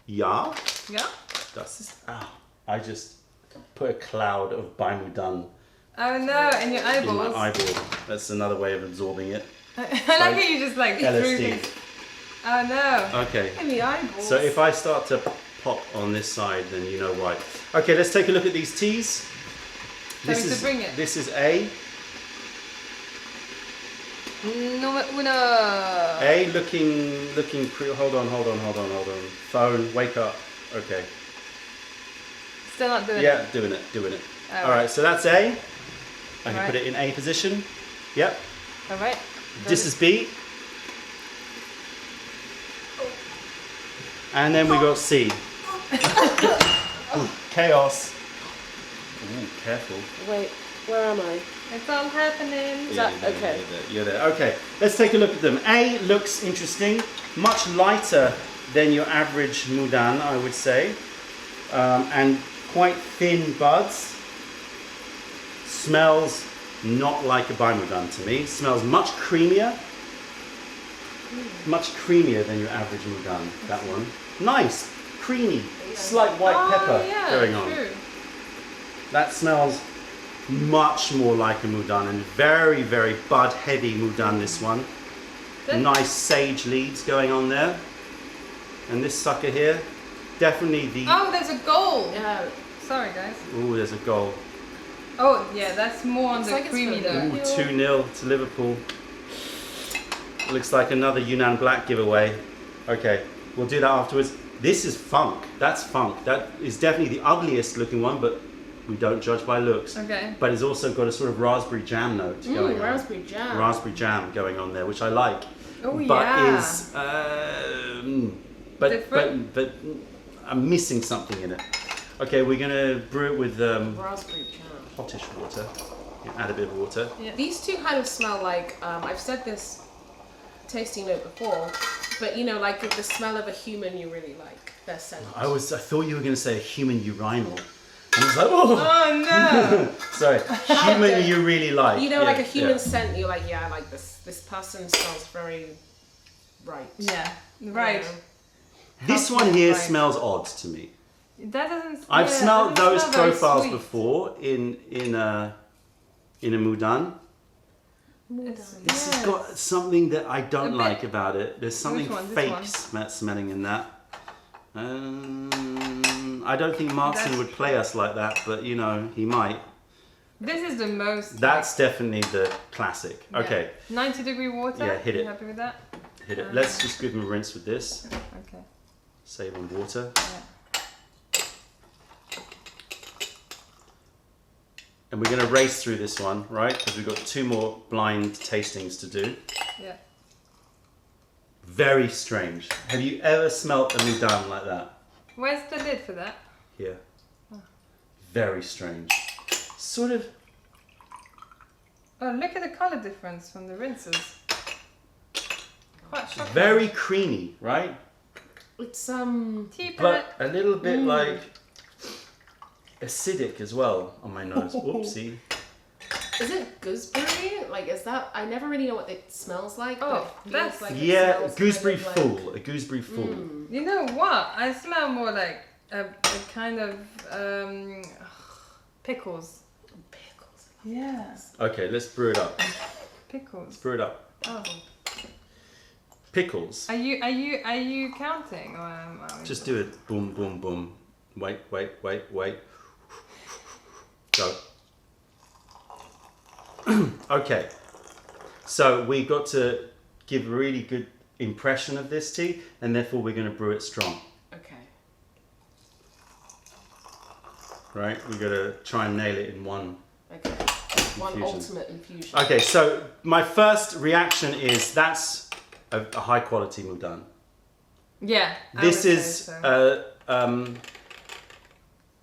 Ja, Yeah? das ist. I just put a cloud of Baimudan Oh no, and your in my eyeballs. eyeball. That's another way of absorbing it. I like how you just like threw LSD. things. Oh no. Okay. In the eyeballs. So if I start to pop on this side, then you know why. Okay, let's take a look at these teas. Tell me to bring it. This is A. Number uno. A looking hold on. Phone, wake up. Okay. Still not doing it. Yeah, doing it. All right, so that's A. I can put it in A position. Yep. All right. This is B. And then we got C. Ooh, chaos. Ooh, careful. Wait, where am I? It's all happening. Is that okay? You're there. Okay, let's take a look at them. A looks interesting, much lighter than your average Mudan, I would say, and quite thin buds. Smells not like a Bai Mudan to me. Smells much creamier than your average Mudan. That one, nice, creamy, slight white pepper going on. True. That smells much more like a Mudan, and very, very bud heavy Mudan, this one. Nice sage leaves going on there. And this sucker here, definitely the... Oh, there's a goal. Yeah. Sorry, guys. Ooh, there's a goal. Oh, yeah, that's more on Looks the like it's creamy for though. Ooh, 2-0 to Liverpool. Looks like another Yunnan Black giveaway. Okay, we'll do that afterwards. This is funk. That's funk. That is definitely the ugliest looking one, but we don't judge by looks. Okay. But it's also got a sort of raspberry jam note going on. Raspberry jam. Raspberry jam going on there, which I like. Oh, but yeah. is Different? but I'm missing something in it. Okay, we're gonna brew it with Raspberry jam. hotish water. Add a bit of water. Yeah. These two kind of smell like, I've said this tasting note before, but you know, like the smell of a human you really like, their scent. I thought you were gonna say a human urinal. I was like, oh, Oh no. sorry, human you really like. You know, Yeah, like a human yeah. scent, you're like, yeah, I like this. This person smells very right. Yeah. Right. This one here Right. smells odd to me. That doesn't. I've yeah, smelled doesn't those smell very profiles sweet. before in a Mudan. It's- This yes. has got something that I don't A bit- like about it. There's something one? This fake one? smelling in that. I don't think Markson That's- would play us like that, but you know, he might. This is the most. That's definitely the classic. yeah. Okay, 90-degree water. Yeah, hit You it. happy with that? hit it. Let's just give him a rinse with this. Okay. Save on water. Yeah. And we're going to race through this one, right? Because we've got 2 more blind tastings to do. Yeah. Very strange. Have you ever smelt a Mudan like that? Where's the lid for that? Here. Very strange. Sort of. Oh, look at the color difference from the rinses. Quite shocking. Very creamy, right? It's Tea But pad. a little bit like acidic as well on my nose. Oopsie. is it gooseberry? Like, is that? I never really know what it smells like. Oh, but it feels that's- like it Yeah, smells gooseberry kind of like- fool. A gooseberry fool. You know what? I smell more like a kind of pickles. Pickles. Yeah. Okay, let's brew it up. Pickles. Brew it up. Oh. Pickles. Are you counting or am I? Just do it. Boom, boom, boom. Wait. Go. Okay. So we got to give a really good impression of this tea, and therefore we're going to brew it strong. Okay. Right? We got to try and nail it in one. Okay. One Infusion. ultimate infusion. Okay, so my first reaction is that's a high quality Mudan. Yeah. I This would is say so.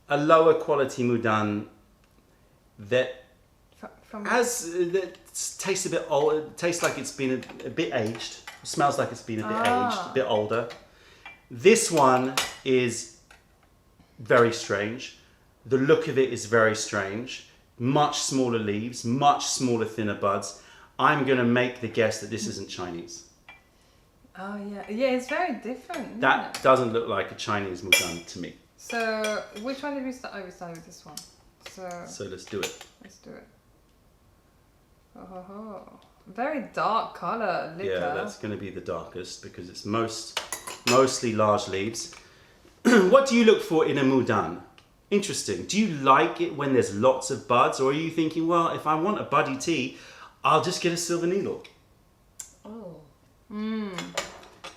a lower quality Mudan that From that tastes a bit old. Tastes like it's been a bit aged. Smells like it's been a bit aged, a bit older. This one is very strange. The look of it is very strange. Much smaller leaves, much smaller, thinner buds. I'm going to make the guess that this isn't Chinese. Oh yeah, yeah. It's very different. isn't That it? doesn't look like a Chinese Mudan to me. So which one did we start? Oh, we started with this one. So let's do it. Let's do it. Oh, very dark color liquor. Yeah, that's going to be the darkest because it's mostly large leaves. What do you look for in a Mudan? Interesting. Do you like it when there's lots of buds, or are you thinking, well, if I want a buddy tea, I'll just get a silver needle?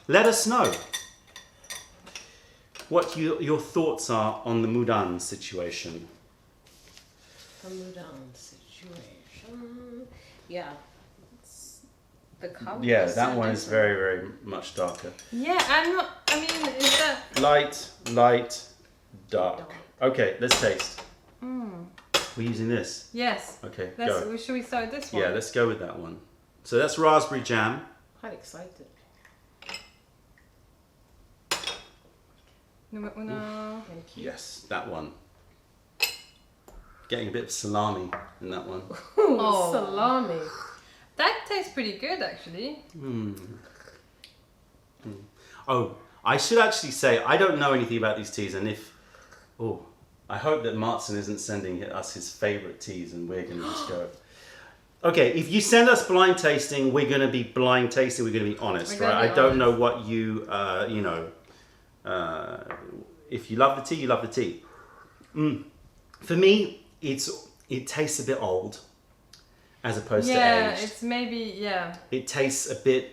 Let us know what your thoughts are on the Mudan situation. The Mudan situation. Yeah. The color. Yeah, that one is very, very much darker. Yeah, I mean, is that... Light, dark. Okay, let's taste. We're using this. Yes. Okay, Let's, go. should we start with this one? Yeah, let's go with that one. So that's raspberry jam. Quite excited. Number uno. Thank you. Yes, that one. Getting a bit of salami in that one. Ooh, Oh. salami. That tastes pretty good, actually. Oh, I should actually say, I don't know anything about these teas, and if... Oh, I hope that Martin isn't sending us his favourite teas and we're going to just go... Okay, if you send us blind tasting, we're going to be blind tasting, we're going to be honest, We're right? gonna be I don't know honest. what you, if you love the tea, you love the tea. For me, it tastes a bit old, as opposed to Yeah, aged. it's maybe, yeah. It tastes a bit...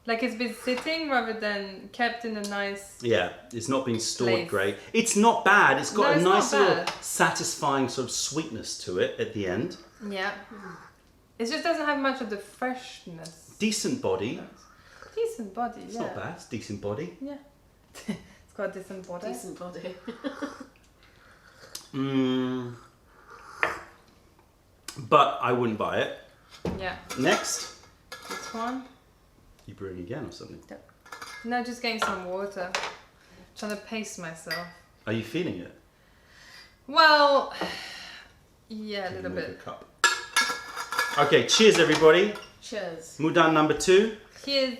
Like it's been sitting rather than kept in a nice... Yeah, it's not been stored Place. great. It's not bad. It's got No, a it's nice not little bad. satisfying sort of sweetness to it at the end. Yeah. It just doesn't have much of the freshness. Decent body. Decent body, It's yeah. not bad. It's decent body. Yeah. It's got a decent body. Decent body. But I wouldn't buy it. Yeah. Next. This one. You brewing again or something? No, just getting some water. Trying to pace myself. Are you feeling it? Well, yeah, a little Move the bit. cup. Okay, cheers everybody. Cheers. Mudan number 2. Here's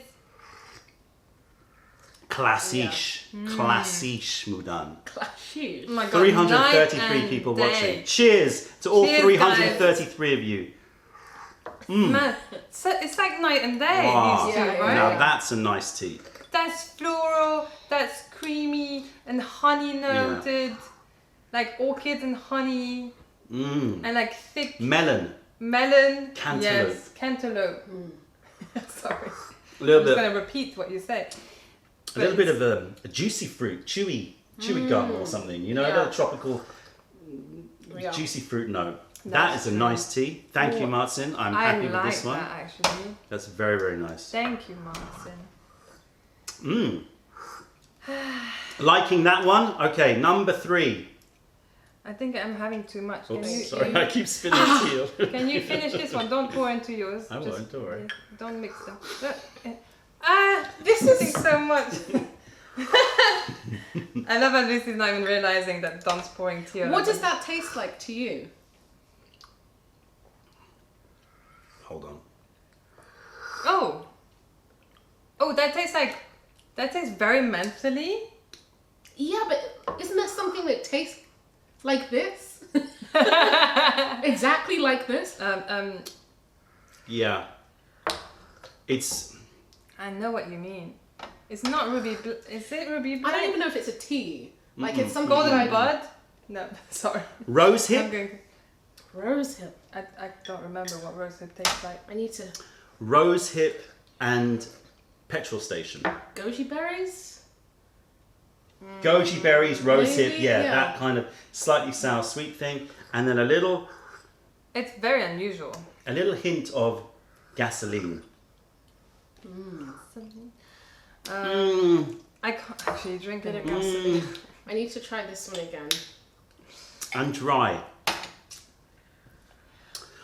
Classiche. Classiche Mudan. Clashes. oh my god, 333 night and people day. watching. Cheers to all Cheers, 333 of you. Man, it's like night and day, Wow. these two, Yeah, right? Now that's a nice tea. That's floral, that's creamy and honey noted, like orchids and honey, and like thick Melon. melon. Cantaloupe. Yes, cantaloupe. Sorry, A little I'm just bit. gonna repeat what you say. A little bit of a juicy fruit, chewy gum or something. You know, a Yeah. little tropical Yeah. juicy fruit note. That That's is a nice tea. Thank you, Oh, Martin. I'm I happy like with this one. that actually. That's very, very nice. Thank you, Martin. Liking that one? Okay, number 3. I think I'm having too much. Can Oops, you, sorry, I keep spilling tea. can you finish this one? Don't pour into yours. I won't, don't worry. Don't mix them. This is so much. I love that Lucy's not even realizing that Don's pouring tea. on What her. does that taste like to you? Hold on. Oh, that tastes very mentally. Yeah, but isn't there something that tastes like this? Exactly like this? Yeah. It's... I know what you mean. It's not ruby. Is it ruby? I don't even know if it's a tea. Like it's something Golden like bud. No, sorry. Rose I'm hip? going to, rose hip. I don't remember what rosehip tastes like. I need to Rose hip and petrol station. goji berries. Goji berries, rose hip, Maybe, yeah, yeah. that kind of slightly sour sweet thing. And then a little It's very unusual. hint of gasoline. I can't actually drink it. I need to try this one again. And dry.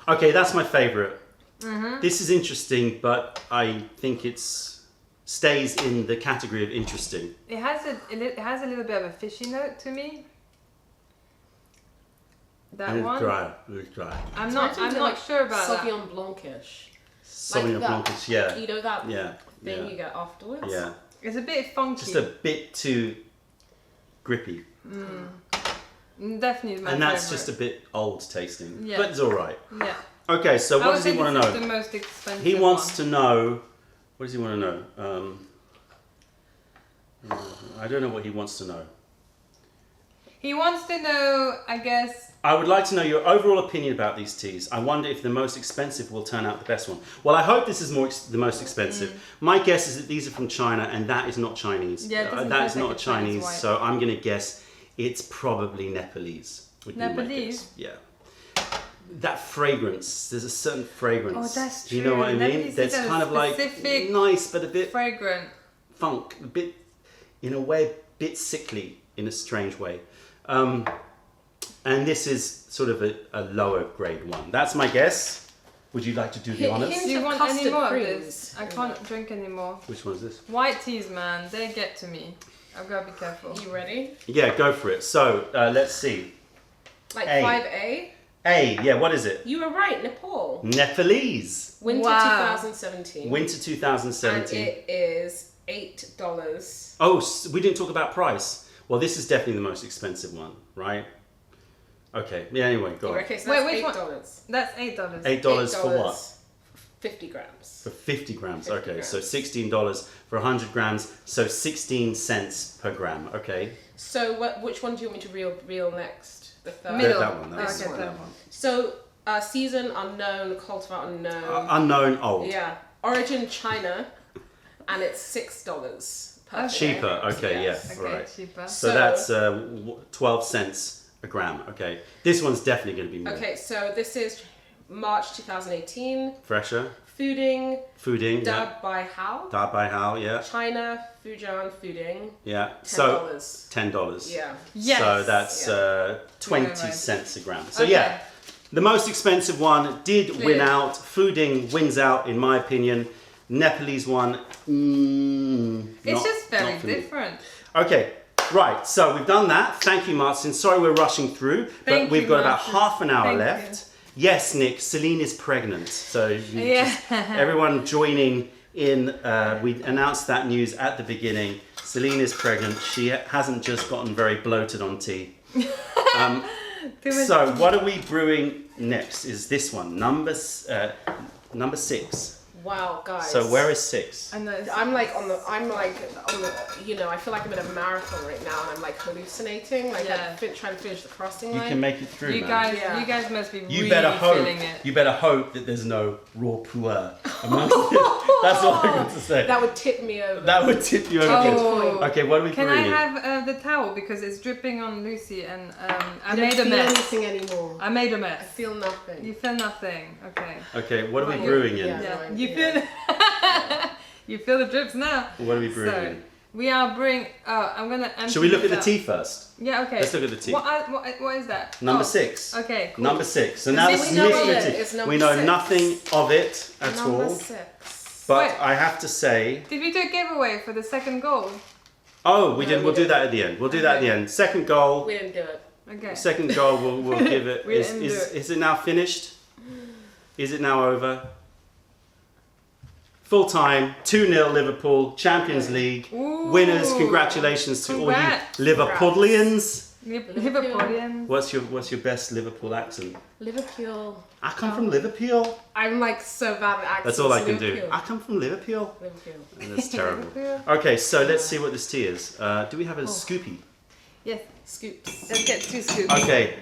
Okay, that's my favorite. This is interesting, but I think it's stays in the category of interesting. It has a little bit of a fishy note to me. That And it's one. dry. It's dry. I'm not sure about that. Sauvignon Blanc-ish. Sauvignon that. Blanc, yeah. You know that Yeah. thing Yeah. you get afterwards? Yeah. It's a bit funky. Just a bit too grippy. Definitely my And that's favorite. just a bit old tasting. Yeah. But it's alright. Yeah. Okay, so I what would does he say want this to is know? the most expensive He wants one. to know. What does he want to know? I don't know what he wants to know. He wants to know, I guess, I would like to know your overall opinion about these teas. I wonder if the most expensive will turn out the best one. Well, I hope this is the most expensive. My guess is that these are from China, and that is not Chinese. Yeah, it doesn't that taste is not like a a Chinese Chinese, white. so I'm going to guess it's probably Nepalese. would be my Nepalese? guess. Yeah. That fragrance, there's a certain fragrance. Oh, that's Do you know what I true. mean? Nepalese That's has a kind of like specific nice, but a bit Fragrant. funk, a bit, in a way, a bit sickly in a strange way. And this is sort of a lower grade one. That's my guess. Would you like to do the honours? Hint Do you of want any custard more of creams. this? I can't drink anymore. Which one is this? White teas, man, they get to me. I've got to be careful. You ready? Yeah, go for it. So, let's see. Like A. 5A? A, yeah, what is it? You were right, Nepal. Nepalese. Winter Wow. 2017. Winter And 2017. it is $8. Oh, we didn't talk about price. Well, this is definitely the most expensive one, right? Okay, yeah, anyway, go on. Okay, so Wait, that's which one? $8. That's $8. $8 for what? 50 grams. For 50 grams. 50 Okay, grams. so $16 for 100 grams, so 16 cents per gram. Okay. So which one do you want me to reel next? The third? Middle. That one, that This okay, one. that one. So season unknown, cultivar unknown. Unknown old. Yeah. Origin China, and it's $6 per Okay. Cheaper. Okay, Yes. yeah. Okay, Right. cheaper. So So- that's 12 cents a gram. Okay. This one's definitely going to be more. Okay, so this is March 2018. Fresher. Fooding, Fooding. Yeah. dubbed by Hao. Da Bai Hao. Yeah. China, Fujian Fooding. Yeah. $10. So $10. Yeah. Yes. So that's Yeah. 20 right. cents a gram. So Okay. yeah, the most expensive one did win Clear. out. Fooding wins out, in my opinion. Nepalese one, It's just very for me. different. Okay, right. So we've done that. Thank you, Martin. Sorry we're rushing through, but Thank we've you, got about Martin. half an hour Thank left. Yes, Nick, Celine is pregnant. So you Yeah. just, everyone joining in, we announced that news at the beginning. Celine is pregnant. She hasn't just gotten very bloated on tea. Too much So what are we brewing next? Is this one, number 6. Wow, guys. So where is 6? I know. I'm like on the, you know, I feel like I'm in a marathon right now, and I'm like hallucinating, like Yeah. I'm trying to finish the crossing You line. can make it through, You man. guys, Yeah. you guys must be You really better hope. feeling it. You better hope that there's no raw puer amongst it. That's all I'm going to say. That would tip me over. That would tip you over. Oh. Okay, what are we Can I brewing? have the towel because it's dripping on Lucy and I I made a don't feel mess. anything anymore. I made a I mess. feel nothing. You feel nothing. Okay. Okay, what are we Right, brewing in? yeah. Yeah. no, You yeah. feel you feel the drips now. What are we brewing So in? we are brewing. Oh, I'm gonna. empty Should we look at this the out. tea first? Yeah. Okay. Let's look at the tea. What is that? Number Oh, 6. Okay. Cool. Number 6. So now This this is is number mystery six. tea. It's number We know 6. nothing of it at Number all. 6. But Wait. I have to say, Did we do a giveaway for the second goal? oh, we No, did. we We'll do didn't. that at the end. We'll do that at the end. Second goal. We didn't do it. Okay. Second goal. We'll give it. We didn't do it. Is it now finished? Is it now over? Full time, 2-0 Liverpool, Champions League. Ooh. Winners, congratulations to Congrats. all you Liverpudlians. Liverpoolians. What's your best Liverpool accent? Liverpool. I come from Liverpool. I'm like so bad at accents. That's all I can do. Liverpool. I come from Liverpool. Liverpool. And that's terrible. Liverpool. Okay, so let's see what this tea is. Do we have a scoopy? Yes. Scoops. Let's get 2 scoops. Okay,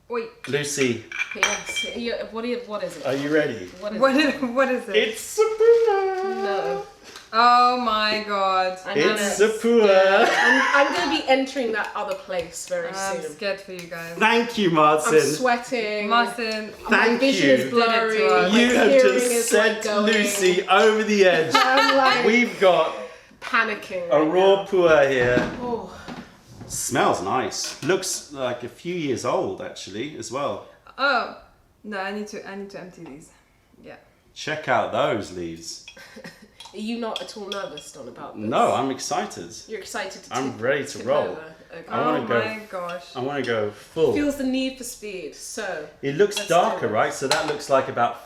Wait. Lucy, Yes. Yeah, what is it? are you ready? What is What it? is, what is it? It's a pua. No. Oh my god. I know It's that. a pua. I'm going to be entering that other place very I'm soon. scared for you guys. Thank you, I'm Martin. sweating. Martin. My Thank vision you. is blurry. Did it to us. My You have hearing just is, sent like, going. Lucy over the edge. I'm like We've got panicking. a right raw now. pua here. Oh. Smells nice. Looks like a few years old actually as well. Oh. No, I need to empty these. Yeah. Check out those leaves. Are you not at all nervous, Don, about this? No, I'm excited. You're excited to I'm ready to tip roll. over. Okay. I wanna Oh go- my gosh. I want to go full. Feels the need for speed. So, It looks Let's darker, do it. right? So that looks like about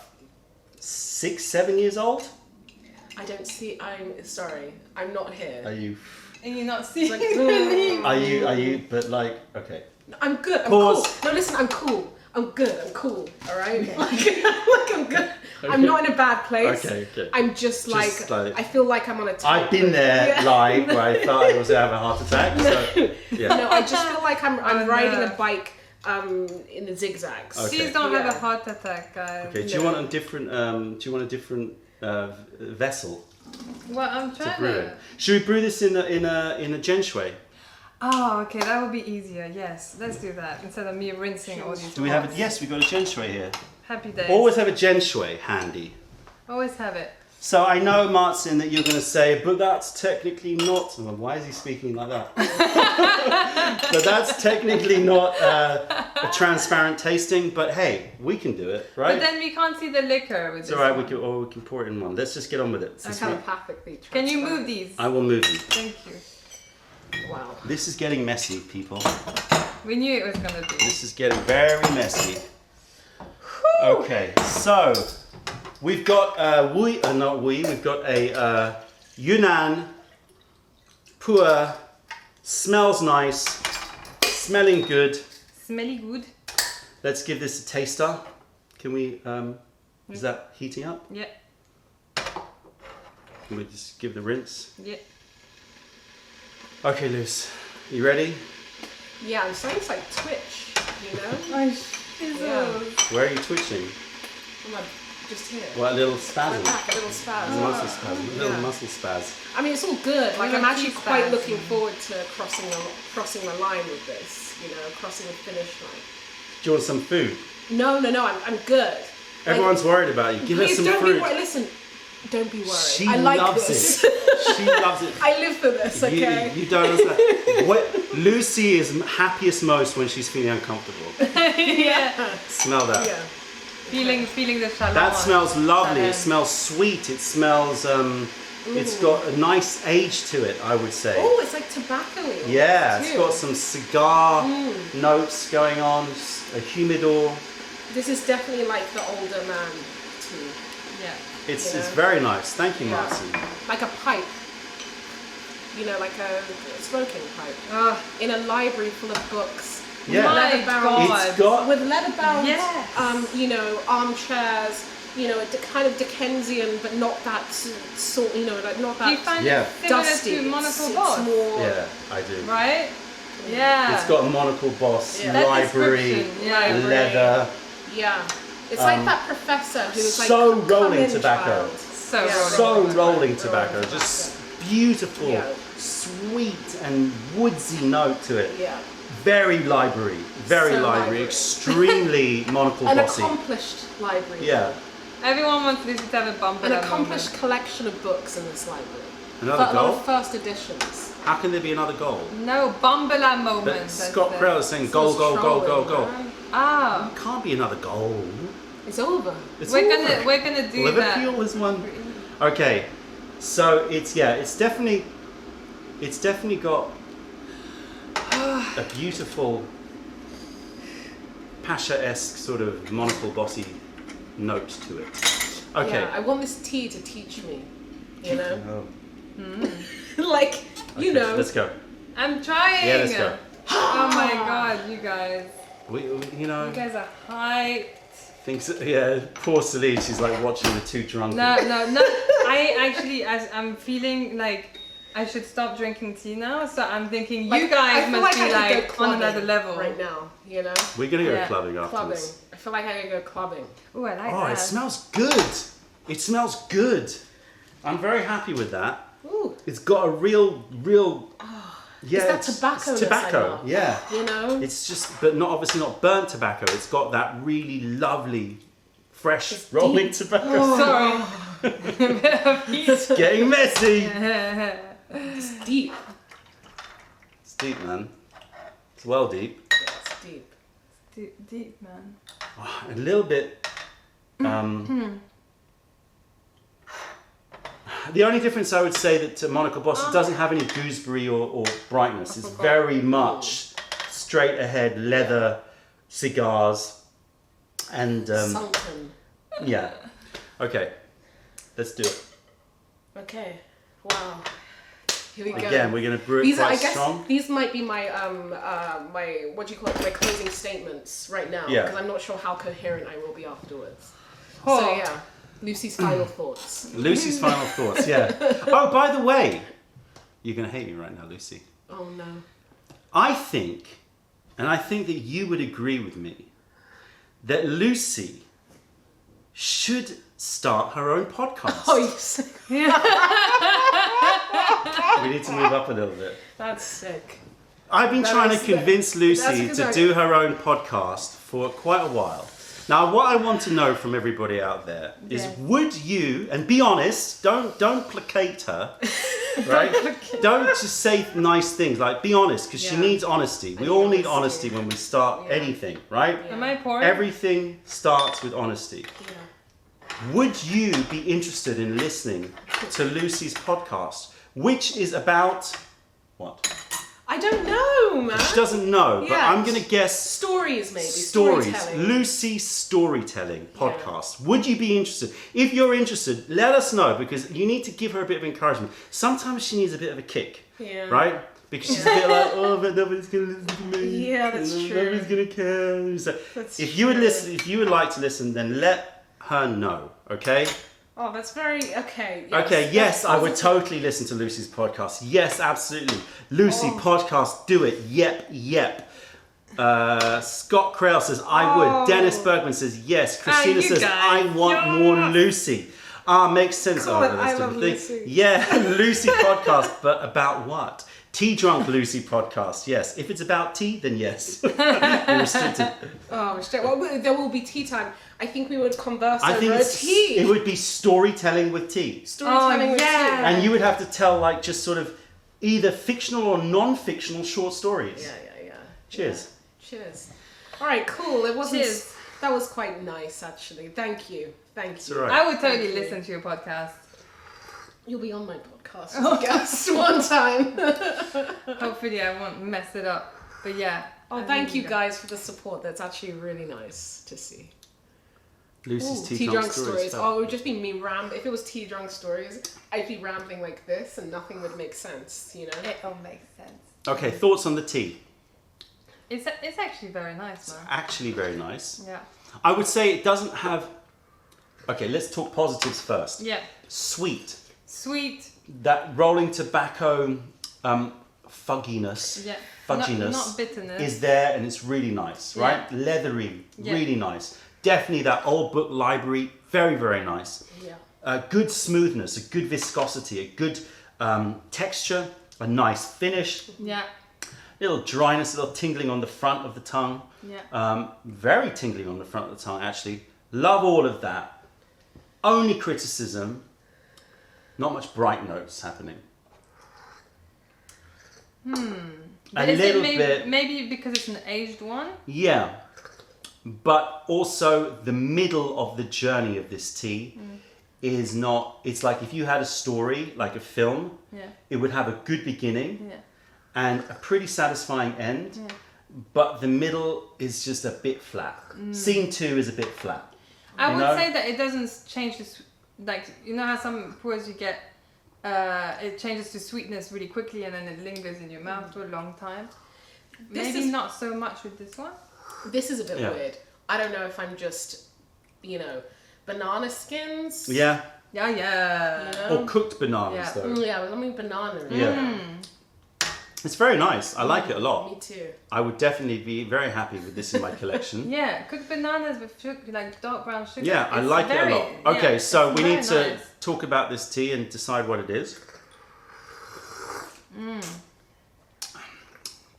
6-7 years old. I don't see. I'm sorry. I'm not Are here. you? And you're not seeing Like, the leaf. Are you? Are you? But like, okay. I'm good. I'm Pause. cool. No, listen. I'm cool. I'm good. I'm cool. All right. Like I'm good. I'm not in a bad place. Okay, okay. I'm just like, like- I feel like I'm on a. I've been there Yeah. live where I thought I was going to have a heart attack. So, yeah. No, I just feel like I'm Oh, riding no. a bike in the zigzags. Okay. Please don't have Yeah. a heart attack, guys. Okay. Do you want a different? Do you want a different vessel Well, I'm to trying brew to. it? Should we brew this in a genshui? Oh, okay, that would be easier. Yes, let's do that instead of me rinsing all these. Do we have it? pots. Yes, we got a genshui here. Happy days. Always have a genshui handy. Always have it. So I know, Martin, that you're going to say, but that's technically not. Well, why is he speaking like that? But that's technically not a transparent tasting. But hey, we can do it, right? But then we can't see the liquor with It's this all right. one. We can pour it in one. Let's just get on with it. Since we- Telepathically Can you transparent. move these? I will move them. Thank you. Wow. This is getting messy, people. We knew it was gonna be. This is getting very messy. Okay, so we've got not WUYI. We've got a Yunnan Pua. Smells nice. Smelling good. Smelly good. Let's give this a taster. Can we? Is that heating up? Yeah. Can we just give the rinse? Yeah. Okay, Luce. You ready? Yeah, I'm starting to like twitch, you know? Yeah. Where are you twitching? I'm like, just here. What, a little My spasm? back, a little spasm. Muscle spasm. A little Yeah. muscle spaz. I mean, it's all good. Like, You're I'm a actually key quite spaz. looking forward to crossing the line with this. You know, crossing the finish line. Do you want some food? No, I'm good. Everyone's worried about you. Give us Please some don't fruit. be worried. Listen, don't be worried. She I like loves this. it. She loves it. I live for this. Okay. You don't understand. Lucy is happiest most when she's feeling uncomfortable. Yeah. Smell that. Yeah. Feeling the shalom. That smells lovely. It Shalom. smells sweet. It smells. It's got a nice age to it, I would say. Oh, it's like tobacco-y. Yeah, it's too. got some cigar notes going on. A humidor. This is definitely like the older man tea. Yeah. It's Yeah. very nice. Thank you, Yeah. Martin. Like a pipe. You know, like a smoking pipe. Oh, In a library full of books. Yeah. my Leather bound. God. It's got. With leather bound, Yes. you know, armchairs, you know, kind of Dickensian, but not that sort, you know, like not Do you that find Yeah. it similar dusty. to Monocle It's Boss? more, Yeah, I do. Right? Yeah. It's got a monocle boss, Yeah. That library, description, yeah. leather. yeah. It's like that professor who was like, so "Come rolling in, tobacco. child." So Yeah. rolling. So rolling Rolling tobacco, tobacco. just beautiful, Yeah. sweet and woodsy note to it. Yeah. Very library, very So library, library. extremely monocle An bossy. accomplished library. Yeah, Everyone wants Lucy to have a bumper. An that accomplished moment. collection of books in this library. another A lot goal. of first editions. How can there be another goal? No, Bumbler moment. But that's Scott it. Krell is saying goal, Someone's goal, goal, goal, trolling, goal. right? Ah, Can't be another goal. It's over. It's we're over. gonna do Liverpool is one. Okay, so it's definitely got a beautiful Pasha-esque sort of monocle bossy note to it. Okay. Yeah, I want this tea to teach me. You know? Oh, Like, you okay, know. Let's go. that. I'm trying. Yeah, let's go. Oh my god, you guys. You know, You guys are hyped. thinks poor Celine, she's like watching the two drunken. No. I actually, I'm feeling like I should stop drinking tea now. So I'm thinking Like, you guys I feel must like be I could go like on clubbing another level. right now, you know? We're gonna go Yeah. clubbing Clubbing. afterwards. I feel like I could go clubbing. Oh, I like Oh, that. it smells good. It smells good. I'm very happy with that. Ooh. It's got a real. Yeah, Is that it's tobacco-ness I tobacco. love? Yeah. You know? It's just, but not obviously not burnt tobacco. It's got that really lovely, fresh rolling tobacco. Oh. Sorry. It's getting messy. It's deep. It's deep, man. It's well deep. Yeah, it's deep. Deep, man. A little bit. The only difference I would say that to Monocle Boss, it doesn't have any gooseberry or brightness. It's very much straight ahead leather cigars, and Sunken. yeah. Okay, let's do it Okay. Wow. Here we go. again. We're gonna brew it These are, quite I guess, strong. these might be my my what do you call it? My closing statements right now, Yeah. because I'm not sure how coherent I will be afterwards. Oh. So yeah, Lucy's final thoughts. Lucy's final thoughts. Yeah. Oh, by the way, you're gonna hate me right now, Lucy. Oh no. I think and I think that you would agree with me, that Lucy should start her own podcast. Oh, you sick. We need to move up a little bit. That's sick. I've been trying to convince Lucy that's to do her own podcast for quite a while. Now, what I want to know from everybody out there is, would you, and be honest, don't placate her, right? Don't just say nice things, like be honest, because she needs honesty. We all need honesty when we start anything, right? Am I pouring? Everything starts with honesty. Would you be interested in listening to Lucy's podcast, which is about what? I don't know, man. She doesn't know, but Yeah. I'm going to guess Stories, maybe. stories. Storytelling. Lucy's storytelling podcast. Would you be interested? If you're interested, let us know, because you need to give her a bit of encouragement. Sometimes she needs a bit of a kick, right? Because she's a bit like, oh, but nobody's going to listen to me. Yeah, that's true. Nobody's going to care. So That's if you would listen, if you would like to listen, then let her know, okay? Oh, that's very... Okay, Okay, yes, I would totally listen to Lucy's podcast. Yes, absolutely. Lucy, podcast, do it. Yep. Scott Krell says, I would. Dennis Bergman says, yes. Christina you says, guys. I want more Lucy. Makes sense. God, That's I different love thing. Lucy. Yeah, Lucy podcast, but about what? Tea Drunk Lucy podcast, yes. If it's about tea, then yes. You're restricted. Oh, shit. Well, there will be tea time. I think we would converse I think over tea. it would be storytelling with tea. Storytelling with tea. And you would have to tell, like, just sort of either fictional or non-fictional short stories. Yeah. Cheers. Cheers. All right, cool. It wasn't... Cheers. That was quite nice, actually. Thank you. It's all right. I would totally Thank you. listen to your podcast. You'll be on my podcast as a guest one time. Hopefully I won't mess it up. But yeah. Oh, I thank really you guys for the support. That's actually really nice to see. Lucy's Ooh, tea drunk stories. stories. Oh, it would just be me If it was tea drunk stories, I'd be rambling like this and nothing would make sense, you know? It all makes sense. Okay, thoughts on the tea? It's actually very nice, man. Actually very nice. Yeah. I would say it doesn't have... Okay, let's talk positives first. Yeah. Sweet. Sweet. That rolling tobacco fugginess, Yeah. fudginess Not bitterness. is there, and it's really nice, right? Leathery, really nice. Definitely that old book library, very, very nice. Yeah. Good smoothness, a good viscosity, a good texture, a nice finish. Yeah. Little dryness, a little tingling on the front of the tongue. Yeah. Very tingling on the front of the tongue, actually. Love all of that. Only criticism, not much bright notes happening. But A is little it bit. maybe because it's an aged one? Yeah. But also the middle of the journey of this tea is not, it's like if you had a story, like a film, it would have a good beginning and a pretty satisfying end, but the middle is just a bit flat. Scene 2 is a bit flat. I You would know? say that it doesn't change this, like, you know how some pours you get, it changes to sweetness really quickly and then it lingers in your mouth for a long time. Maybe not so much with this one. This is a bit weird. I don't know if I'm just, banana skins. Yeah. Yeah. You know? Or cooked bananas, Yeah. though. Yeah, I mean banana. Yeah. It's very nice. I like it a lot. Me too. I would definitely be very happy with this in my collection. Yeah, cooked bananas with sugar, like dark brown sugar. Yeah, I It's like it a lot. Okay, so it's we need very to nice. talk about this tea and decide what it is.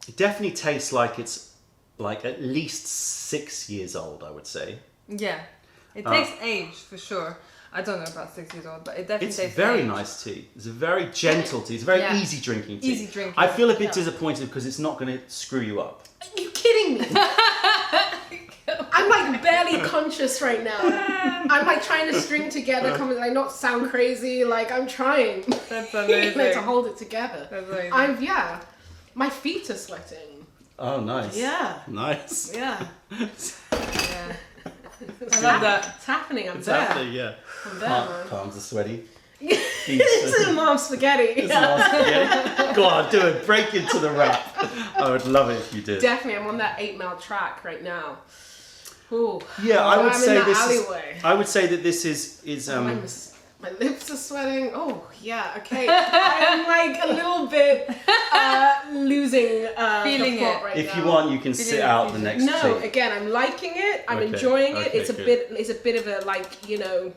It definitely tastes like it's like at least 6 years old, I would say. Yeah, it takes age for sure. I don't know about 6 years old, but it definitely It's tastes very age. nice tea. It's a very gentle tea. It's a very Yeah. easy drinking tea. Easy drinking. I feel a bit disappointed because it's not going to screw you up. Are you kidding me? I'm like barely conscious right now. I'm like trying to string together, like not sound crazy. Like I'm trying. That's amazing. to hold it together. That's amazing. My feet are sweating. Oh, nice. Yeah. Nice. Yeah. Yeah. I love that. It's happening. I'm It's there. happening, yeah. I'm there, man. Palms are sweaty. It's a mom spaghetti. Go on, do it. Break into the rap. I would love it if you did. Definitely, I'm on that 8 Mile track right now. Ooh. Yeah, I would I'm say in the this alleyway. I would say that this is My lips are sweating. Oh, yeah, okay. I'm like a little bit losing Feeling the plot it. right right If now. you want, you can sit out the next No, tea. again, I'm liking it. I'm Okay, enjoying it. okay, It's a good. bit. It's a bit of a like, you know.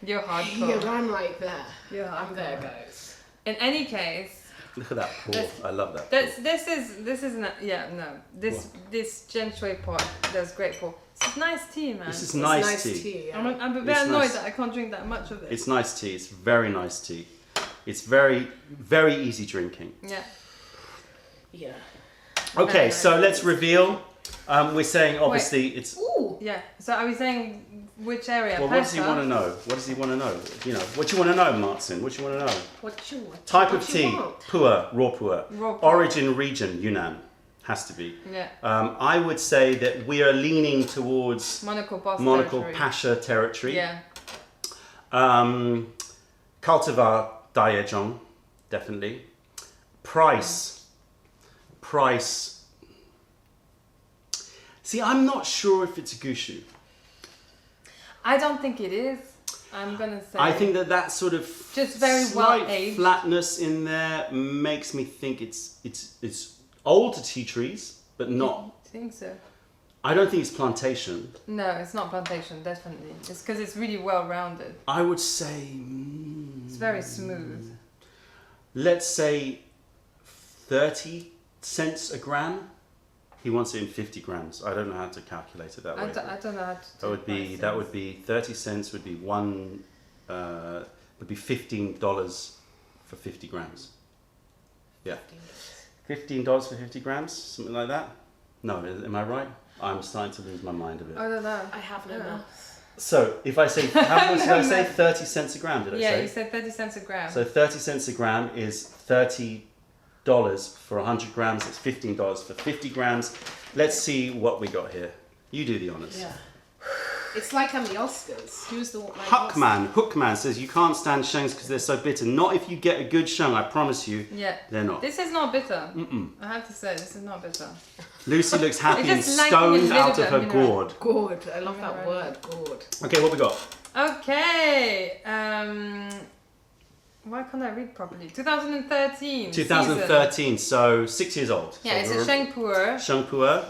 You're hardcore. Yeah, I'm like there. You're I'm hardcore. there, guys. In any case, Look at that pour. That's- I love that. this is not, yeah, no. This Jen Shui pot does great pour. It's nice tea, man. This is It's nice tea. Yeah. I'm a bit It's annoyed nice. that I can't drink that much of it. It's nice tea. It's very nice tea. It's very, very easy drinking. Yeah. Yeah. Okay, Very so nice. let's reveal. We're saying obviously it's. Ooh. Yeah. So are we saying which area? Well, what does he Pasha? want to know? What does he want to know? You know, what do you want to know, Martin? What do you want to know? What you want? Type what of you tea, want? pu'er, raw pu'er. Raw pu'er. Origin region, Yunnan, has to be. Yeah. I would say that we are leaning towards Monaco Boss Monaco territory. Pasha territory. Yeah. Cultivar Daejong, definitely. Price. See, I'm not sure if it's a gushu. I don't think it is. I'm gonna say. I think that sort of Just very slight well aged. flatness in there makes me think it's old tea trees, but not. I think so. I don't think it's plantation. No, it's not plantation. Definitely. It's because it's really well rounded. I would say. It's very smooth. Let's say 30 cents a gram. He wants it in 50 grams. I don't know how to calculate it that way. I don't know how to. That would be price that things. would be 30 cents would be would be $15 for 50 grams. Yeah. $15 for 50 grams, something like that. No, am I right? I'm starting to lose my mind a bit. I don't know. I have no Yeah. mouth. So if I say how much did I say? 30 cents a gram, did I Yeah, say? you said 30 cents a gram. So 30 cents a gram is $30 for 100 grams. It's $15 for 50 grams. Let's see what we got here. You do the honors. Yeah. It's like I'm the Oscars. Who's the one? Hookman says you can't stand shangs because they're so bitter. Not if you get a good shang, I promise you. Yeah. They're not. This is not bitter. I have to say, this is not bitter. Lucy looks happy It's and just lacking a stoned little out of bit her of mineral. gourd. Gourd. I love that Right. word. Gourd. Okay, what we got? Okay. Why can't I read properly? 2013. 2013, so 6 years old. Season. Yeah, it's a Shengpuer. Shangpuer.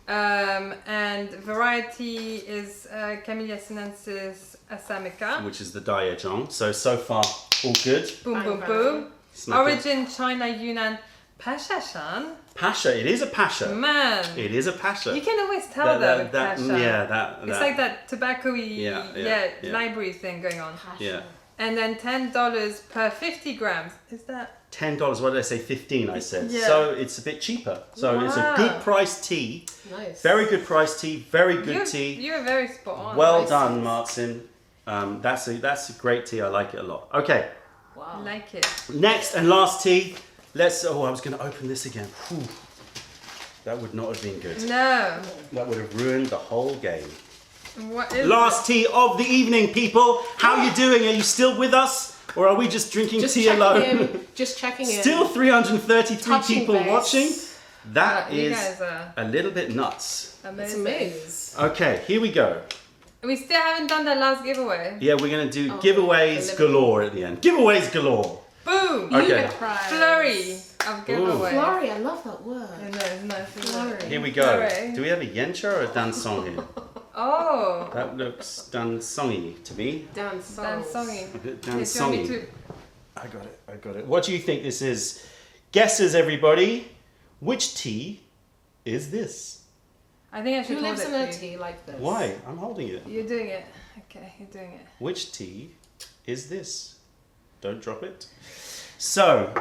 And variety is Camellia sinensis assamica. Which is the Daejong. So far, all good. Boom, Bang, boom, bang. boom. Smack it. Origin China, Yunnan, Pasha-shan. Pasha, it is a pasha. Man, It is a pasha. you can always tell that with Pasha. Yeah, It's like that tobacco-y Yeah. library thing going on. Yeah. And then $10 per 50 grams. Is that? $10, what did I say? 15 I said. Yeah. So it's a bit cheaper. So it's a Wow. good price tea. Nice. Very good price tea, very good tea. You're very spot on. Well Nice. done, Martin. That's a great tea. I like it a lot. Okay, Wow. Like it. next and last tea. Oh, I was going to open this again. Whew. That would not have been good. No. That would have ruined the whole game. What is Last tea of the evening, people. How are you doing? Are you still with us? Or are we just drinking Just tea checking alone? in. Just checking in. Still 333 Touching people base. watching. That You is guys are a little bit nuts. It's amazing. a maze. Okay, here we go. We still haven't done that last giveaway. Yeah, we're going to do Oh, giveaways delivery. galore at the end. Giveaways galore. Boom! Okay. You get a prize. Flurry of giveaway. Flurry, I love that word. I know, it's nice. isn't it? Flurry. Here we go. Flurry. Do we have a Yancha or a Dansong here? Oh, That looks Dansongy to me. Dance that's songs. songy. Yes, you want me Dansongy. to? I got it. What do you think this is? Guesses, everybody. Which tea is this? I think I should Who hold lives it in a for you. tea like this? Why? I'm holding it. You're doing it. Okay, you're doing it. Which tea is this? Don't drop it. So,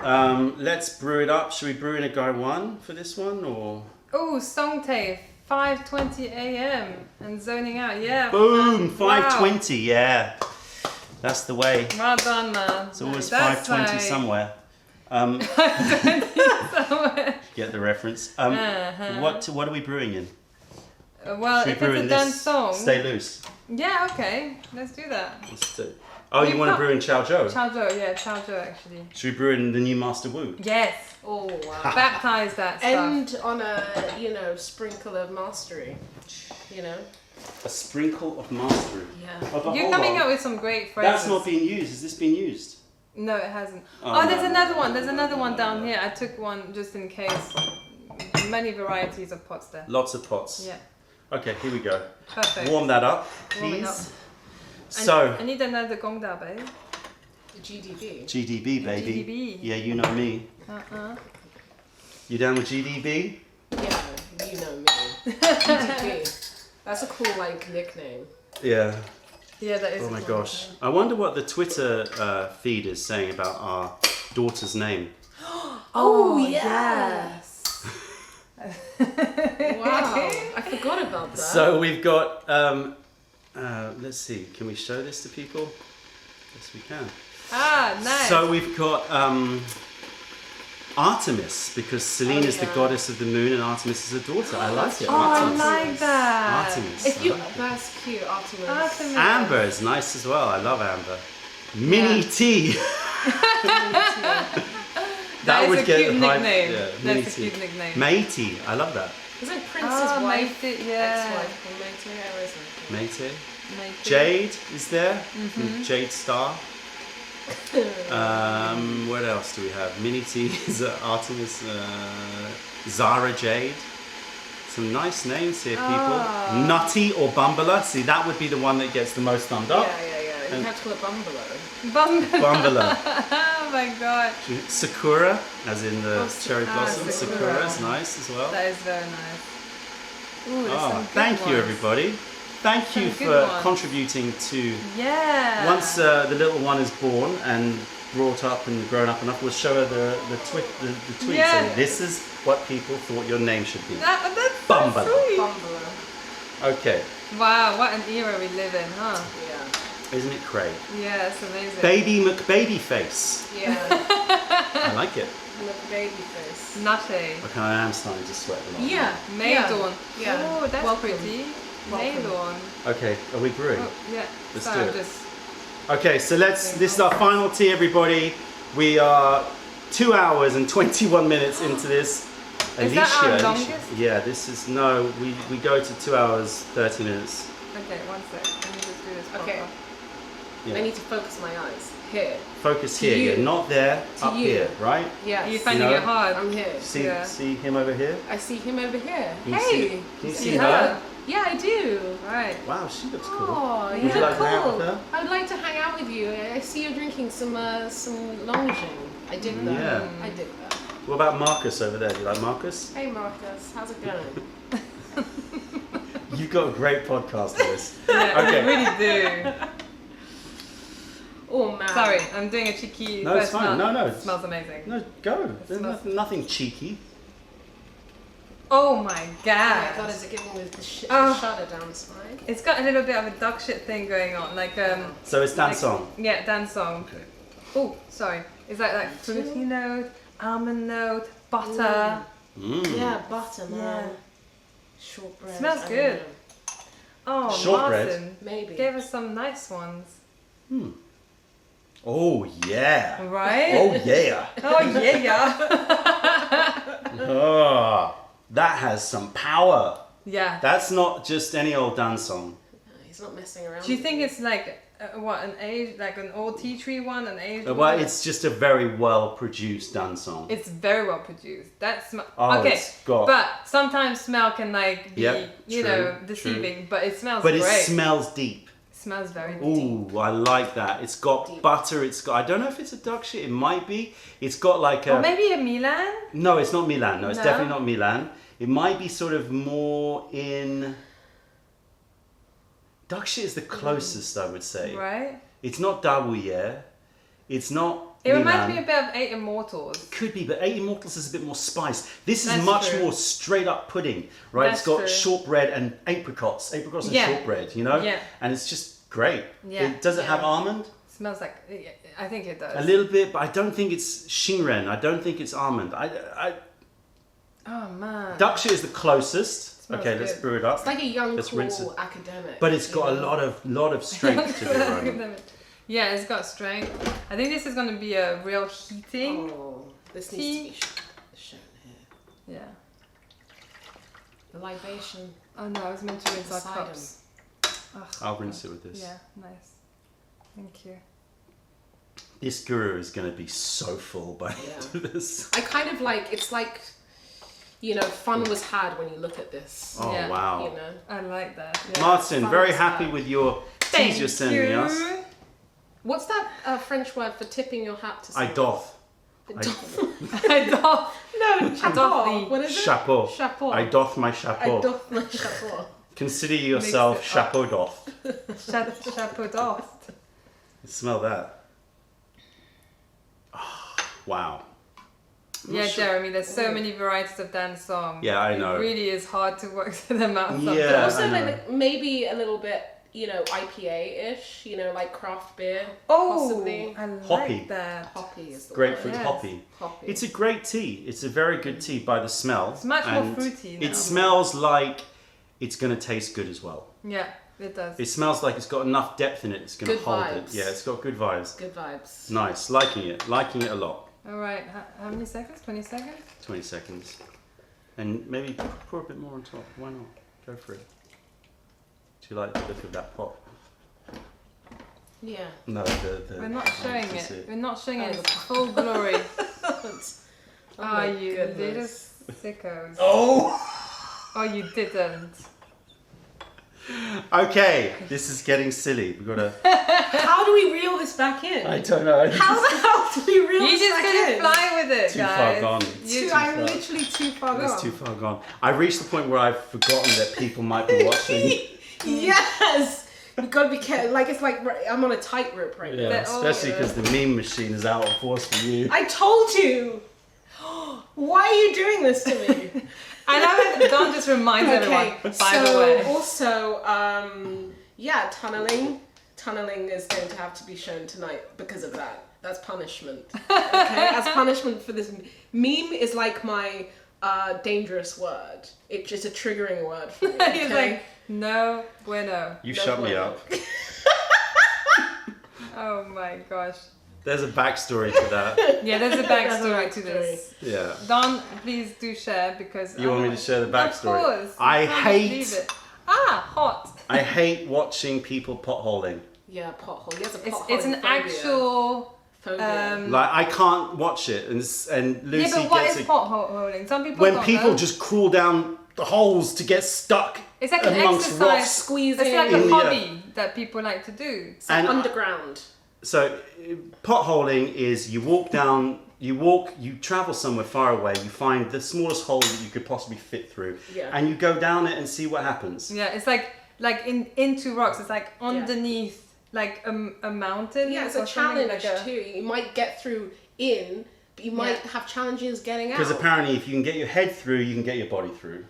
let's brew it up. Should we brew in a guy one for this one, or? Oh, Songtae, 5:20 a.m. and zoning out. Yeah. Boom! man. 5:20. Yeah, that's the way. Wow. Well done, man. It's always That's 5:20 like- somewhere. Get the reference. Uh-huh. What are we brewing in? Well, Should we if brew it's in a done this? song. Stay loose. Yeah. Okay. Let's do that. Let's do. Oh, you We've want to got- brew in Chao Zhou? Chao Zhou. Yeah, Chao Zhou actually. Should we brew in the new Master Wu? Yes. Oh wow. Baptize that stuff. End on a sprinkle of mastery. You know. A sprinkle of mastery. Yeah. Oh, but You're hold coming on. up with some great phrases. That's not being used. Has this been used? No, it hasn't. Oh, Oh, there's no, another no, one. no, There's no, another no, one no, down no. here. I took one just in case. many varieties of pots there. Lots of pots. Yeah. Okay, here we go. Perfect. Warm that up, Warm it please. up. So, I need another gongda, babe. GDB. GDB, baby. GDB. Yeah, you know me. You down with GDB? Yeah, you know me. GDB. That's a cool like nickname. Yeah. Yeah, that is. Oh a my cool gosh. I wonder what the Twitter feed is saying about our daughter's name. Oh yes. Wow, I forgot about that. So we've got, let's see, can we show this to people? Yes, we can. Ah, nice. So we've got Artemis, because Selene is the goddess of the moon and Artemis is her daughter. I like it. Oh, I Artemis. like that. Artemis. If you, I like it. that's cute, Artemis. Artemis. Amber is nice as well. I love Amber. Mini T. That is a cute high- nickname. yeah, Mini That's a T. cute nickname. Matey. I love that. Isn't Prince's wife, Mate, yeah. ex-wife called Mate, or isn't it? Matey. Mate. Jade is there. From Jade Star. What else do we have? Mini T is Artemis. Zara Jade. Some nice names here, people. Nutty or Bumbler. See, that would be the one that gets the most thumbs up. Yeah. You have to call it Bungalow. Bumbler. Oh my god. Sakura, as in the cherry ah, blossom. Sakura. Sakura is nice as well. That is very nice. Ooh, there's some good Thank you, ones. everybody. Thank you Some good for ones. contributing to. Yeah. Once the little one is born and brought up and grown up enough, we'll show her the tweets. Yeah. And this is what people thought your name should be. That's Bumbler. so sweet. Bungalow. Okay. Wow, what an era we live in, huh? Yeah. Isn't it great? Yeah, it's amazing. Baby McBabyface. Yeah. I like it. Look, baby face. Nutty. Okay, I am starting to sweat a lot. Yeah. Maidorn. Yeah. Oh, that's Welcome. pretty. Welcome. Maidorn. Okay, are we brewing? Oh, yeah. Let's Sorry, do I'm it. just. Okay, so this is our final tea, everybody. We are 2 hours and 21 minutes into this. Is that our longest? Yeah, this is, no, we go to 2 hours, 30 minutes. Okay, one sec. Let me just do this. Okay. proper. Yeah. I need to focus my eyes. Here. Focus To here, you. yeah, not there, To up you. here, right? Yes. Are you finding know, it hard? I'm here. See, Yeah. see him over here? I see him over here. Can you Hey. see, can you see see her? her? Yeah, I do. Right. Wow, she looks cool. Oh, Would yeah, you like to cool. hang out with her? I would like to hang out with you. I see you're drinking some Longjing. I dig that. Yeah. I dig that. What about Marcus over there? Do you like Marcus? Hey Marcus, how's it going? You've got a great podcast, Liz. Yeah, Okay. you really do. Oh man. Sorry, I'm doing a cheeky No, it's first fine. smell. No. It smells amazing. No, go. There's smells- nothing cheeky. Oh my Oh my god. god, is it giving me the Oh. shudder down the spine? It's got a little bit of a duck shit thing going on, like So it's dance like- song. Yeah, dance song. Okay. Oh, sorry. Is that like fruity note, almond note, butter? Mm. Yeah, butter man. Yeah. Shortbread. Smells I don't good. know. Oh, Shortbread? Martin Maybe. gave us some nice ones. Oh yeah. Right? Oh yeah. Oh yeah. Oh, that has some power. Yeah. That's not just any old dance song. He's not messing around. Do you with think me. it's like what an age, like an old tea tree one, an aged Well, one? it's just a very well produced dance song. It's very well produced. That's Oh, okay. it's got- But sometimes smell can like be, Yep, you true, know, true. deceiving. But it smells But great. it smells deep. It smells very deep. Ooh, I like that. It's got Deep. butter. It's got. I don't know if it's a duck shit. It might be. It's got like a. Or maybe a Milan. No, it's not Milan. No, it's No? definitely not Milan. It might be sort of more in. Duck shit is the closest, I would say. Right. It's not WUYI. It's not. It Milan. reminds me a bit of Eight Immortals. Could be, but Eight Immortals is a bit more spice. This is That's much true. more straight up pudding, right? That's it's got true. shortbread and apricots and Yeah. shortbread, you know? Yeah. And it's just great. Yeah. Does it have Yeah. almond? Smells like. I think it does. A little bit, but I don't think it's shinren. I don't think it's almond. Oh man. Duck shit is the closest. Smells Okay, let's good. brew it up. It's like a young, Let's rinse cool it. academic. But it's got you a know? lot of strength to it, right? Yeah, it's got strength. I think this is going to be a real heating. Oh, this Tea. needs to be shown here. Yeah. The libation. Oh no, I was meant to rinse our Beside cups. Ugh. I'll rinse it with this. Yeah, nice. Thank you. This guru is going to be so full by the Yeah. end of this. I kind of like, it's like, fun was had when you look at this. Oh, Yeah. wow. You know. I like that. Yeah, Martin, fun very was happy had. with your teas you're sending us. What's that French word for tipping your hat to I someone? doff. I doff. No, chapeau. the What is it? Chapeau. Chapeau. I doff my I chapeau. doff my chapeau. Consider yourself Mix it up. chapeau doff. Chapeau doff. Smell that. Oh, wow. Yeah, Jeremy, there's so many varieties of dance songs. Yeah, I know. It really is hard to work them out. Yeah. sometimes. Also, I know. like maybe a little bit, IPA-ish. Like craft beer. Oh, possibly. I like Hoppy. that. Hoppy is the Grapefruit word. Yes. hoppy. Hoppy. It's a great tea. It's a very good tea by the smell. It's much more and fruity now. It smells like it's going to taste good as well. Yeah, it does. It smells like it's got enough depth in it. It's going to Good hold vibes. it. Yeah, it's got good vibes. Good vibes. Nice. Liking it a lot. All right, how many seconds? 20 seconds? 20 seconds. And maybe pour a bit more on top. Why not? Go for it. Do you like the look of that pot? Yeah. No, the We're not showing that's it. We're not showing it in full glory. my You goodness. little sickos. Oh! Oh, you didn't. Okay, this is getting silly. We've got to... How do we reel this back in? I don't know. How the hell do we reel You this just back gonna in? fly with it, Too guys. far gone. You, I'm literally too far It's gone. too far gone. I've reached the point where I've forgotten that people might be watching. Yes! We've got to be careful. Like, it's like I'm on a tightrope right now. Yeah, They're all, especially because the meme machine is out of force for you. I told you! Why are you doing this to me? I love it. Don just reminds everyone, by the way. Also, tunneling. Tunneling is going to have to be shown tonight because of that. That's punishment. Okay? As punishment for this. Meme is like my dangerous word. It's just a triggering word for me. He's Okay? like, no bueno. You No shut me bueno. up. Oh my gosh. There's a backstory to that. Yeah, there's a backstory to this. Yeah. Don, please do share because You I want me don't- to share the backstory? Of course. I You can't hate- believe it. Hot. I hate watching people potholing. Yeah, pothole. He has a It's pothole an phobia. actual. Phobia. Like I can't watch it, and Lucy Yeah, but what gets is it potholing? Some people when don't people know. just crawl down the holes to get stuck It's like an amongst exercise. rocks. Squeezing. It's like in a the hobby that people like to do. It's like and- underground. So potholing is you walk down, you travel somewhere far away, you find the smallest hole that you could possibly fit through, Yeah. and you go down it and see what happens. Yeah, it's like into rocks. It's like underneath like a mountain. Yeah, it's or a something, challenge like a- too. You might get through but you might have challenges getting out. Because apparently, if you can get your head through, you can get your body through.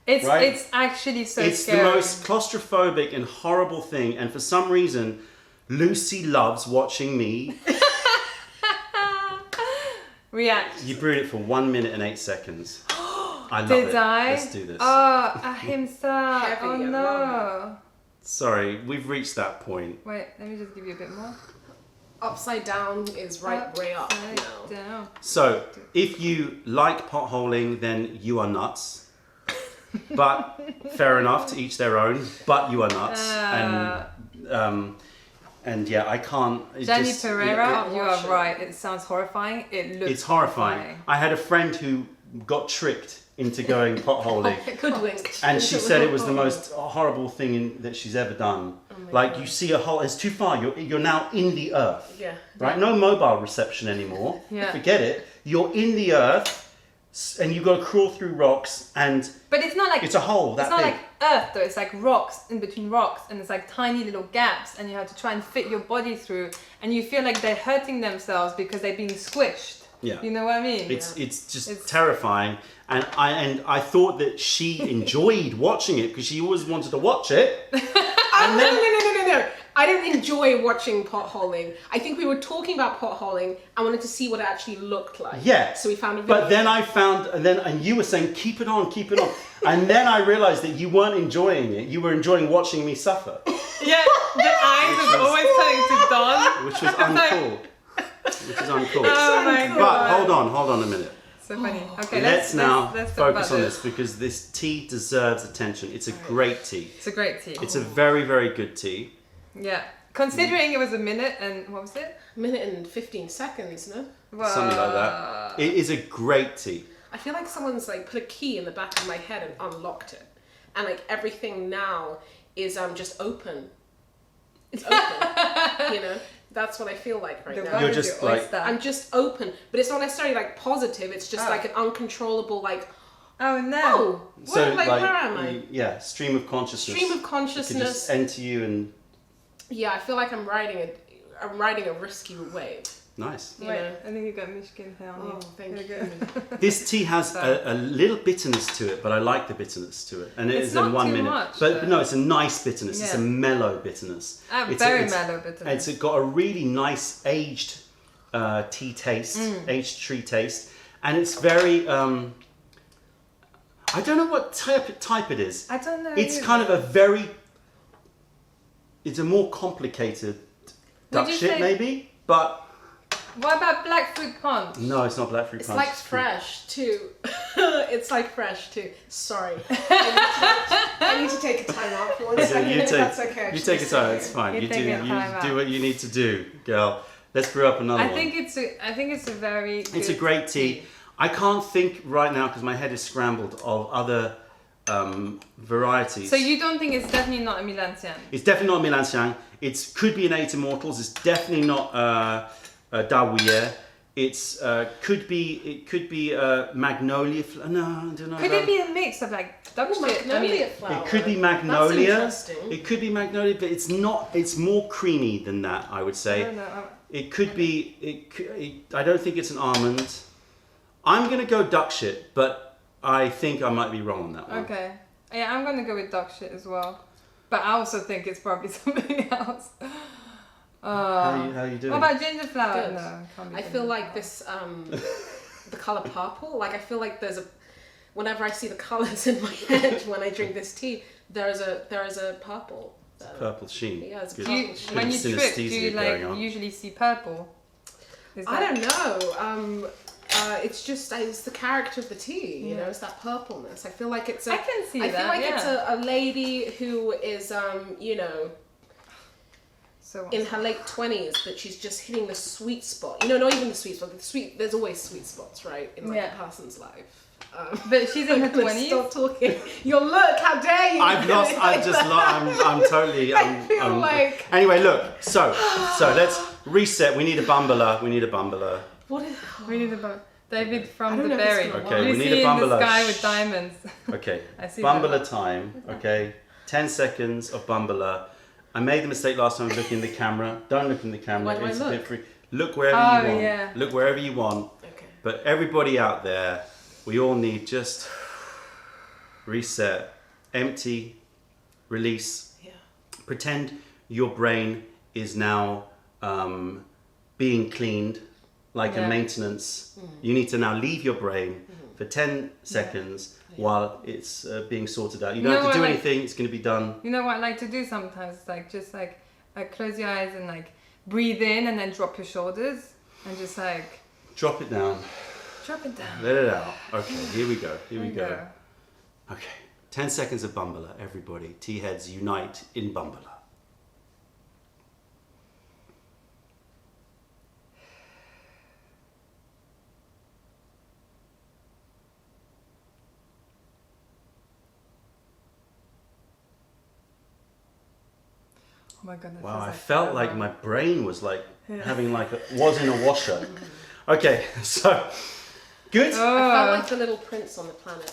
Right? It's actually so It's scary. the most claustrophobic and horrible thing, and for some reason, Lucy loves watching me. React. You brewed it for 1 minute and 8 seconds. I love Did it. I? Let's do this. Oh, ahimsa. Heavy, Oh I no. Sorry, we've reached that point. Wait, let me just give you a bit more. Upside down is right way up Upside now. down. So, if you like potholing, then you are nuts. But fair enough, to each their own. But you are nuts, and yeah, I can't. It Jenny just- Pereira, it- you are right. It sounds horrifying. It looks It's horrifying. I had a friend who got tricked into going potholing. Hoodwinked. And she said it was the most horrible thing that she's ever done. Like you see a hole, it's too far. You're now in the earth, Yeah. right? No mobile reception anymore. Yeah. Forget it. You're in the earth, and you got to crawl through rocks, and But it's not like it's a hole that it's not big. like earth though. It's like rocks in between rocks, and it's like tiny little gaps, and you have to try and fit your body through, and you feel like they're hurting themselves because they're being squished. Yeah. You know what I mean? It's just It's- terrifying, and I thought that she enjoyed watching it because she always wanted to watch it. Oh, no. I don't enjoy watching potholing. I think we were talking about potholing. I wanted to see what it actually looked like. Yeah. So we found a video. But then I found, and you were saying, keep it on. And then I realized that you weren't enjoying it. You were enjoying watching me suffer, Yeah, the eyes was always turning to Don. which was uncool. Which is uncool. Oh my But god. hold on a minute. So funny. Okay, Let's now let's talk focus about on this because this tea deserves attention. It's a great tea. It's a great tea. It's a very, very good tea. Yeah. Considering it was a minute and what was it? minute and 15 seconds, no? Something like that. It is a great tea. I feel like someone's like put a key in the back of my head and unlocked it, and like everything now is just open. It's open, you know. That's what I feel like right now. You're just like I'm just open, but it's not necessarily like positive. It's just like an uncontrollable like. Oh no! Oh, so where am I? Yeah, stream of consciousness. Stream of It could consciousness. just enter you and Yeah, I feel like I'm riding a risky wave. nice. You Wait, know? I think you got Michigan here on Oh, you. thank There you. This tea has Sorry. a little bitterness to it, but I like the bitterness to it, and it It's is not in 1 too minute. much, but though. no, it's a nice bitterness. It's a Yeah. mellow bitterness. Very mellow bitterness. It's got a really nice aged tea taste, aged tree taste, and it's very. I don't know what type it is. I don't know. It's either. kind of a very. It's a more complicated duck you shit, say- maybe, but What about black fruit punch? no, it's not black fruit It's punch. like it's fruit. fresh too. It's like fresh too. Sorry. I need to take a time out for 1 second. You if take, that's okay. you take it out. It's fine. You You take do. your time You out. do what you need to do, girl. Let's brew up another I one. think it's a very. It's a good great tea. I can't think right now because my head is scrambled of other varieties. So you don't think it's definitely not a Milancian? It's definitely not Milan Xiang. It could be an Eight Immortals. It's definitely not WUYI. It's could be Magnolia. No, I don't know. Could it be a mix of like duck Oh, shit? magnolia flower. It could be That's Magnolia. interesting. It could be Magnolia, but it's not. It's more creamy than that, I would I say. don't know. It could be. I don't think it's an almond. I'm gonna go duck shit, but I think I might be wrong on that one. Okay. Yeah, I'm gonna go with duck shit as well. But I also think it's probably something else. How you doing? What about ginger flower? Good. No, it can't be I ginger feel like flower. this, the color purple. Like I feel like there's a. Whenever I see the colors in my head when I drink this tea, there is a purple. Purple sheen. Yeah, it's Good. Do you, Good when you trip, do synesthesia you like going on. usually see purple? Is I that- don't know. It's just it's the character of the tea. You know, it's that purpleness. I feel like it's a. I can see I feel that, like it's yeah. a lady who is you know So in her late 20s, but she's just hitting the sweet spot. You know, not even the sweet spot. There's always sweet spots, right, in like Yeah. a person's life. But she's in her I'm gonna 20s. Stop talking. Your look. How dare you? I've lost. I'm totally. feel like- Anyway, look. So let's reset. We need a bumbler. What is? We need a David I from don't the know if it's berry. gonna Okay, You we need see a in the bumbler. sky with diamonds. Okay. I see Bumbler that. time. Okay. 10 seconds of bumbler. I made the mistake last time of looking in the camera. Don't look in the camera. Where do I It's a bit look? free. Look wherever Oh, you want. yeah. Look wherever you want. Okay. But everybody out there, we all need just reset, empty, release. Yeah. Pretend your brain is now being cleaned like a Yeah. maintenance. You need to now leave your brain for 10 seconds while it's being sorted out. You don't You have know to do what, like- anything. It's going to be done. You know what I like to do sometimes? Like just like close your eyes and like breathe in and then drop your shoulders and just like Drop it down. drop it down. Let it out. Okay, here we go. Here we There you go. Okay, 10 seconds of bumbler. Everybody, Teaheads unite in bumbler. Oh my god. That Wow, feels I like felt forever. like my brain was like having like was in a washer. Okay, so good. I felt like the little prince on the planet.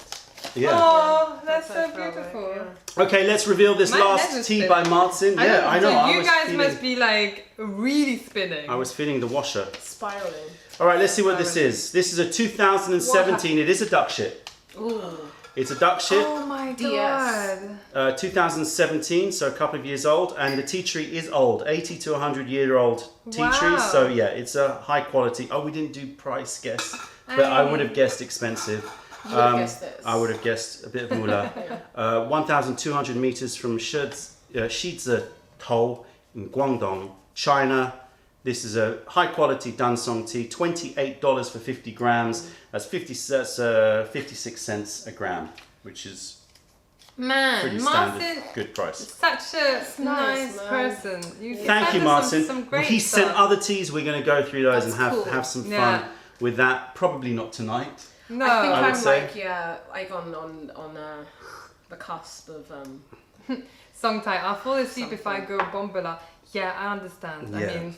Yeah. Oh, that's That's so how I felt beautiful. like, yeah. Okay, let's reveal this My head last was tea spinning. by Martin. Yeah, I know. So I you was guys feeling, must be like really spinning. I was feeling the washer. Spiraling. All right, let's see what this is. This is a 2017. It is a duck shit. Ooh. It's a duck shit. Oh my DS. god. 2017, so a couple of years old, and the tea tree is old, 80 to 100-year-old tea tree. Wow. So yeah, it's a high quality. Oh, we didn't do price guess, but I would have guessed expensive. You would have guessed this. I would have guessed a bit of moolah. 1,200 meters from Shizhe-tou in Guangdong, China. This is a high quality Dansong tea, $28 for 50 grams. That's 56 cents a gram, which is Man, pretty Martin, standard, good price. such a nice man. person. You Thank you, sent us Martin. Some great He sent stuff. other teas. We're going to go through those That's and cool. have some fun Yeah. with that. Probably not tonight. No. I think I would I'm say. like, yeah, like on the cusp of Song title. I'll fall asleep if I Something. go Bombula. Yeah, I understand. Yeah. I mean,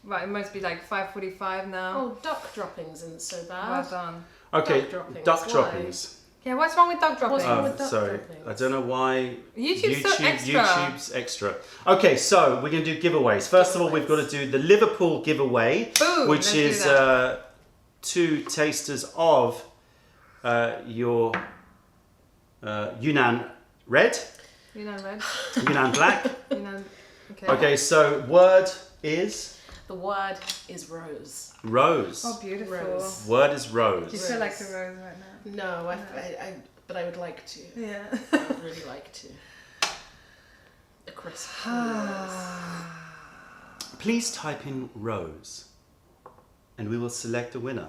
right, it must be like 5:45 now. oh, duck droppings isn't so bad. Well done. Okay, Duck droppings, duck why? droppings. Yeah, what's wrong with duck droppings? wrong with duck Sorry, droppings? I don't know why. YouTube's so extra. YouTube's extra. Okay, so we're going to do giveaways. First of all, we've got to do the Liverpool giveaway, Boom, which let's do is that. 2 tasters of your Yunnan Red, Yunnan red. Yunnan Black. Yunnan. Okay. Okay, so word is The word is rose. rose. Oh, beautiful. Rose. Word is Do you rose. feel like a rose right now? No, but I would like to. Yeah. I would really like to. A crisp rose. Please type in rose, and we will select a winner.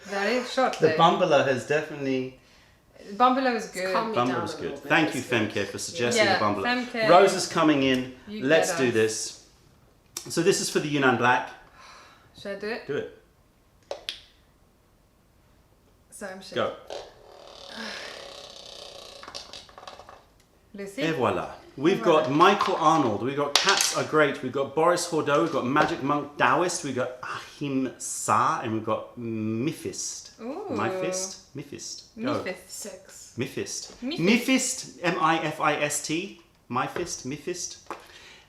Very short. The Bumbler has definitely. Bumbler is good. calm me down Bumbler is a good. little bit. Thank you, It's good. Femke, for suggesting Yeah, the Bumbler. Femke. Rose is coming in. You Let's get do us. this. So this is for the Yunnan Black. Should I do it? Do it. So I'm shaking. Go. Lucy? Et voila. We've got Michael Arnold. We've got Cats Are Great. We've got Boris Hordeau. We've got Magic Monk Taoist. We've got Ahim Sa. And we've got Mifist. Ooh. My fist? Mifist. Go. Mifist. 6. Mifist. Mifist. Mifist. M-I-F-I-S-T. My fist. Mifist.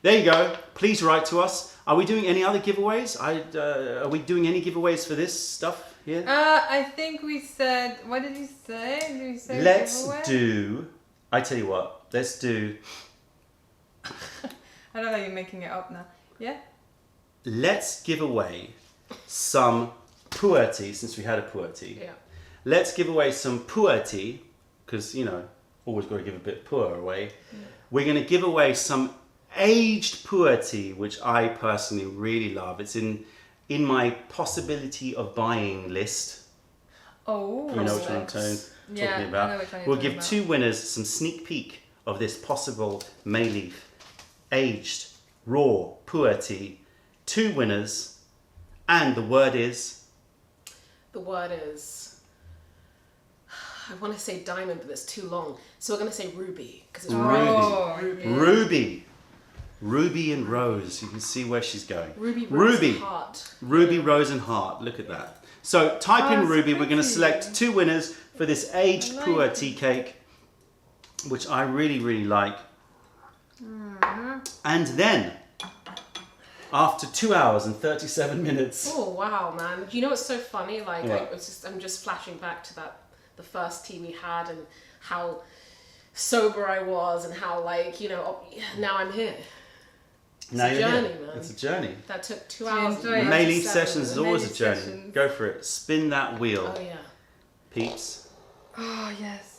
There you go. Please write to us. Are we doing any other giveaways? Are we doing any giveaways for this stuff here? I think we said. What did you say? Did we say Let's giveaway? do. I tell you what. Let's do. I don't know. You're making it up now. Yeah. Let's give away some pu'er tea, since we had a pu'er tea. Yeah. Let's give away some pu'er tea, because, always got to give a bit of pu'er away. We're going to give away some aged pu'er tea, which I personally really love. It's in my possibility of buying list. Oh. You know which one I'm Prospects. talking Yeah, I about. know which one you're We'll talking give about. 2 winners some sneak peek of this possible Mayleaf aged raw pu'er tea. 2 winners, and the word is. The word is. I want to say diamond, but it's too long. So we're going to say ruby. Because it's Oh, ruby. yeah. Ruby. Ruby and Rose. You can see where she's going. Ruby, rose, Ruby. and heart. Ruby, Rose and Heart. Look at that. So type in it's Ruby. We're going to pretty. select 2 winners for this aged I like pu'er it. tea cake, which I really, really like. Mm-hmm. And then, after 2 hours and 37 minutes, Oh wow, man! You know what's so funny? Like What? I'm just flashing back to the first tea we had and how sober I was and how now I'm here. now a you're journey, here. man. It's a journey. That took 2 Do you hours. enjoy and it? Mayleaf 37 sessions is minutes. always a Mayleaf journey. sessions. Go for it. Spin that wheel, Oh yeah. peeps. Oh yes.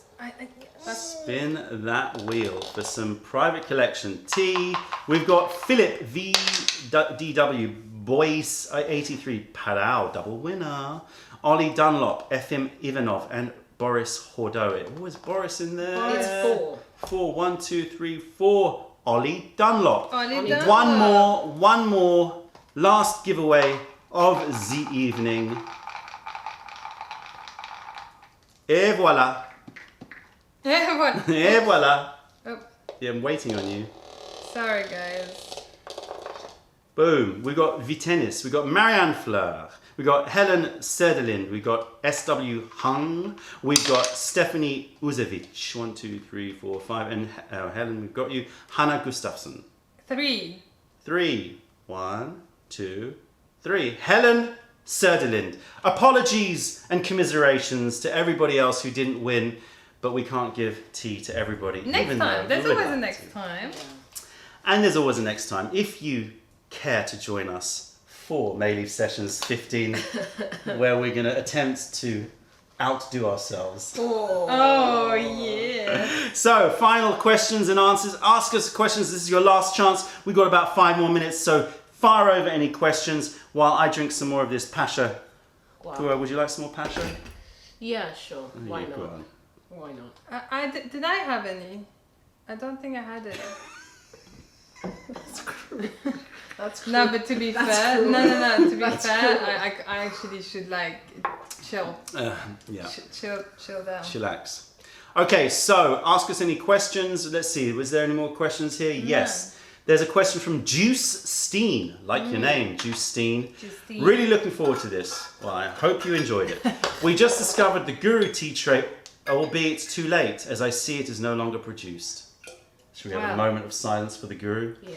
Spin that wheel for some private collection tea. We've got Philip VDW Boyce 83 Palau double winner. Ollie Dunlop, FM Ivanov, and Boris Hordeau. Oh, is Boris in there? It's 4. 4. 1, 2, 3, 4. Ollie Dunlop. Ollie Dunlop. One more. Last giveaway of the evening. Et voilà. Yeah, what? Et voilà. Oh, Yeah, I'm waiting on you. sorry guys. Boom. We got Vitenis. We got Marianne Fleur. We got Helen Söderlind. We got SW Hung. We've got Stephanie Uzevic. 1, 2, 3, 4, 5. And Helen, we've got you. Hannah Gustafsson. 3. 3. 1, 2, 3. Helen Söderlind. Apologies and commiserations to everybody else who didn't win, but we can't give tea to everybody. Next even though time. we There's would always a like next to. time. And there's always a next time. If you care to join us for Mayleaf Sessions 15, where we're going to attempt to outdo ourselves. Oh yeah. So, final questions and answers. Ask us questions. This is your last chance. We've got about 5 more minutes, so fire over any questions while I drink some more of this Pasha. Wow. Would you like some more Pasha? Yeah, sure. Why Yeah, go not? on. Why not? Did I have any? I don't think I had it. That's cruel. That's cruel. No, but to be That's fair, cruel. no. To be That's fair, cruel. I actually should like Chill. Yeah. Chill down. Chillax. Okay, so ask us any questions. Let's see, was there any more questions here? Yes. There's a question from Juice Steen, like your name, Juice Steen. Really looking forward to this. Well, I hope you enjoyed it. We just discovered the Guru tea tray, albeit it's too late, as I see it is no longer produced. Should we have a moment of silence for the Guru? Yeah.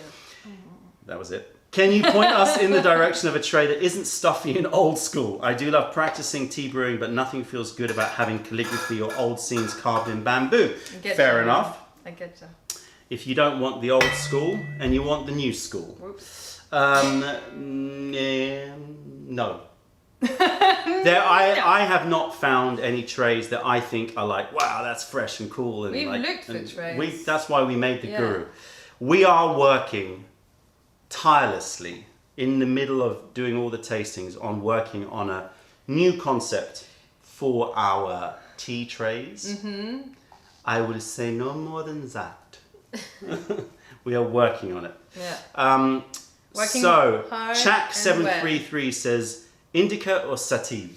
That was it. Can you point us in the direction of a tray that isn't stuffy and old school? I do love practicing tea brewing, but nothing feels good about having calligraphy or old scenes carved in bamboo. Fair enough. I get you. If you don't want the old school and you want the new school. Whoops. No. I have not found any trays that I think are like, wow, that's fresh and cool. And We've like, looked for trays. That's why we made the Guru. We are working tirelessly in the middle of doing all the tastings on working on a new concept for our tea trays. I will say no more than that. We are working on it. Yeah. So hard Chak733 says indica or sativ?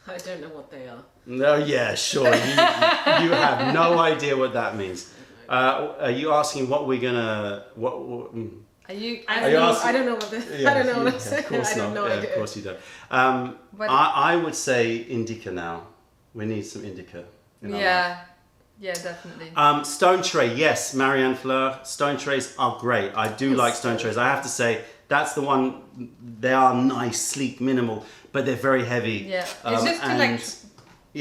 I don't know what they are. No, yeah, sure. You have no idea what that means. Are you asking what we're gonna Are you I don't know what this. Yeah, I don't know what I'm saying. Of course I have not. no idea. Of course you don't. I would say indica now. We need some indica. in our life. Yeah, definitely. Stone tray, yes, Marianne Fleur. Stone trays are great. I do like stone trays. I have to say, that's the one. They are nice, sleek, minimal, but they're very heavy. Yeah, it's just to like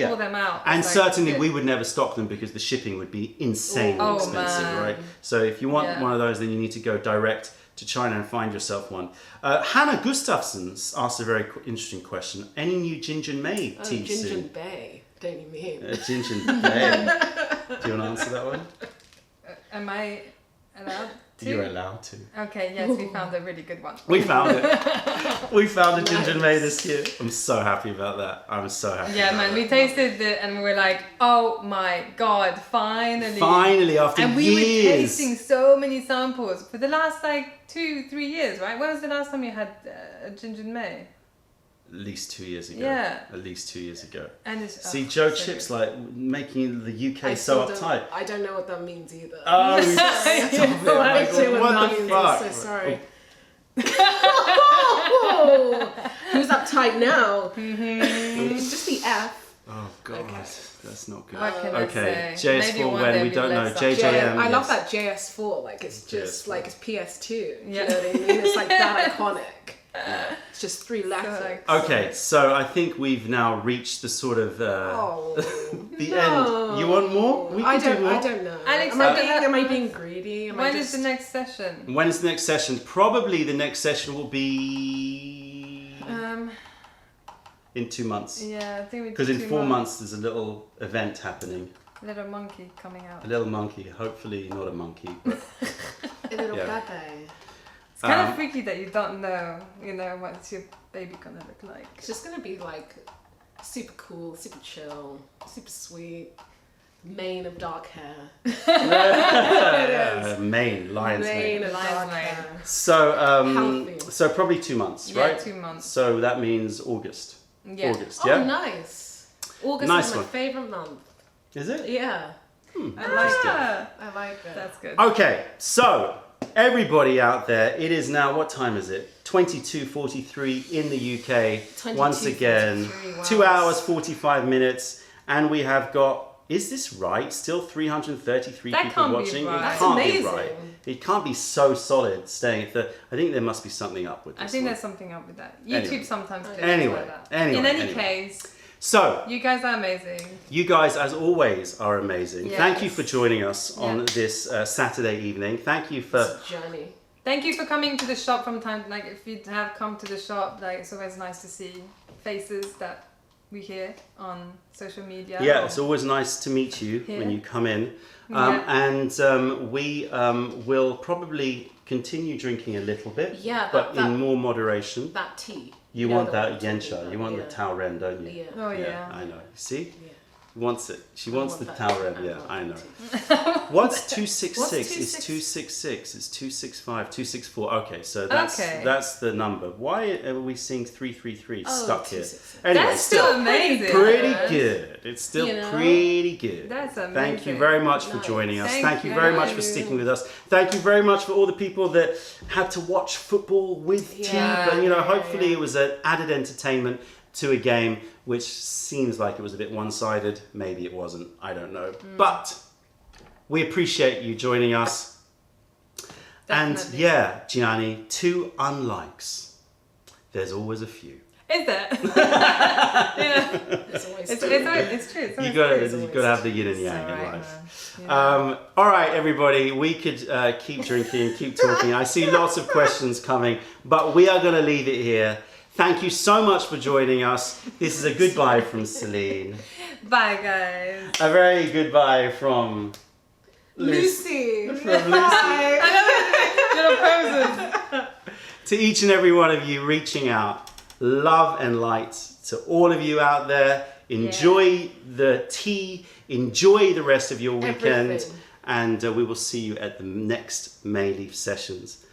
pull them out. And It's certainly like, we would never stock them because the shipping would be insanely Oh, expensive, man. right? So if you want one of those, then you need to go direct to China and find yourself one. Hannah Gustafsson asked a very interesting question. Any new Ginger May tea Ginger soon? Bay. Don't you mean? Ginger May. Do you want to answer that one? Am I allowed to? You're allowed to. Okay, yes, we found a really good one. We found it. We found a Ginger May this year. I'm so happy about that. I'm so happy. Yeah, about man, that. we tasted it and we were like, oh my god, finally. Finally, after and we years. were tasting so many samples for the last like 2-3 years, right? When was the last time you had a Ginger May? At least 2 years ago. Yeah. At least 2 years ago. And it's, See, Joe Chip's like making the UK so uptight. I don't know what that means either. Oh, stop it. No idea What what the that means. fuck? I'm so sorry. Who's uptight now? It's just the F. Oh, God. Okay. That's not good. What can I Okay, say? JS4 Maybe one when day we we'll don't know. let JJM. I love yes. that JS4. Like it's just JS4. like it's PS2. Yeah. You know what I mean? It's like that iconic. It's just 3 letters. like- Okay, so I think we've now reached the sort of Oh, the no. end. You want more? We I can do more. don't know. Alex, am I being greedy? When is the next session? When is the next session? Probably the next session will be in 2 months. Yeah, I think we Because do in 2 4 months there's a little event happening. Little monkey coming out. A little monkey, hopefully not a monkey, but A little Yeah. Pepe. It's kind of freaky that you don't know, what's your baby gonna look like. It's just gonna be like super cool, super chill, super sweet. Mane of dark hair. Maine, lion's mane. Mane of Lion's dark mane. hair. So, Healthy. so probably 2 months, Yeah, right? 2 months. So that means August. Yeah. August, Oh, yeah? nice. August Nice is my one. favorite month. Is it? Yeah, I like Interesting. I like it. That's good. Okay, so everybody out there, it is now, what time is it? 22:43 in the UK. Once again, 22:43, wow. 2 hours, 45 minutes, and we have got, is this right? Still 333 That people can't be watching? right. It That's can't amazing. be right. It can't be so solid staying at I think there must be something up with this I think one. there's something up with that. Anyway. YouTube sometimes does Anyway, like that. anyway, In any anyway. case, So, you guys are amazing. you guys, as always, are amazing. Yes. Thank you for joining us on Yeah. this Saturday evening. Thank you for... It's a journey. Thank you for coming to the shop from time. Like, if you have come to the shop, like, it's always nice to see faces that we hear on social media. Yeah, or- it's always nice to meet you Here. when you come in. Yeah. And we will probably continue drinking a little bit, Yeah, but that- in more moderation. That tea. You know want the one that I'm talking Yansha, about, you want yeah. the Taoren, don't you? Yeah. Oh, yeah. I know. See? Yeah. Wants it. She wants the that. Teaware. I Yeah, want I know. that What's 266? What's It's 266. It's 265. 264. Okay, so that's the number. Why are we seeing 333 stuck here? 266. Anyway, That's still amazing. pretty good. It's still You know? pretty good. That's amazing. Thank you very much for Nice. joining us. Thank Thank you you. very much for sticking with us. Thank you very much for all the people that had to watch football with T. Yeah, But, you know, yeah, hopefully yeah. it was an added entertainment to a game which seems like it was a bit one-sided. Maybe it wasn't. I don't know. But we appreciate you joining us. And Definitely. yeah, Gianni, 2 unlikes. There's always a few. Is there? Yeah. It's always It's true. true. It's You always gotta, true. you gotta have the yin and yang It's in alright, life. man. You know. All right, everybody, we could keep drinking, keep talking. I see lots of questions coming, but we are going to leave it here. Thank you so much for joining us. This is a goodbye from Celine. Bye, guys. A very goodbye from Lucy. From Lucy. Little poses. To each and every one of you reaching out. Love and light to all of you out there. Enjoy the tea. Enjoy the rest of your weekend. Everything. And we will see you at the next Mayleaf sessions.